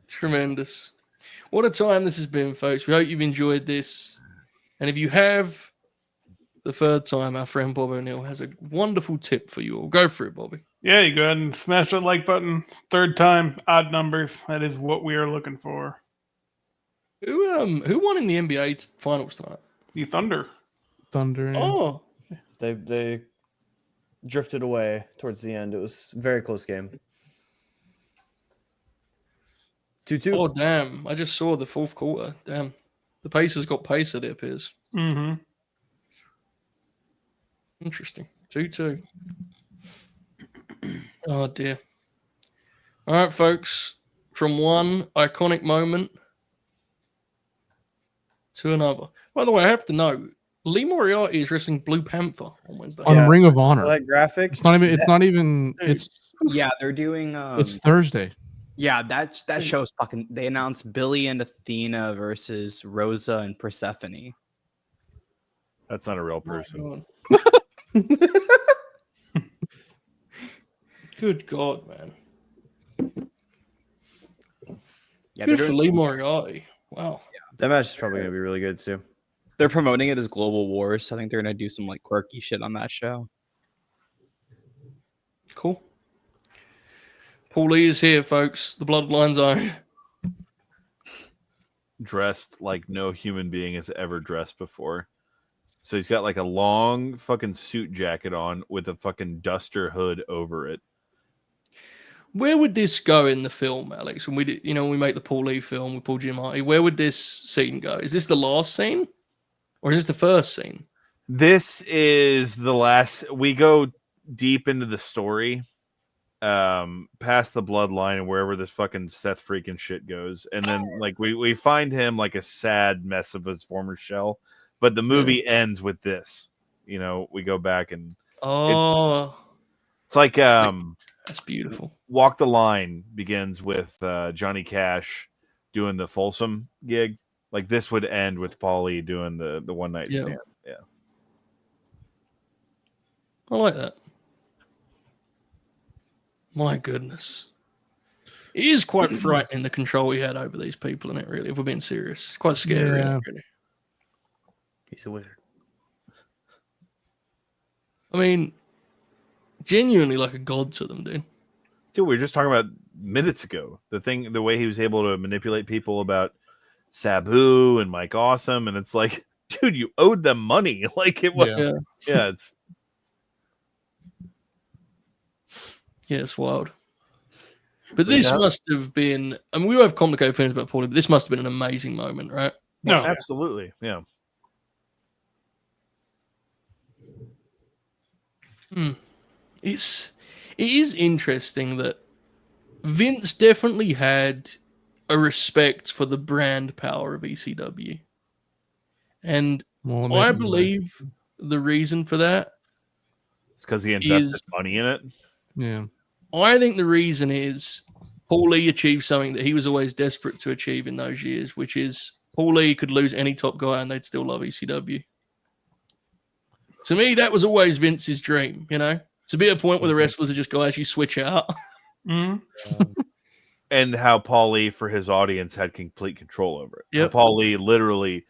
Tremendous. What a time this has been, folks. We hope you've enjoyed this. And if you have, the third time, our friend Bob O'Neill has a wonderful tip for you all. Go for it, Bobby. Yeah, you go ahead and smash that like button. Third time, odd numbers. That is what we are looking for. Who won in the NBA finals tonight? The Thunder. Thunder. Oh, They drifted away towards the end. It was a very close game. 2-2. oh, damn. I just saw the fourth quarter. Damn. The Pacers got pace, it appears. Mm-hmm. Interesting. 2-2. Oh, dear. All right, folks. From one iconic moment to another. By the way, I have to know, Lee Moriarty is wrestling Blue Panther on Wednesday. On Yeah. Ring of Honor. That graphic. It's not even. It's not even. It's. Yeah, they're doing. It's Thursday. Yeah, that show's fucking. They announced Billy and Athena versus Rosa and Persephone. That's not a real person. Good God, man. Yeah, Good they're for doing, Lee Moriarty. Wow. That match is probably going to be really good, too. they're promoting it as Global Wars. So I think they're gonna do some like quirky shit on that show. Cool. Paul Lee is here, folks. The Bloodline Zone. Dressed like no human being has ever dressed before. So he's got like a long fucking suit jacket on with a fucking duster hood over it. Where would this go in the film, Alex? When we did, we make the Paul Lee film with Paul Giamatti. Where would this scene go? Is this the last scene, or is this the first scene? This is the last. We go deep into the story, past the bloodline and wherever this fucking Seth freaking shit goes, and then like we find him like a sad mess of his former shell. But the movie ends with this. We go back and it's like that's beautiful. Walk the Line begins with Johnny Cash doing the Folsom gig. Like this would end with Paulie doing the one night stand. Yeah. I like that. My goodness. It is quite frightening the control he had over these people, and it really, if we're being serious, it's quite scary. Yeah. Really. He's a wizard. I mean, genuinely like a god to them, dude. Dude, we were just talking about minutes ago the way he was able to manipulate people about Sabu and Mike Awesome, and it's like, dude, you owed them money. Like it was, yeah, it's wild. But this must have been. I mean, we have complicated feelings about Paulie, but this must have been an amazing moment, right? No, absolutely, yeah. It is interesting that Vince definitely had a respect for the brand power of ECW, and I believe the reason for that it's because he invested money in it. Yeah, I think the reason is Paul Lee achieved something that he was always desperate to achieve in those years, which is Paul Lee could lose any top guy and they'd still love ECW. To me, that was always Vince's dream, you know, to be at a point where the wrestlers are just guys you switch out. And how Paul Lee, for his audience, had complete control over it. Yep. Paul Lee literally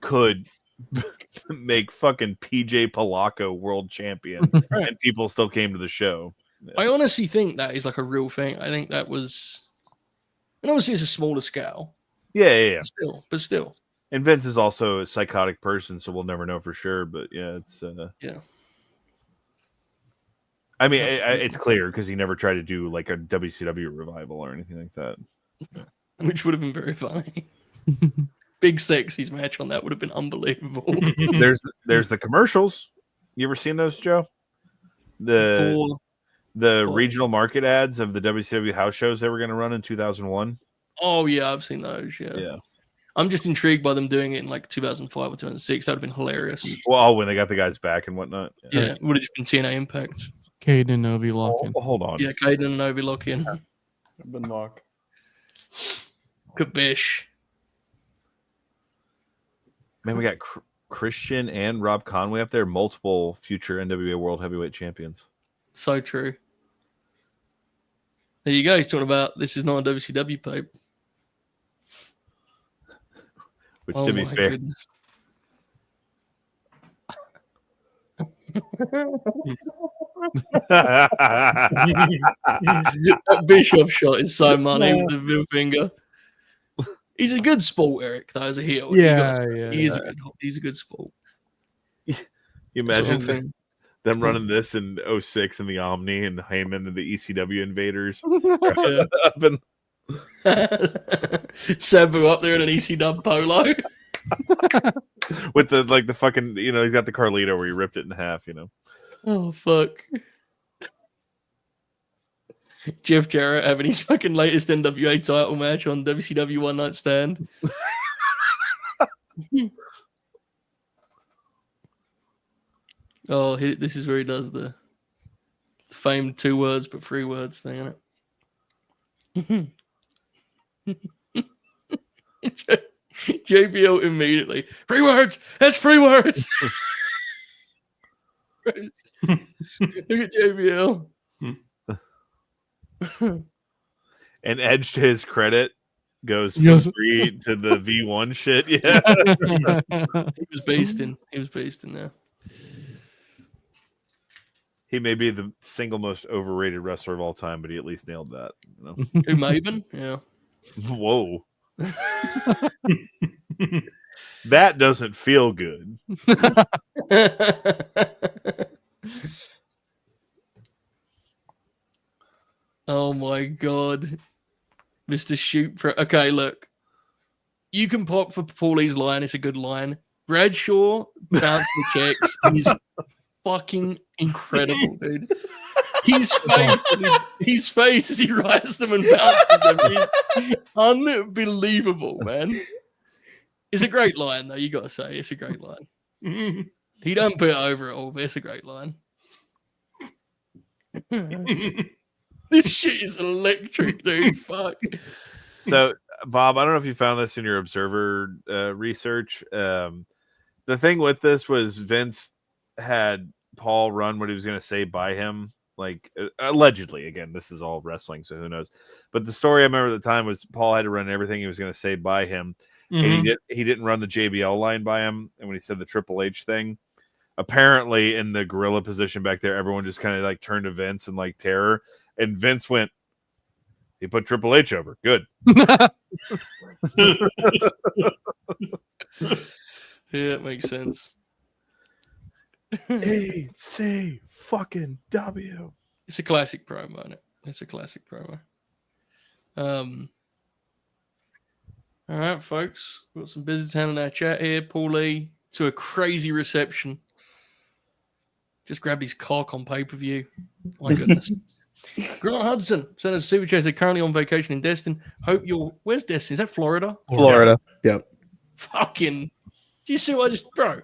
could make fucking PJ Polaco world champion, and people still came to the show. Yeah. I honestly think that is like a real thing. I think that was, and obviously it's a smaller scale. Yeah. But still. And Vince is also a psychotic person, so we'll never know for sure. But yeah, it's I mean, it's clear because he never tried to do like a WCW revival or anything like that, which would have been very funny. Big Sexy's match on that would have been unbelievable. There's the commercials. You ever seen those, Joe? The regional market ads of the WCW house shows they were going to run in 2001. Oh yeah, I've seen those. Yeah. I'm just intrigued by them doing it in like 2005 or 2006. That would have been hilarious. Well, when they got the guys back and whatnot. Yeah, it would have just been TNA Impact. Kaden Novi lock-in. Oh, hold on. Yeah, Kaden Novi lock-in. I've been locked. Kabish. Man, we got Christian and Rob Conway up there, multiple future NWA World Heavyweight Champions. So true. There you go. He's talking about this is not a WCW pipe. Which, to be fair, that Bischoff shot is so money with the middle finger. He's a good sport, Eric, though, as a heel. He's a good sport. You imagine them running this in 06 in the Omni and Heyman and the ECW Invaders. Sabu up there in an ECW polo. With the fucking, he's got the Carlito where he ripped it in half, Oh, fuck. Jeff Jarrett having his fucking latest NWA title match on WCW One Night Stand. Oh, this is where he does the famed 2 words but 3 words thing, isn't it? JBL immediately. 3 words! That's 3 words! Look at JBL. And Edge, to his credit, goes from 3 to the V1 shit. Yeah. He was based in there. He may be the single most overrated wrestler of all time, but he at least nailed that. Who, Maven? Yeah. Whoa. That doesn't feel good. Oh my god. Mr. Shoot for okay, look. You can pop for Paulie's line, it's a good line. Bradshaw bounced the checks. He's fucking incredible, dude. His face as he writes them and bounces them is unbelievable, man. It's a great line, though. You got to say it's a great line. He don't put it over at all, but it's a great line. This shit is electric, dude. Fuck. So, Bob, I don't know if you found this in your Observer research. The thing with this was Vince had Paul run what he was going to say by him Like allegedly, again, this is all wrestling, so who knows? But the story I remember at the time was Paul had to run everything he was going to say by him, and he didn't run the JBL line by him. And when he said the Triple H thing, apparently in the gorilla position back there, everyone just kind of like turned to Vince and like terror, and Vince went, he put Triple H over. Good. Yeah, it makes sense. A-C fucking W. It's a classic promo, isn't it? It's a classic promo. All right, folks. We've got some business hand in our chat here. Paulie to a crazy reception. Just grabbed his cock on pay-per-view. My goodness. Grant Hudson sent us a super chat. Said currently on vacation in Destin. Hope you're. Where's Destin? Is that Florida? Florida. Yep. Fucking. Do you see what I just, bro?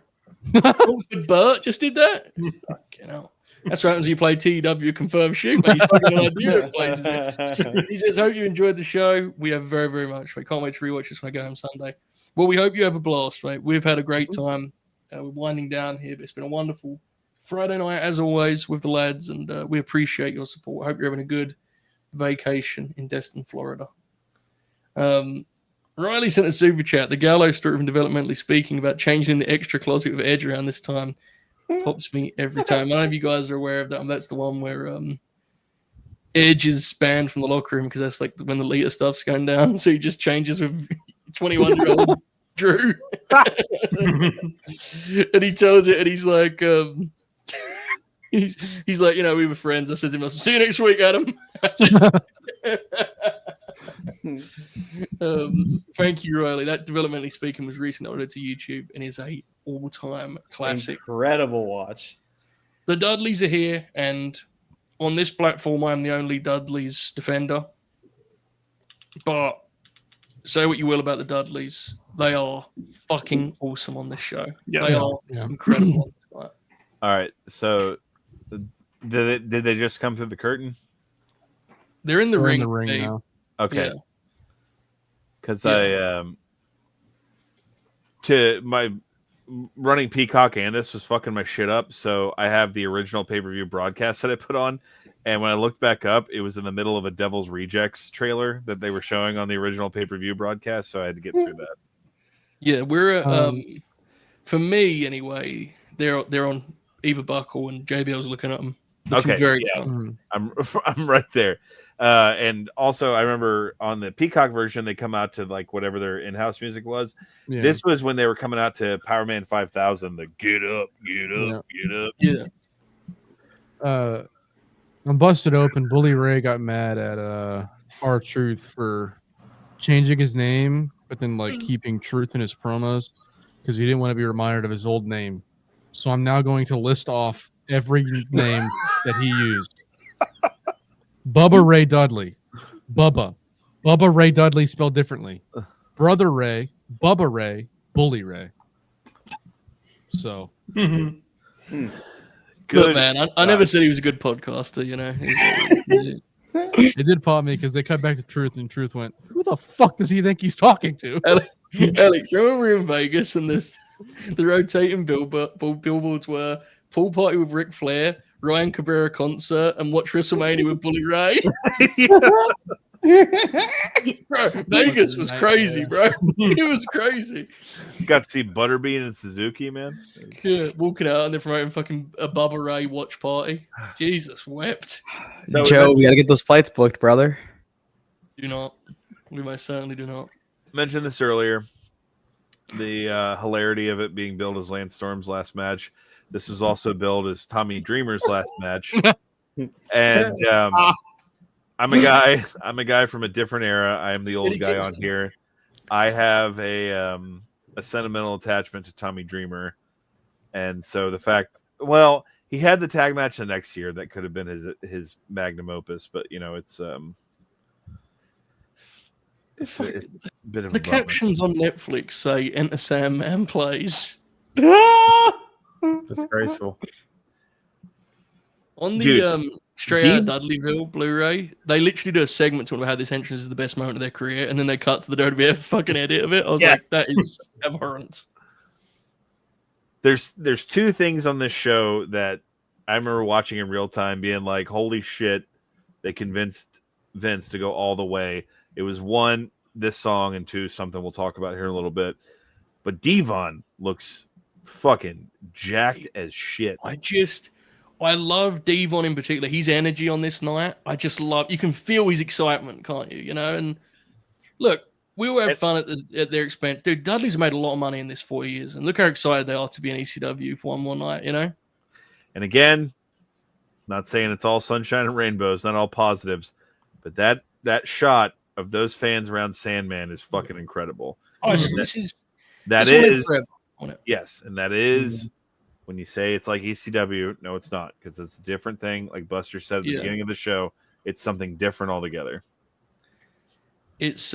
Bert just did that. Fucking hell. That's what happens when you play TW confirmed shoot, mate. He's fucking an idea of places. He says, hope you enjoyed the show. We have very, very much. We can't wait to rewatch this when I go home Sunday. Well, we hope you have a blast, mate. We've had a great time. We're winding down here, but it's been a wonderful Friday night, as always, with the lads, and we appreciate your support. I hope you're having a good vacation in Destin, Florida. Riley sent a super chat. The Gallows story from Developmentally Speaking about changing the extra closet with Edge around this time pops me every time. I don't know if you guys are aware of that. That's the one where Edge is banned from the locker room because that's like when the leader stuff's going down. So he just changes with 21-year-old Drew. And he tells it, and he's like, he's like, you know, we were friends. I said to him, see you next week, Adam. Thank you, Riley. That Developmentally Speaking was recently uploaded to YouTube and is a all-time classic. Incredible watch. The Dudleys are here, and on this platform, I'm the only Dudleys defender. But say what you will about the Dudleys, they are fucking awesome on this show. Yeah. They are incredible. All right, so did they just come through the curtain? They're in the We're ring. in the ring now. Okay. Yeah. Because I to my running Peacock and this was fucking my shit up. So I have the original pay-per-view broadcast that I put on, and when I looked back up, it was in the middle of a Devil's Rejects trailer that they were showing on the original pay-per-view broadcast. So I had to get through that. Yeah, we're for me anyway. They're on Eva Buckle and JBL's looking at them. Okay, very yeah. tough. I'm right there. And also, I remember on the Peacock version, they come out to like whatever their in-house music was. Yeah. This was when they were coming out to Power Man 5000. The get up, get up. Yeah. I'm busted open. Bully Ray got mad at R-Truth for changing his name, but then like keeping Truth in his promos because he didn't want to be reminded of his old name. So I'm now going to list off every name that he used. Bubba Ray Dudley. Bubba Ray Dudley spelled differently. Brother Ray, Bubba Ray, Bully Ray. So Good. Good man. I never said he was a good podcaster, you know. it did pop me because they cut back to Truth and Truth went, who the fuck does he think he's talking to? Alex, remember we were in Vegas and the rotating billboards were pool party with Ric Flair, Ryan Cabrera concert, and watch WrestleMania with Bully Ray. Bro, Vegas was crazy, bro. It was crazy. Got to see Butterbean and Suzuki, man. Yeah, walking out and they're promoting fucking a Bubba Ray watch party. Jesus wept. So Joe, we got to get those flights booked, brother. Do not. We most certainly do not. Mentioned this earlier. The hilarity of it being billed as Lance Storm's last match. This is also billed as Tommy Dreamer's last match. And I'm a guy from a different era. I am the old guy on here. I have a sentimental attachment to Tommy Dreamer. And so the fact, well, he had the tag match the next year that could have been his magnum opus, but you know, it's a bit of the a captions on Netflix say Enter Sandman plays. Disgraceful. On the Straight Out Dudleyville Blu-ray, they literally do a segment talking about how this entrance is the best moment of their career, and then they cut to the WWF fucking edit of it. I was like, that is abhorrent. There's two things on this show that I remember watching in real time, being like, "Holy shit!" They convinced Vince to go all the way. It was one, this song, and two, something we'll talk about here in a little bit. But Devon looks fucking jacked as shit. I love Devon in particular. His energy on this night, I just love. You can feel his excitement, can't you? You know, and look, we all have fun at their expense. Dude, Dudley's made a lot of money in this 4 years, and look how excited they are to be in ECW for one more night, you know? And again, not saying it's all sunshine and rainbows, not all positives, but that shot of those fans around Sandman is fucking incredible. Oh, yes, and that is when you say it's like ECW, no, it's not, because it's a different thing. Like Buster said at the beginning of the show, it's something different altogether. It's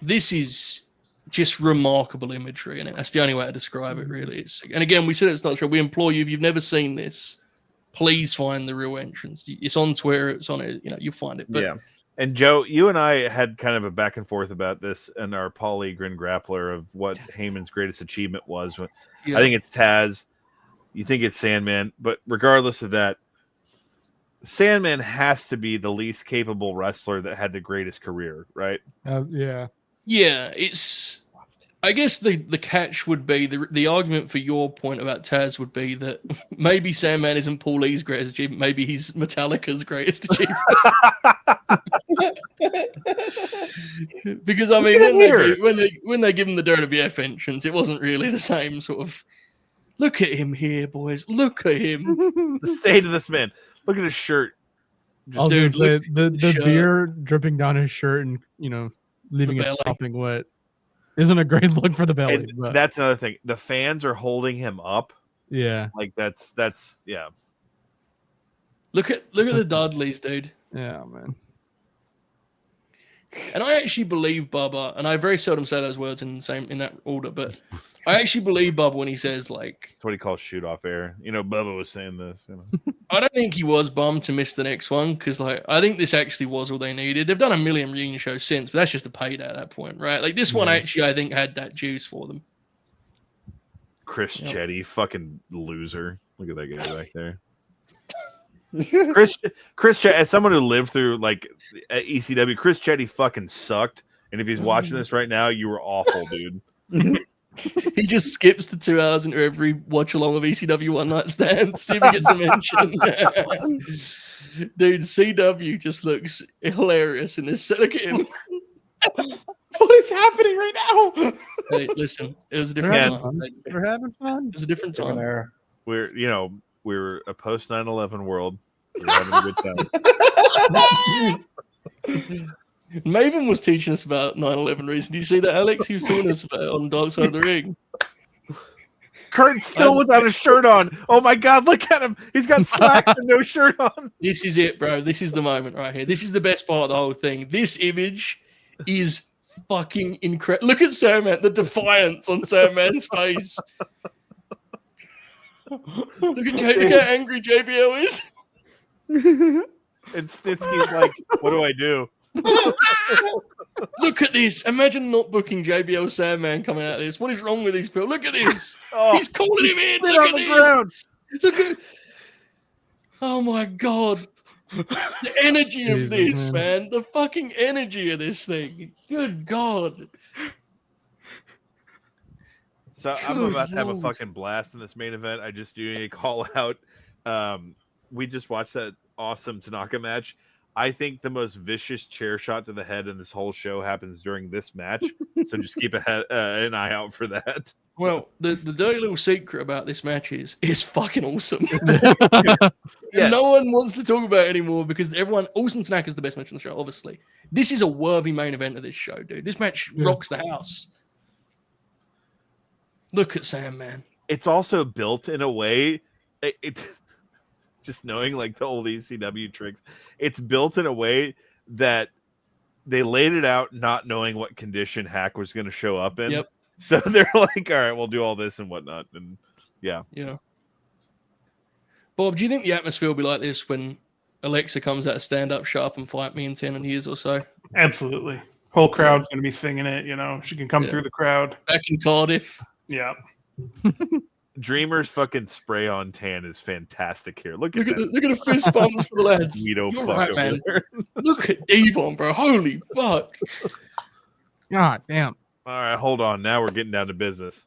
this is just remarkable imagery, and that's the only way to describe it, really. And again, we said it's not true. We implore you, if you've never seen this, please find the real entrance. It's on Twitter, it's on it, you'll find it. But, yeah. And Joe, you and I had kind of a back and forth about this in our Paulie Grin Grappler of what Heyman's greatest achievement was. I think it's Taz. You think it's Sandman. But regardless of that, Sandman has to be the least capable wrestler that had the greatest career, right? Yeah. Yeah, I guess the catch would be, the argument for your point about Taz would be that maybe Sandman isn't Paul Lee's greatest achievement, maybe he's Metallica's greatest achievement. Because I mean, when they give him the WWF entrance, it wasn't really the same sort of. Look at him here, boys. Look at him. The state of this man. Look at his shirt. I was gonna say the beer dripping down his shirt and leaving it sopping wet isn't a great look for the belly. But that's another thing. The fans are holding him up. Yeah, like that's yeah. Look at the Dudleys, dude. Yeah, man. And I actually believe Bubba, and I very seldom say those words in that order, but I actually believe Bubba when he says, like, that's what he calls shoot off air. Bubba was saying this. I don't think he was bummed to miss the next one, because like I think this actually was all they needed. They've done a million reunion shows since, but that's just a payday at that point, right? Like this one actually, I think, had that juice for them. Chris Chetty, fucking loser. Look at that guy back there. Chris Chetty, as someone who lived through like ECW, Chris Chetty fucking sucked. And if he's watching this right now, you were awful, dude. He just skips the 2 hours into every watch along of ECW One Night Stand. See if he gets a mention. Dude, CW just looks hilarious in this set. Look at him. What is happening right now? Hey, listen, it was a different time. We're having fun. It was a different time. We're a post 9/11 world. We're having a good time. Maven was teaching us about 9/11 recently. Do you see that, Alex? He was telling us about it on Dark Side of the Ring. Kurt's still without a shirt on. Oh my God, look at him. He's got slacks and no shirt on. This is it, bro. This is the moment right here. This is the best part of the whole thing. This image is fucking incredible. Look at Sandman, the defiance on Sandman's face. Look how angry JBL is. And Snitsky's like, what do I do? Look at this. Imagine not booking JBL Sandman coming out of this. What is wrong with these people? Look at this. He's calling him in. Look on the ground. Look at. Oh my God. The energy of this, man. The fucking energy of this thing. Good God. So I'm about to have a fucking blast in this main event. I just do need to call out. We just watched that awesome Tanaka match. I think the most vicious chair shot to the head in this whole show happens during this match. So just keep an eye out for that. Well, the dirty little secret about this match is it's fucking awesome. Yes. No one wants to talk about it anymore because Awesome Tanaka is the best match on the show, obviously. This is a worthy main event of this show, dude. This match rocks the house. Look at Sam, man. It's also built in a way, just knowing like the old ECW tricks, it's built in a way that they laid it out not knowing what condition Hack was going to show up in. Yep. So they're like, all right, we'll do all this and whatnot. And yeah. Bob, do you think the atmosphere will be like this when Alexa comes out of stand-up, shut up and fight me in 10 years or so? Absolutely. Whole crowd's going to be singing it, She can come through the crowd. Back in Cardiff. Yeah. Dreamer's fucking spray on tan is fantastic here. Look at the fist bumps for the lads. Guido You're fuck right, over man. there. Look at Devon, bro. Holy fuck. God damn. All right, hold on. Now we're getting down to business.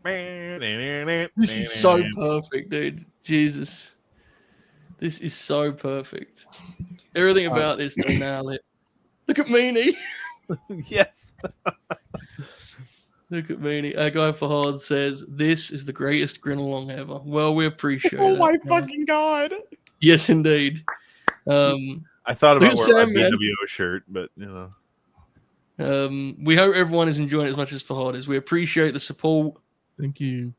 This is so perfect, dude. Jesus. This is so perfect. Everything about this, they nail it. Look at Meanie. Yes. Look at Meanie. Our guy Fahad says, this is the greatest Grinalong ever. Well, we appreciate it. Oh my fucking god. Yes, indeed. I thought about wearing my BWO shirt, but you know. We hope everyone is enjoying it as much as Fahad is. We appreciate the support. Thank you.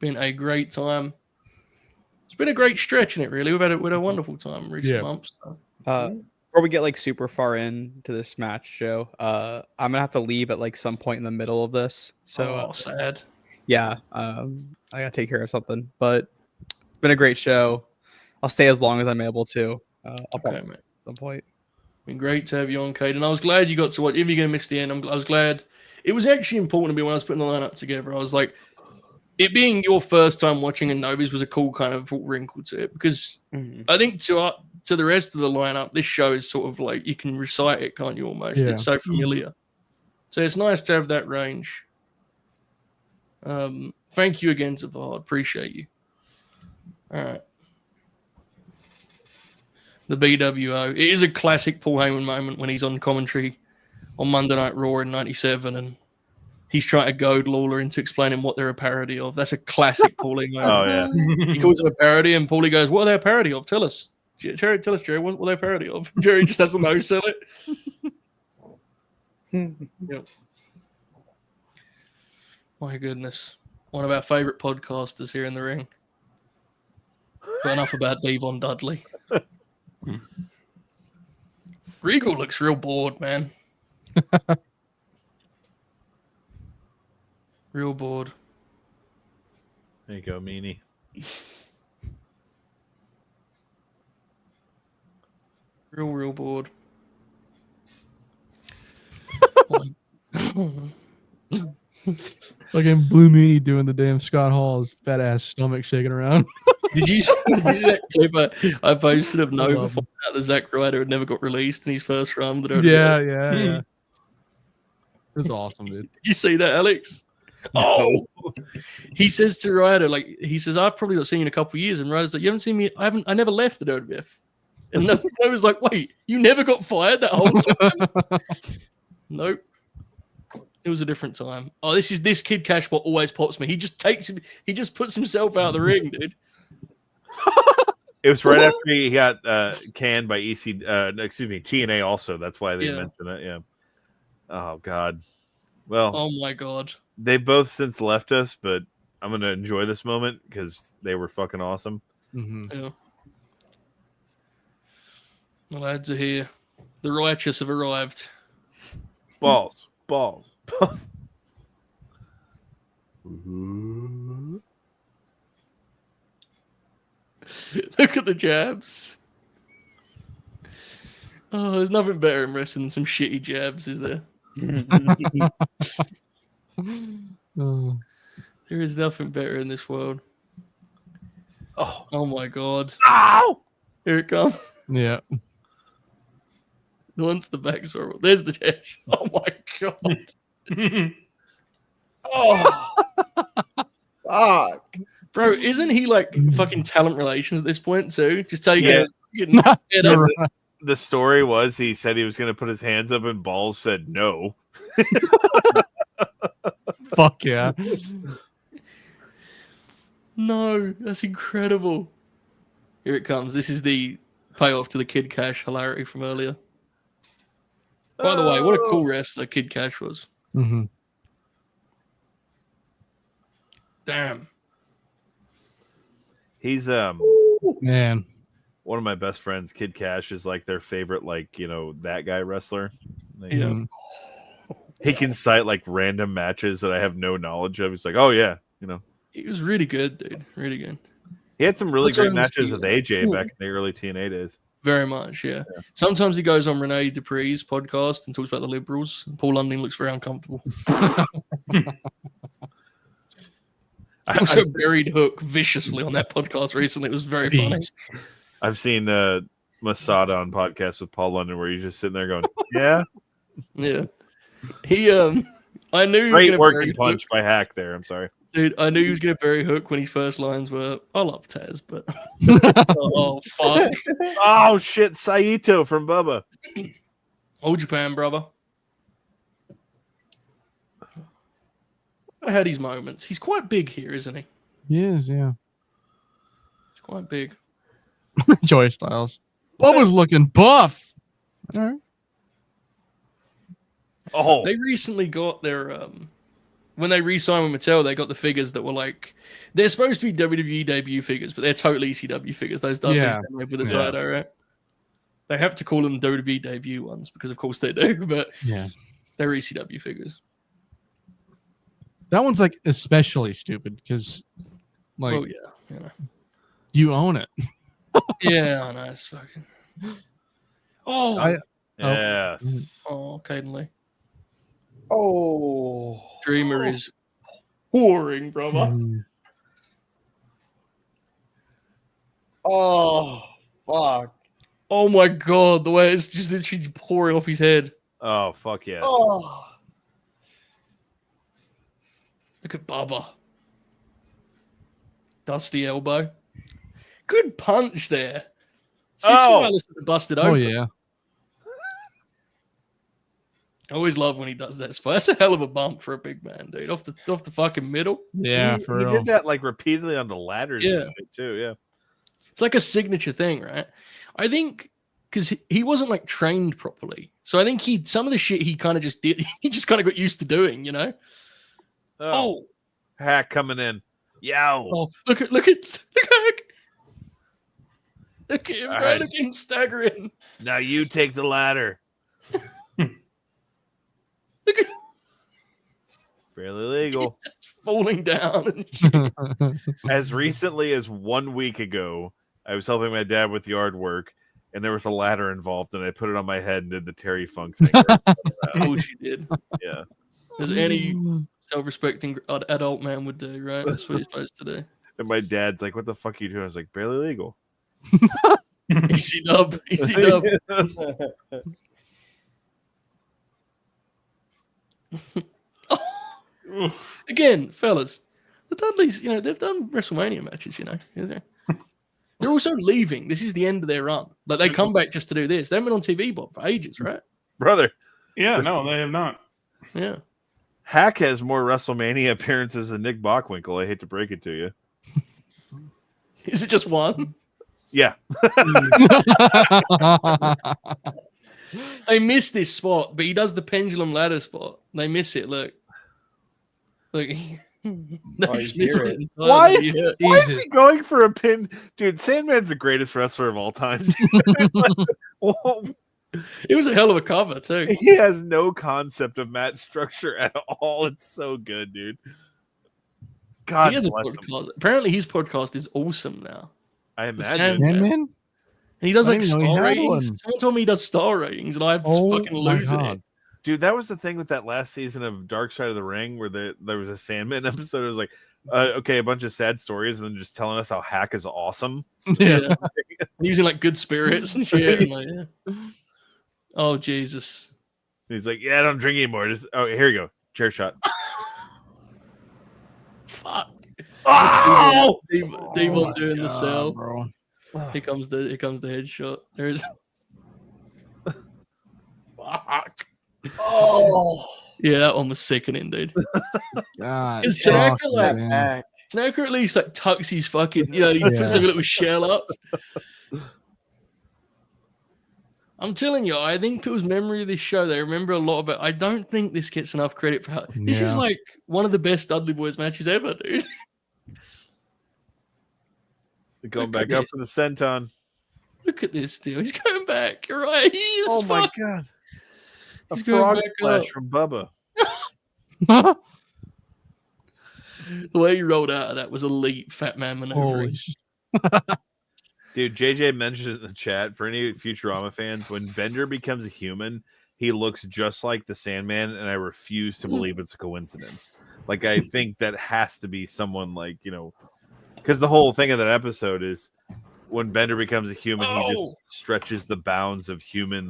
Been a great time. It's been a great stretch in it, really. We've had a wonderful time in recent months. So. Before we get like super far into this match, Joe, I'm gonna have to leave at like some point in the middle of this. So sad. Yeah, I gotta take care of something. But it's been a great show. I'll stay as long as I'm able to. I'll probably at some point. Been great to have you on, Kaden. I was glad you got to watch. If you're gonna miss the end, I was glad. It was actually important to me when I was putting the lineup together. I was like, it being your first time watching a Novi's was a cool kind of wrinkle to it because I think to the rest of the lineup, this show is sort of like you can recite it, can't you? Almost, it's so familiar. So it's nice to have that range. Thank you again to Vard. Appreciate you. All right. The BWO. It is a classic Paul Heyman moment when he's on commentary on Monday Night Raw in '97 and he's trying to goad Lawler into explaining what they're a parody of. That's a classic Paulie moment. Oh, yeah. He calls it a parody and Paulie goes, what are they a parody of? Tell us. Jerry, tell us, Jerry, what are they a parody of? Jerry just has to no sell it. Yep. My goodness. One of our favorite podcasters here in the ring. But enough about Devon Dudley. Regal looks real bored, man. Real bored. There you go, Meanie. Real bored. Fucking Blue Meanie doing the damn Scott Hall's fat ass stomach shaking around. Did you see that clip I posted of Nova finding out that Zack Ryder had never got released in his first run? Yeah. It was awesome, dude. Did you see that, Alex? Oh, he says to Ryder, I've probably not seen you in a couple of years, and Ryder's like, you haven't seen me. I never left the WWF. And I was like, wait, you never got fired that whole time? Nope. It was a different time. Oh, this Kid Cash what always pops me. He just puts himself out of the ring, dude. It was right after he got canned by TNA also. That's why they mentioned it. Yeah. Oh God. Well. Oh my God. They both since left us, but I'm gonna enjoy this moment because they were fucking awesome. Mm-hmm. Yeah. The lads are here. The righteous have arrived. Balls. Look at the jabs. Oh, there's nothing better in wrestling than some shitty jabs, is there? There is nothing better in this world. Oh my God. Ow! Here it comes. Yeah. The one's the back sorrel. There's the dash. Oh my God. Fuck. Bro, isn't he like fucking talent relations at this point too? Just tell you The story was he said he was going to put his hands up and Balls said no. Fuck yeah. No, that's incredible. Here it comes. This is the payoff to the Kid Cash hilarity from earlier. By the way, what a cool wrestler Kid Cash was. Mm-hmm. Damn. He's man. One of my best friends, Kid Cash, is like their favorite, that guy wrestler. Yeah. He can cite like random matches that I have no knowledge of. He's like, oh yeah, He was really good, dude. Really good. He had some really great matches with AJ back in the early TNA days. Very much, yeah. Sometimes he goes on Renee Dupree's podcast and talks about the Liberals. And Paul London looks very uncomfortable. I Also buried Hook viciously on that podcast recently. It was very funny. I've seen Masato on podcasts with Paul London where he's just sitting there going, yeah. Yeah. He I knew he was Great gonna work bury and punch Hook. by Hack there. I'm sorry. Dude, I knew he was gonna bury Hook when his first lines were, I love Taz, but oh fuck. Oh shit, Saito from Bubba. Old Japan, brother. I had his moments. He's quite big here, isn't he? He is, yeah. He's quite big. Joey Styles. Bubba's looking buff. All right. Oh, They recently got their when they re-signed with Mattel, they got the figures that were like they're supposed to be WWE debut figures, but they're totally ECW figures. Those Dudleys Yeah. they made with the Yeah. title, right? They have to call them WWE debut ones because of course they do, but Yeah. they're ECW figures. That one's like especially stupid because like Well, yeah, you know. you own it. Yeah, I know. It's fucking. Oh, yes. Kaden Lee. Oh, Dreamer is whoring, brother. Mm. oh, fuck. Oh my god, the way it's just literally pouring off his head. Oh, fuck yeah. Oh, Look at Bubba. Dusty elbow. Good punch there. See, this Oh. guy looks like busted open. Oh yeah. I always love when he does that spot. That's a hell of a bump for a big man, dude. Off the fucking middle. Yeah, he, for he real. did that like repeatedly on the ladders Yeah. and shit too. Yeah. It's like a signature thing, right? I think because he wasn't like trained properly. So I think some of the shit he kind of just did, he just kind of got used to doing, you know? Oh. Hack coming in. Yow. Oh, look at Look at him, All bro. right. Look at him staggering. Now you take the ladder. Look at Fairly legal. just falling down and shit. As recently as 1 week ago, I was helping my dad with yard work, and there was a ladder involved, and I put it on my head and did the Terry Funk thing. Oh, she did. Yeah. As any self-respecting adult man would do, right? That's what he's supposed to do. And my dad's like, "What the fuck are you doing?" I was like, "Barely legal." Easy dub. Easy dub. Again, fellas, the Dudleys, they've done WrestleMania matches, They're also leaving. This is the end of their run. Like, they come back just to do this. They haven't been on TV, Bob, for ages, right? Brother. Yeah, no, they have not. Yeah. Hack has more WrestleMania appearances than Nick Bockwinkel. I hate to break it to you. Is it just one? Yeah. They miss this spot, but he does the pendulum ladder spot. They miss it. Look. They just missed it entirely. Why is he going for a pin? Dude, Sandman's the greatest wrestler of all time. It was a hell of a cover, too. He has no concept of match structure at all. It's so good, dude. God He has a bless him. podcast. Apparently, his podcast is awesome now. I The imagine. Sandman. And he does I like didn't even know he star had ratings. one. Someone told me he does star ratings, and I'm Oh fucking my losing God. it. Dude, that was the thing with that last season of Dark Side of the Ring where there was a Sandman episode. It was like, okay, a bunch of sad stories and then just telling us how Hack is awesome. Yeah. Using like good spirits and shit. And like, yeah. Oh, Jesus. And he's like, yeah, I don't drink anymore. Just, oh, here you go. Chair shot. Fuck. Oh! Devon doing the cell. bro. Here comes the headshot. There's fuck. oh, Yeah, that one was sickening, dude. God, Is fuck, Tanaka like man. Tanaka at least like tucks his fucking, he puts like a little shell up. I'm telling you, I think people's memory of this show, they remember a lot about. I don't think this gets enough credit for how this is Yeah. like one of the best Dudley Boys matches ever, dude. Going Look at back up this. to the senton. Look at this deal. He's going back. You're right. He is. Oh my fuck- god. A He's going frog back splash up. from Bubba. The way he rolled out of that was elite fat man maneuvering. Holy shit. Dude, JJ mentioned it in the chat for any Futurama fans. When Bender becomes a human, he looks just like the Sandman, and I refuse to believe it's a coincidence. Like, I think that has to be someone like, because the whole thing of that episode is when Bender becomes a human, he just stretches the bounds of human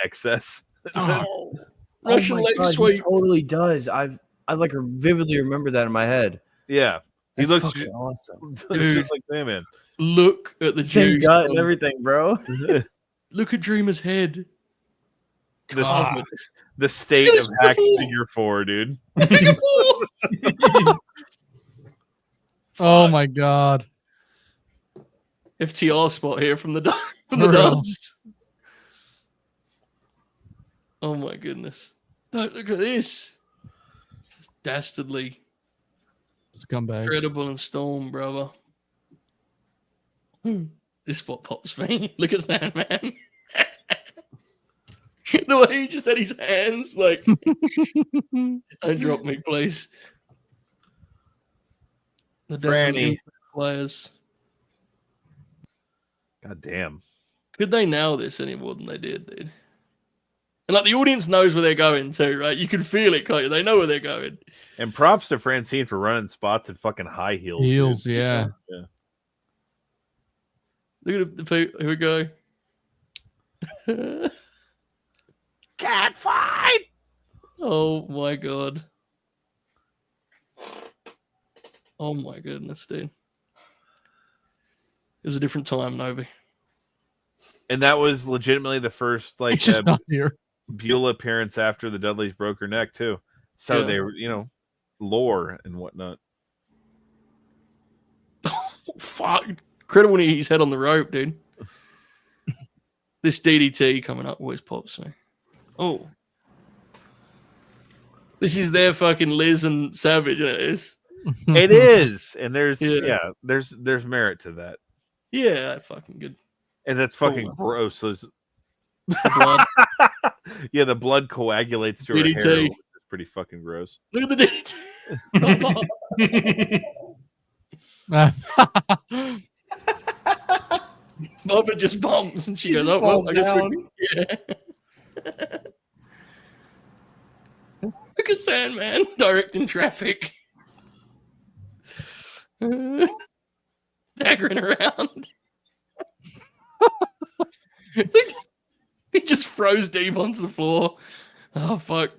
excess. Russian my leg God, sweep. he totally does. I like vividly remember that in my head. Yeah, he That's looks fucking awesome. just like man. Look at the Same juice gut and on- everything, bro. Look at Dreamer's head. The state Look of at Hack's his figure 4, dude. Figure 4. Oh my god. FTR spot here from the For real. duds. Oh my goodness! Look at this. It's dastardly, Scumbag. incredible, and Storm, brother. This spot pops me. Look at Sandman. The way he just had his hands like, don't drop me, please. The Franny. players. God damn. Could they nail this any more than they did, dude? And like the audience knows where they're going too, right? You can feel it, can't you? They know where they're going. And props to Francine for running spots at fucking high heels. Heels, dude. yeah. Look at the people. Here we go. Cat fight. Oh my god. Oh my goodness, dude. It was a different time, Novi. And that was legitimately the first It's just not here. Beulah appearance after the Dudleys broke her neck too. So Yeah. they were, lore and whatnot. Fuck. Incredible when he's head on the rope, dude. This DDT coming up always pops me. Oh. This is their fucking Liz and Savage, it is. It is. And there's Yeah. there's merit to that. Yeah, fucking good. And that's fucking gross. Those Blood. yeah, the blood coagulates through her DDT. hair, which is pretty fucking gross. Look at the DDT. Bubba just bumps and she goes, "Oh, well, I guess yeah." Look at Sandman directing traffic, staggering around. He just froze deep onto the floor. Oh fuck!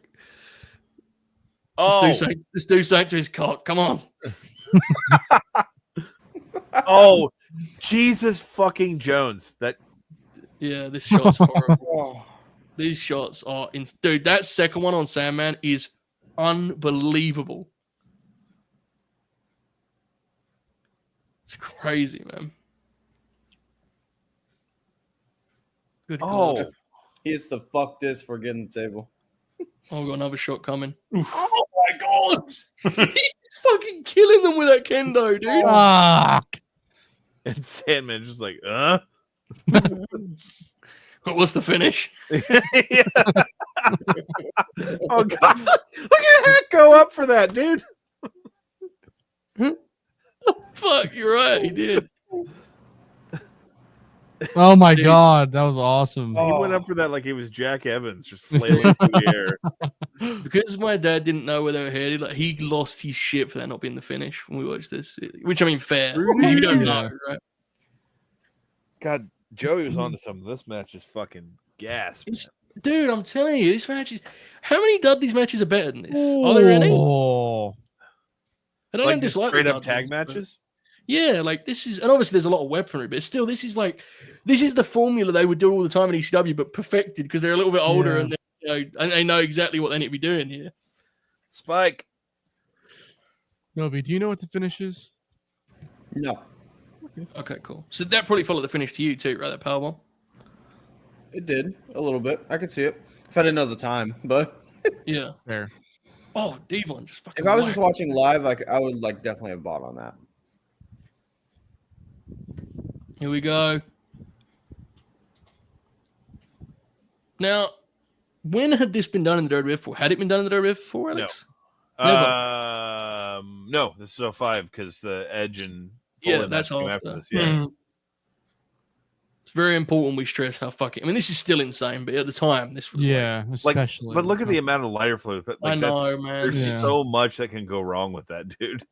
Oh, Let's do something to his cock. Come on. oh, Jesus fucking Jones. Yeah, this shot's horrible. These shots are dude. That second one on Sandman is unbelievable. It's crazy, man. Good God. He is the fuck this for getting the table. Oh, we got another shot coming. Oh my God. He's fucking killing them with that kendo, dude. Fuck. And Sandman's just like, What's the finish? Yeah. Oh God. Look at Hack go up for that, dude. Fuck, you're right. He did. Oh my god, that was awesome. He went up for that like he was Jack Evans, just flailing through the air. Because my dad didn't know where they were headed, like he lost his shit for that not being the finish when we watched this. Which I mean, fair. Because you don't know, right? God, Joey was onto something. This match is fucking gas. Dude, I'm telling you, this match is. How many Dudley's matches are better than this? Are there any? Oh, I don't Like even just dislike straight the up Dudleys, tag but- matches. Yeah, like this is, and obviously there's a lot of weaponry, but still, this is the formula they would do all the time in ECW, but perfected because they're a little bit older and and they know exactly what they need to be doing here. Spike. Novi, do you know what the finish is? No, Okay, cool. So that probably followed the finish to you too, right? That powerbomb. it did a little bit. I could see it if I didn't know the time, but Yeah. There. Oh, Devon just fucking. if I was just whacked. watching live, I would like definitely have bought on that. Here we go. Now, when had this been done in the WWF before? Had it been done in the WWF before, Alex? No, this is 05 because the Edge and Yeah, Foley that's match came after. this. Yeah. It's very important we stress how fucking. I mean, this is still insane, but at the time, this was especially. But look at the amount of lighter fluid. Like, I know, man. There's so much that can go wrong with that, dude.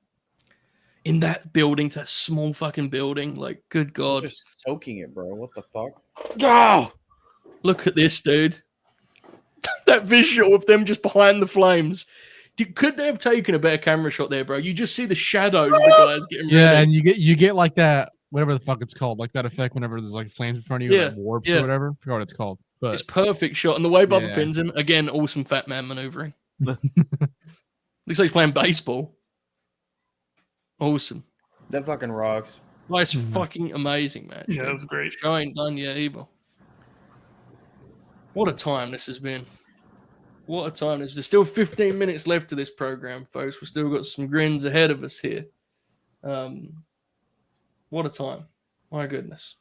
In that building, that small fucking building, like, good God. You're just soaking it, bro. What the fuck? Oh! Look at this, dude. That visual of them just behind the flames. Could they have taken a better camera shot there, bro? You just see the shadows of the guys getting ready. And you get like that, whatever the fuck it's called, like that effect whenever there's like flames in front of you, like warps or whatever. I forgot what it's called. But it's perfect shot. And the way Bubba pins him, again, awesome fat man maneuvering. Looks like he's playing baseball. Awesome. That fucking rocks. Nice fucking amazing match. Yeah, it was great. Show ain't done yet either. What a time this has been. What a time. There's still 15 minutes left to this program, folks. We've still got some grins ahead of us here. What a time. My goodness.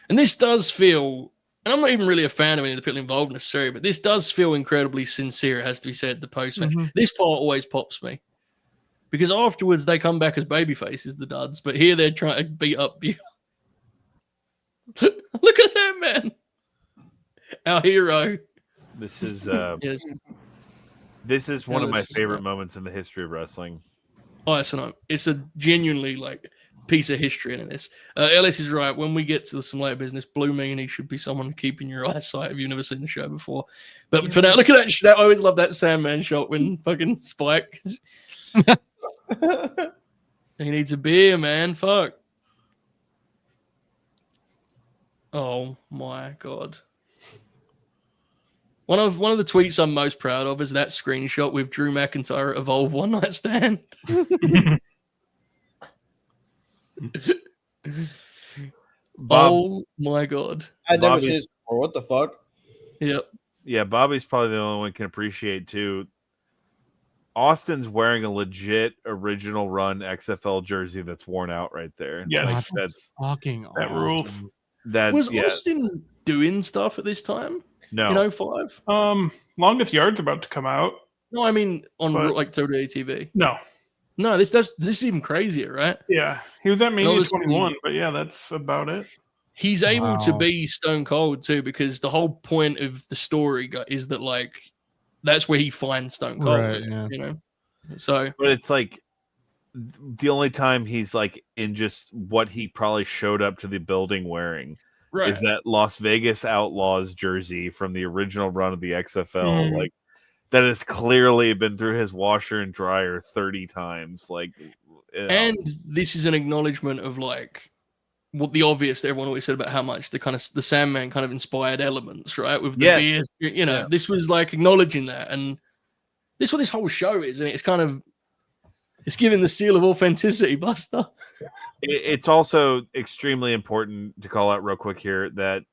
And this does feel, and I'm not even really a fan of any of the people involved necessarily, but this does feel incredibly sincere, it has to be said, the post-match. This part always pops me. Because afterwards they come back as baby faces, the duds, but here they're trying to beat up you. Look at that, man. Our hero. This is yes. This is one of my favorite moments in the history of wrestling. Oh, it's a genuinely like piece of history in this. Ellis is right. When we get to some later business, Blue Meanie should be someone keeping your eyesight if you've never seen the show before. But for now, look at that. I always love that Sandman shot when fucking Spike. He needs a beer, man. Fuck. Oh my God. One of the tweets I'm most proud of is that screenshot with Drew McIntyre at Evolve One Night Stand. Oh my God. I never seen this before. What the fuck? Yep. Yeah, Bobby's probably the only one can appreciate too. Austin's wearing a legit original run XFL jersey that's worn out right there. Yes. Like, that's fucking that rules. Was Austin doing stuff at this time? No. In 05? Longest Yard's about to come out. No, I mean on like WWE TV. No, this is even crazier, right? Yeah, he was at Mania 21, but yeah, that's about it. He's able to be Stone Cold too, because the whole point of the story is that like that's where he finds Stone Cold, right, yeah. You know. So, but it's like the only time he's like in just what he probably showed up to the building wearing. Right. Is that Las Vegas Outlaws jersey from the original run of the XFL, like that has clearly been through his washer and dryer 30 times. Like, and this is an acknowledgement of like what the obvious that everyone always said about how much the Sandman kind of inspired elements, right? With the beers, you know, this was like acknowledging that, and this is what this whole show is, and it's kind of giving the seal of authenticity, Buster. It's also extremely important to call out real quick here that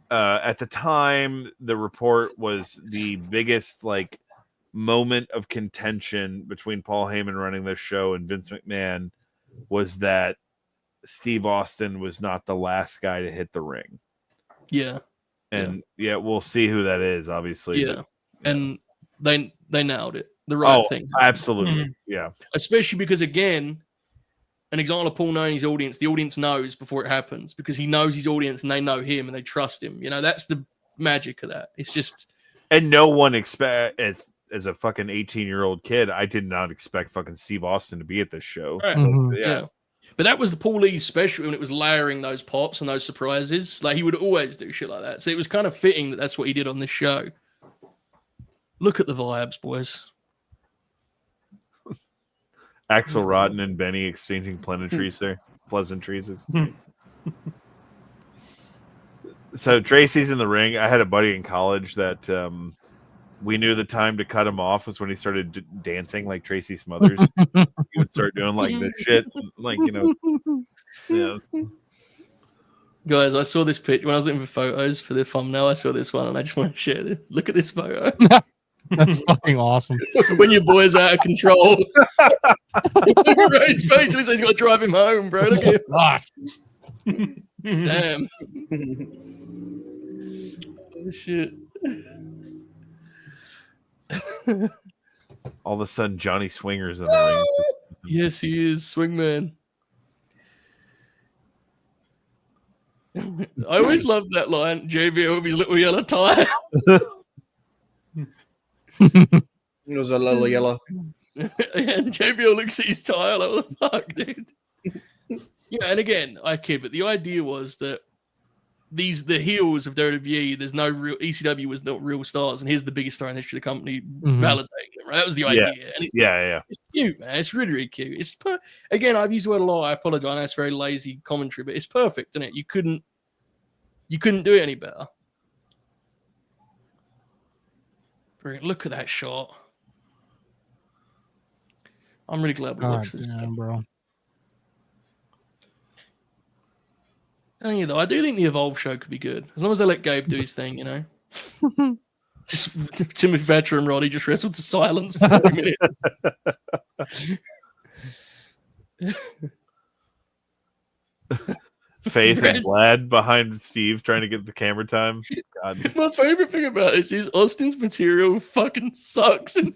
at the time the report was the biggest like moment of contention between Paul Heyman running this show and Vince McMahon was that Steve Austin was not the last guy to hit the ring. Yeah. And we'll see who that is, obviously. Yeah. And they nailed it. The right thing. Absolutely. Yeah. Especially because, again, an example of Paul knowing his audience, the audience knows before it happens because he knows his audience and they know him and they trust him. You know, that's the magic of that. It's just. And no one expect as a fucking 18-year-old kid, I did not expect fucking Steve Austin to be at this show. Right. Yeah. But that was the Paul Lee's special when it was layering those pops and those surprises. Like, he would always do shit like that. So it was kind of fitting that that's what he did on this show. Look at the vibes, boys. Axel Rotten and Benny exchanging pleasantries. So Tracy's in the ring. I had a buddy in college that we knew the time to cut him off was when he started dancing like Tracy Smothers. He would start doing like this shit, like, you know. Guys, I saw this picture when I was looking for photos for the thumbnail. I saw this one and I just want to share this. Look at this photo. That's fucking awesome. When your boy's out of control. Right, space. He's got to drive him home, bro. Look at him. Damn. Oh, shit. All of a sudden, Johnny Swinger's in the ring. Yes, he is. Swingman. I always loved that line. JBL with his little yellow tie. It was a little yellow. And JBL looks at his tie like, what the fuck, dude? Yeah, and again, I kid, but the idea was that the heels of WWE, there's no real ECW was not real stars, and here's the biggest star in the history of the company validating it, right? That was the idea. And it's it's cute, man. It's really, really cute. It's again, I've used the word a lot. I apologize. I know it's very lazy commentary, but it's perfect, isn't it? You couldn't do it any better. Brilliant. Look at that shot. I'm really glad we watched this. Damn, bro. I do think the Evolve show could be good as long as they let Gabe do his thing, you know. Just Timothy Thatcher and Roddy just wrestled to silence for 40 minutes. Faith and Vlad behind Steve trying to get the camera time. God. My favorite thing about this is Austin's material fucking sucks. And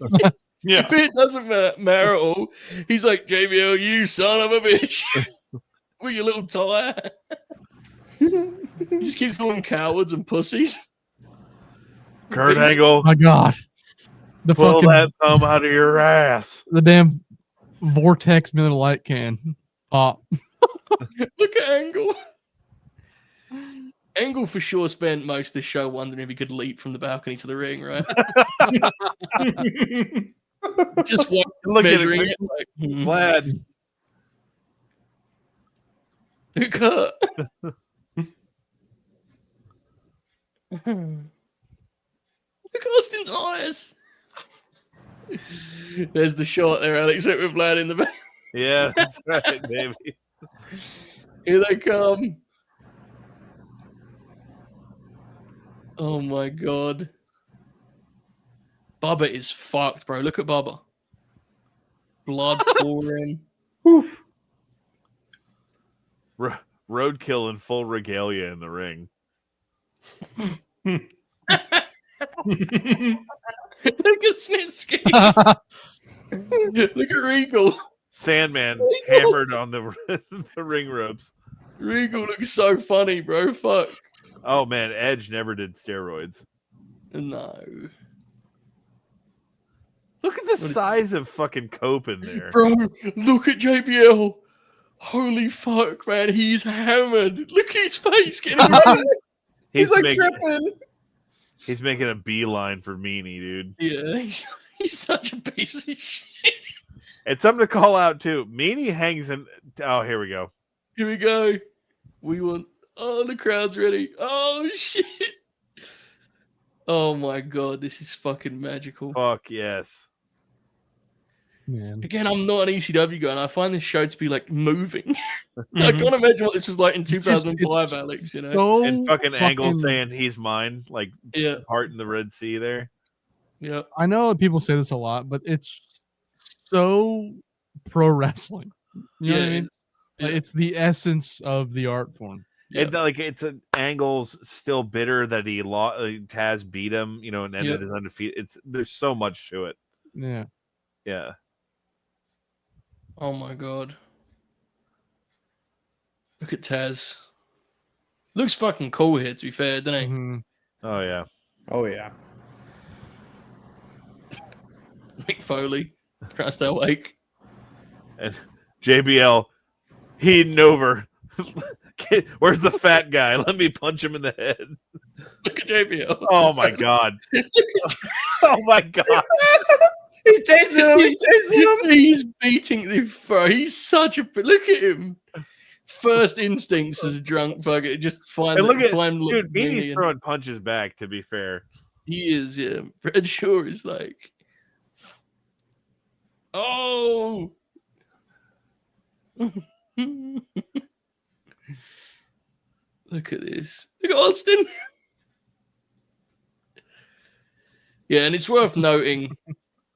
if it doesn't matter at all, he's like, JBL, you son of a bitch. With your little tie. He just keeps calling cowards and pussies. Kurt Angle. Oh my God. Pull that thumb out of your ass. The damn vortex Miller Lite can pop. Look at Angle. Angle for sure spent most of the show wondering if he could leap from the balcony to the ring, right? Just measuring it. Like, Vlad. Look at Look at Austin's eyes. There's the shot there, Alex, with Vlad in the back. Yeah, that's right, baby. Here they come. Oh my God. Bubba is fucked, bro. Look at Bubba. Blood pouring. Roadkill in full regalia in the ring. Look at Snitsky. Look at Regal. Sandman hammered on the ring ropes. Regal looks so funny, bro. Fuck. Oh man, Edge never did steroids. No. Look at the size of fucking Cope in there. Bro, look at JBL. Holy fuck, man. He's hammered. Look at his face getting He's like tripping. He's making a beeline for Meanie, dude. Yeah, he's such a piece of shit. It's something to call out, too. Meanie hangs in... Oh, here we go. Here we go. We want... Oh, the crowd's ready. Oh, shit. Oh, my God. This is fucking magical. Fuck, yes. Man. Again, I'm not an ECW guy, and I find this show to be, like, moving. I can't imagine what this was like in 2005, Alex, you know? So and fucking Angle saying he's mine, like, yeah. Heart in the Red Sea there. Yeah. I know that people say this a lot, but it's so pro wrestling. You know what I mean? Like, it's the essence of the art form. Yeah. It's an Angle's still bitter that he lost. Taz beat him, you know, and ended his undefeated. There's so much to it. Yeah. Yeah. Oh my God. Look at Taz. Looks fucking cool here, to be fair, doesn't he? Mm-hmm. Oh yeah. Oh yeah. Mick Foley trying to stay awake. And JBL, heading over. Where's the fat guy? Let me punch him in the head. Look at JBL. Oh my God. Oh my God. He's chasing him. He's chasing him. He's beating the throw. He's such a... Look at him. First instincts as a drunk fucker. Just find... And look at... find Dude, Beanie's throwing punches back, to be fair. He is, yeah. Red Shore is like... Oh! Look at this. Look at Austin. Yeah, and it's worth noting,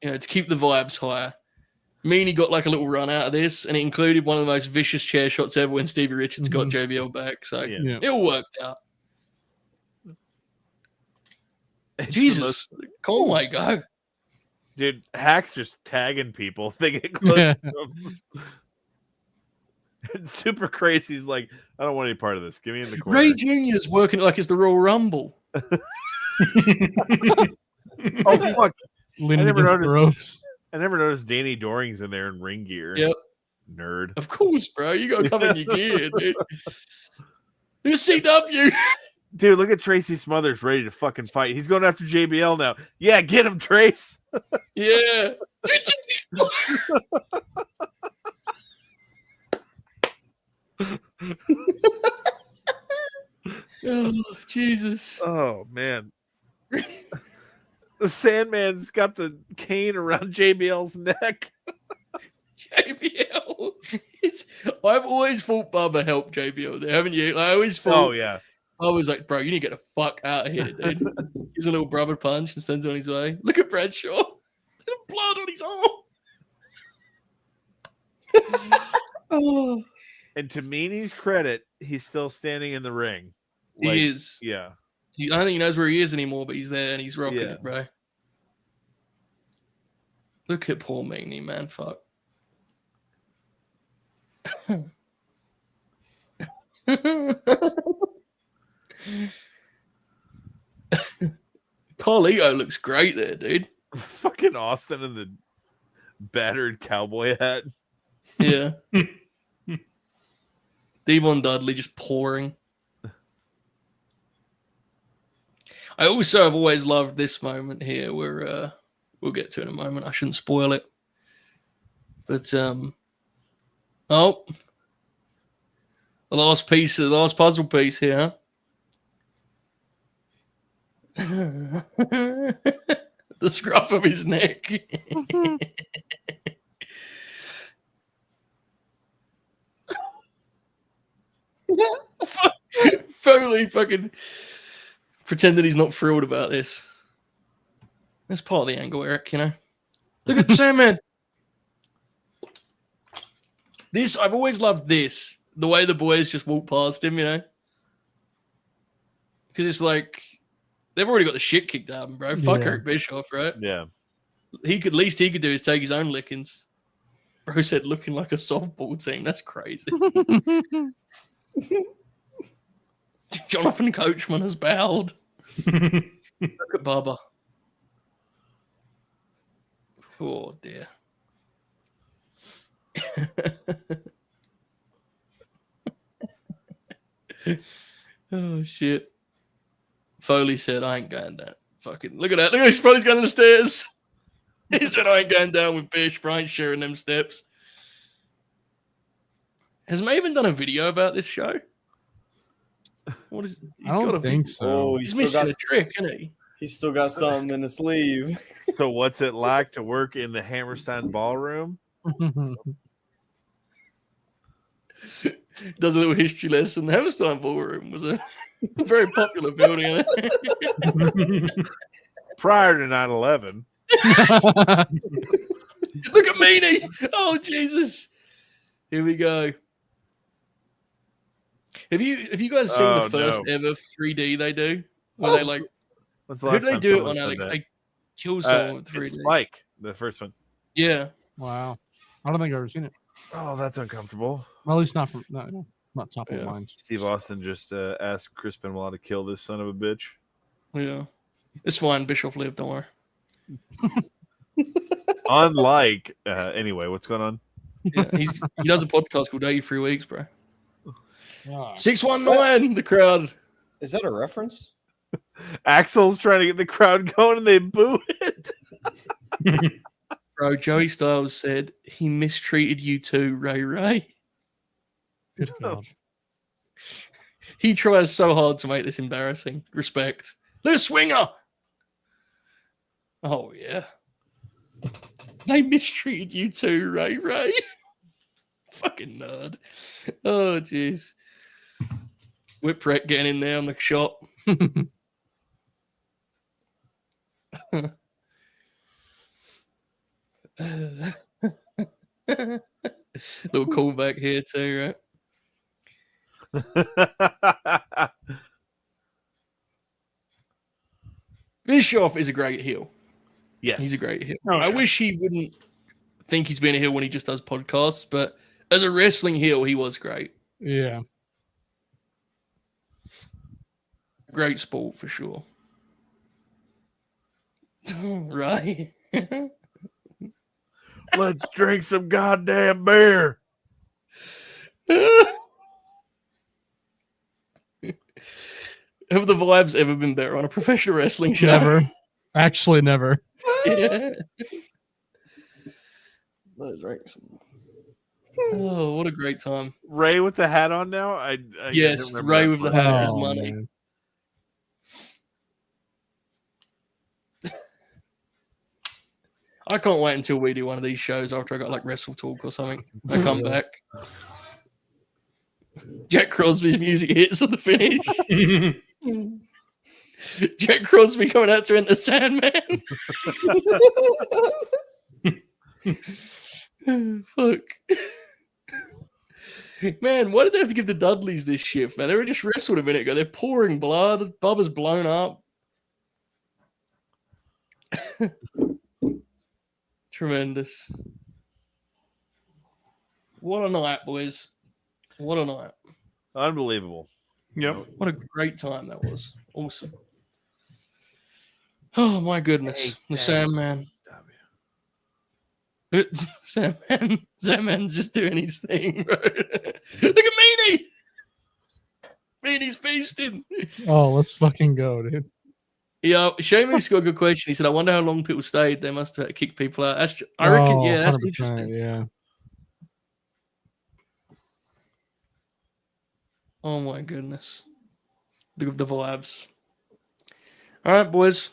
you know, to keep the vibes higher. Meanie got like a little run out of this, and it included one of the most vicious chair shots ever when Stevie Richards got JBL back. So it all worked out. Jesus, oh my God. Dude, Hack's just tagging people. They get close to him. And Super Crazy's like, I don't want any part of this. Give me in the corner. Ray Jr. is working like it's the Royal Rumble. Oh fuck! Leaning against the ropes. I never noticed Danny Doring's in there in ring gear. Yep. Nerd. Of course, bro. You gotta come in your gear, dude. Who's CW? Dude, look at Tracy Smothers ready to fucking fight. He's going after JBL now. Yeah, get him, Trace. Yeah. Oh, Jesus. Oh, man. The Sandman's got the cane around JBL's neck. JBL. I've always thought Bubba helped JBL there, haven't you? I always thought. Oh, yeah. I was like, bro, you need to get the fuck out of here, dude. Gives a little brother punch and sends him on his way. Look at Bradshaw. Look at blood on his arm. Oh. And to Meanie's credit, he's still standing in the ring. Like, He is. Yeah. I don't think he knows where he is anymore, but he's there and he's rocking it, bro. Look at poor Meanie, man. Fuck. Carlito looks great there, dude. Fucking Austin in the battered cowboy hat. Yeah. Devon Dudley just pouring. I also have always loved this moment here where we'll get to it in a moment. I shouldn't spoil it. But the last puzzle piece here. The scruff of his neck. Foley fucking pretending he's not thrilled about this. That's part of the angle, Eric, you know. Look at Sandman. I've always loved this. The way the boys just walk past him, you know. Because it's like they've already got the shit kicked out of him, bro. Fuck Eric Bischoff, right? Yeah. Least he could do is take his own lickings. Bro said looking like a softball team. That's crazy. Jonathan Coachman has bowed. Look at Bubba. Oh dear. Oh shit. Foley said, I ain't going down. Fucking look at that. Look at Foley's going down the stairs. He said, I ain't going down with Bish, but I ain't sharing them steps. Has Maven done a video about this show? What is? I don't think so. Oh, He's missing a trick, isn't he? He's still got something in his sleeve. So what's it like to work in the Hammerstein Ballroom? Does a little history lesson. The Hammerstein Ballroom was a very popular building. Prior to 9/11. Look at Meanie. Oh, Jesus. Here we go. Have you guys seen the first ever 3D they do? Where they like, who do do they do it on, Alex? They kill someone with 3D. Spike, the first one. Yeah. Wow. I don't think I've ever seen it. Oh, that's uncomfortable. Well, at least not from not top of mind. Steve Austin just asked Chris Benoit to kill this son of a bitch. Yeah. It's fine. Bischoff lived, don't worry. Unlike, anyway, what's going on? Yeah, he does a podcast called 83 Weeks, bro. 619, the crowd. Is that a reference? Axel's trying to get the crowd going and they boo it. Bro, Joey Styles said he mistreated you too, Ray. Good God. He tries so hard to make this embarrassing. Respect. Look at Swinger. Oh, yeah. They mistreated you too, Ray. Fucking nerd. Oh, jeez. Whipwreck getting in there on the shot. Little callback here too, right? Bischoff is a great heel. Yes. He's a great heel. Oh, yeah. I wish he wouldn't think he's been a heel when he just does podcasts, but As a wrestling heel, he was great. Yeah. Great sport for sure. Right. Let's drink some goddamn beer. Have the vibes ever been better on a professional wrestling show? Never. Actually, never. Yeah. Let's drink some. Oh, what a great time. Ray with the hat on now? I Yes, don't remember Ray that with the part. hat is Oh, money. man. I can't wait until we do one of these shows after I got like Wrestle Talk or something. I come back. Jack Crosby's music hits at the finish. Jack Crosby coming out to Enter Sandman. Fuck. Man, why did they have to give the Dudleys this shift, man? They were just wrestled a minute ago. They're pouring blood. Bubba's blown up. Tremendous. What a night, boys. What a night. Unbelievable. Yep. What a great time that was. Awesome. Oh, my goodness. The Sandman. Sandman's just doing his thing, bro. Look at Meanie. Meanie's feasting. Oh, let's fucking go, dude. Yeah, Seamus got a good question. He said, I wonder how long people stayed. They must have kicked people out. I reckon, yeah, that's 100%, interesting. Yeah. Oh, my goodness. The vibes. All right, boys.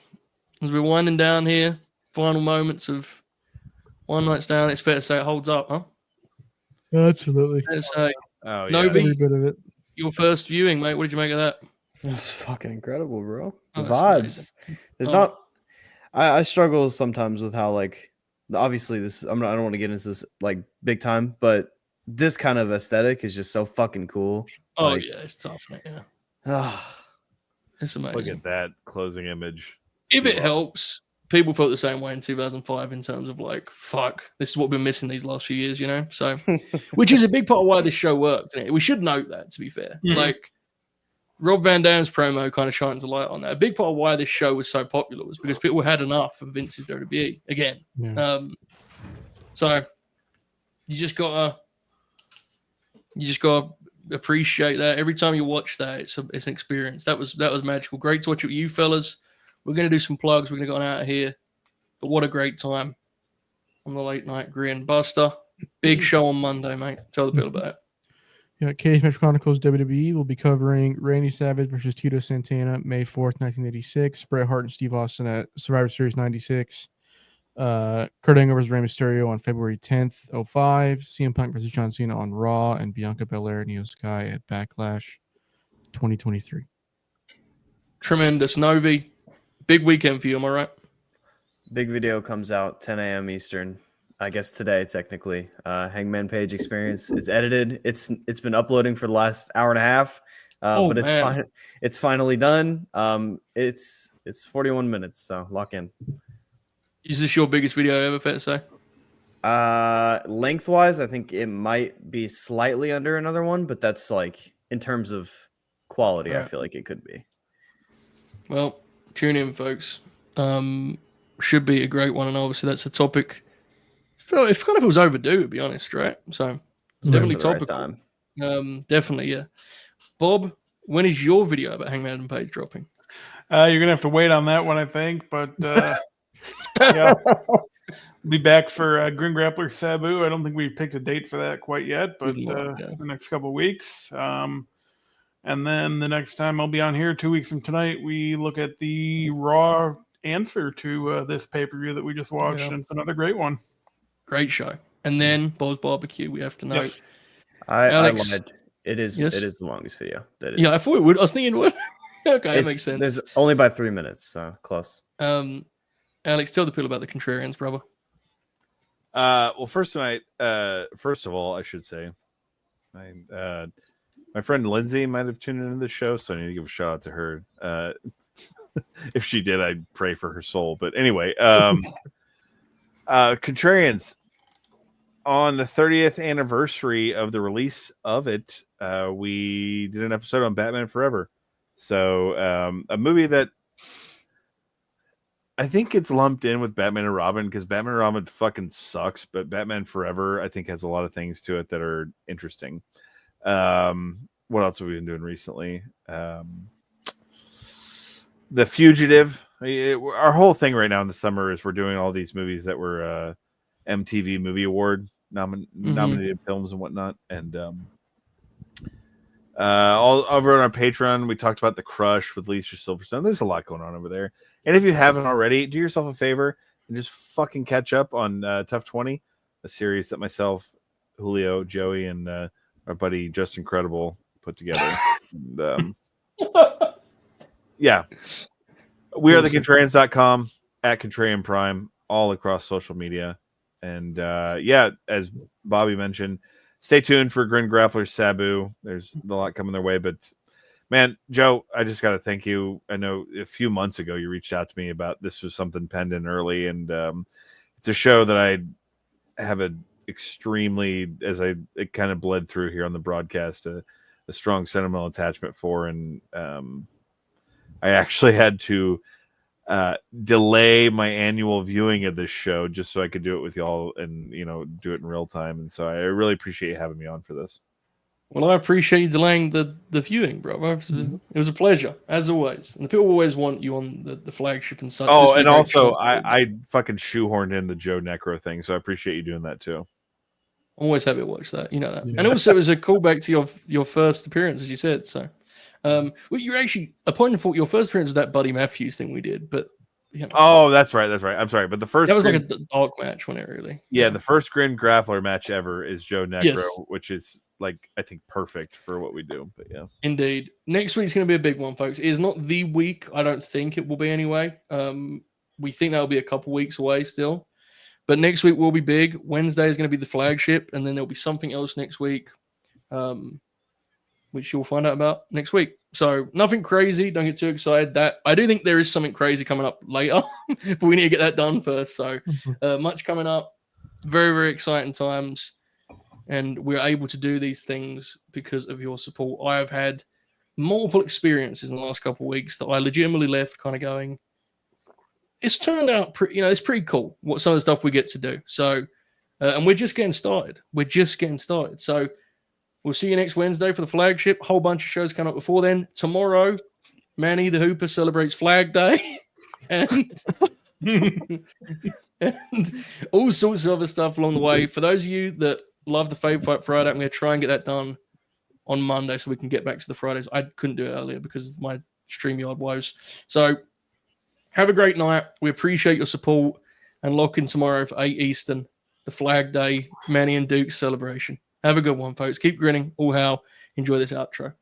As we're winding down here, final moments of One Night Stand. It's fair to say it holds up, huh? Absolutely. Fair to say. Oh, yeah. Novi, Every bit of it. your first viewing, mate. What did you make of that? That's fucking incredible, bro. The Oh, that's vibes. amazing. There's Oh. not. I struggle sometimes with how like obviously this. I don't want to get into this like big time, but this kind of aesthetic is just so fucking cool. Oh, Like, yeah, it's tough, mate. Yeah, ah, it's amazing. Look at that closing image. If it helps, people felt the same way in 2005 in terms of like, fuck, this is what we've been missing these last few years, you know? So, which is a big part of why this show worked. We should note that, to be fair. Mhm. Like, Rob Van Dam's promo kind of shines a light on that. A big part of why this show was so popular was because people had enough of Vince's WWE again. Yeah. So, you just gotta appreciate that. Every time you watch that, it's an experience. That was magical. Great to watch it with you fellas. We're gonna do some plugs. We're gonna go on out of here. But what a great time on the late night Grin. Buster, big show on Monday, mate. Tell the people about it. Yeah, Cage Match Chronicles WWE will be covering Randy Savage versus Tito Santana May 4th, 1986. Bret Hart and Steve Austin at Survivor Series 96. Kurt Angle versus Rey Mysterio on February 10th, 05. CM Punk versus John Cena on Raw, and Bianca Belair and Io Sky at Backlash 2023. Tremendous. Novi, big weekend for you, am I right? Big video comes out 10 a.m. Eastern. I guess today, technically. Hangman Page Experience. It's edited. It's been uploading for the last hour and a half, but it's fine. It's finally done. It's 41 minutes, so lock in. Is this your biggest video ever, fair to say? Lengthwise, I think it might be slightly under another one, but that's like in terms of quality, I feel like it could be. Well, tune in, folks. Should be a great one, and obviously that's a topic. It kind of feels overdue, to be honest, right? So definitely topical. Definitely, yeah. Bob, when is your video about Hangman Page dropping? You're gonna have to wait on that one, I think, but yeah. Be back for Grin Grappler Sabu. I don't think we've picked a date for that quite yet, but the next couple of weeks. And then the next time I'll be on here 2 weeks from tonight, we look at the Raw answer to this pay-per-view that we just watched, and it's another great one. Great show. And then Bob's Barbecue, we have to know. Yes. I lied. It is the longest video. That is. Yeah, I thought it would. I was thinking it would. Okay, that makes sense. There's only by 3 minutes, so close. Alex, tell the people about the Contrarians, brother. Well, first of all, I should say, my friend Lindsay might have tuned into the show, so I need to give a shout out to her. If she did, I'd pray for her soul. But anyway, Contrarians, on the 30th anniversary of the release of it, we did an episode on Batman Forever. So a movie that I think gets lumped in with Batman and Robin because Batman and Robin fucking sucks, but Batman Forever I think has a lot of things to it that are interesting. What else have we been doing recently? The Fugitive. Our whole thing right now in the summer is we're doing all these movies that were MTV Movie Award nominated films and whatnot. And all over on our Patreon, we talked about The Crush with Lisa Silverstone. There's a lot going on over there. And if you haven't already, do yourself a favor and just fucking catch up on Tough 20, a series that myself, Julio, Joey, and our buddy Just Incredible put together. And, yeah. We are thecontrarians.com, at Contrarian Prime, all across social media. And yeah, as Bobby mentioned, stay tuned for Grin Grappler Sabu. There's a lot coming their way, but man, Joe, I just got to thank you. I know a few months ago you reached out to me about this was something penned in early, and it's a show that I have a extremely, as it kind of bled through here on the broadcast, a strong sentimental attachment for, and I actually had to delay my annual viewing of this show just so I could do it with y'all and, do it in real time. And so I really appreciate you having me on for this. Well, I appreciate you delaying the viewing, bro. It was a pleasure, as always. And the people always want you on the flagship and such. Oh, and also I fucking shoehorned in the Joe Necro thing, so I appreciate you doing that too. I'm always happy to watch that. You know that. Yeah. And also it was a callback to your first appearance, as you said. So well, you're actually a point of thought. Your first appearance was that Buddy Matthews thing we did, but oh, that's right. I'm sorry, but the first that was like a dark match, wasn't it? Really? Yeah, the first Grin Grappler match ever is Joe Necro, which is I think perfect for what we do. But yeah, indeed. Next week's going to be a big one, folks. It is not the week. I don't think it will be anyway. We think that'll be a couple weeks away still, but next week will be big. Wednesday is going to be the flagship, and then there'll be something else next week. Which you'll find out about next week. So nothing crazy. Don't get too excited. That I do think there is something crazy coming up later, but we need to get that done first. So much coming up. Very, very exciting times. And we're able to do these things because of your support. I have had multiple experiences in the last couple of weeks that I legitimately left kind of going, it's turned out pretty, it's pretty cool what some of the stuff we get to do. So, and we're just getting started. So we'll see you next Wednesday for the flagship. Whole bunch of shows coming up before then. Tomorrow, Manny the Hooper celebrates Flag Day. And all sorts of other stuff along the way. For those of you that love the Fave Fight Friday, I'm going to try and get that done on Monday so we can get back to the Fridays. I couldn't do it earlier because of my StreamYard woes. So have a great night. We appreciate your support, and lock in tomorrow for 8 Eastern, the Flag Day Manny and Duke celebration. Have a good one, folks. Keep grinning. All hail. Enjoy this outro.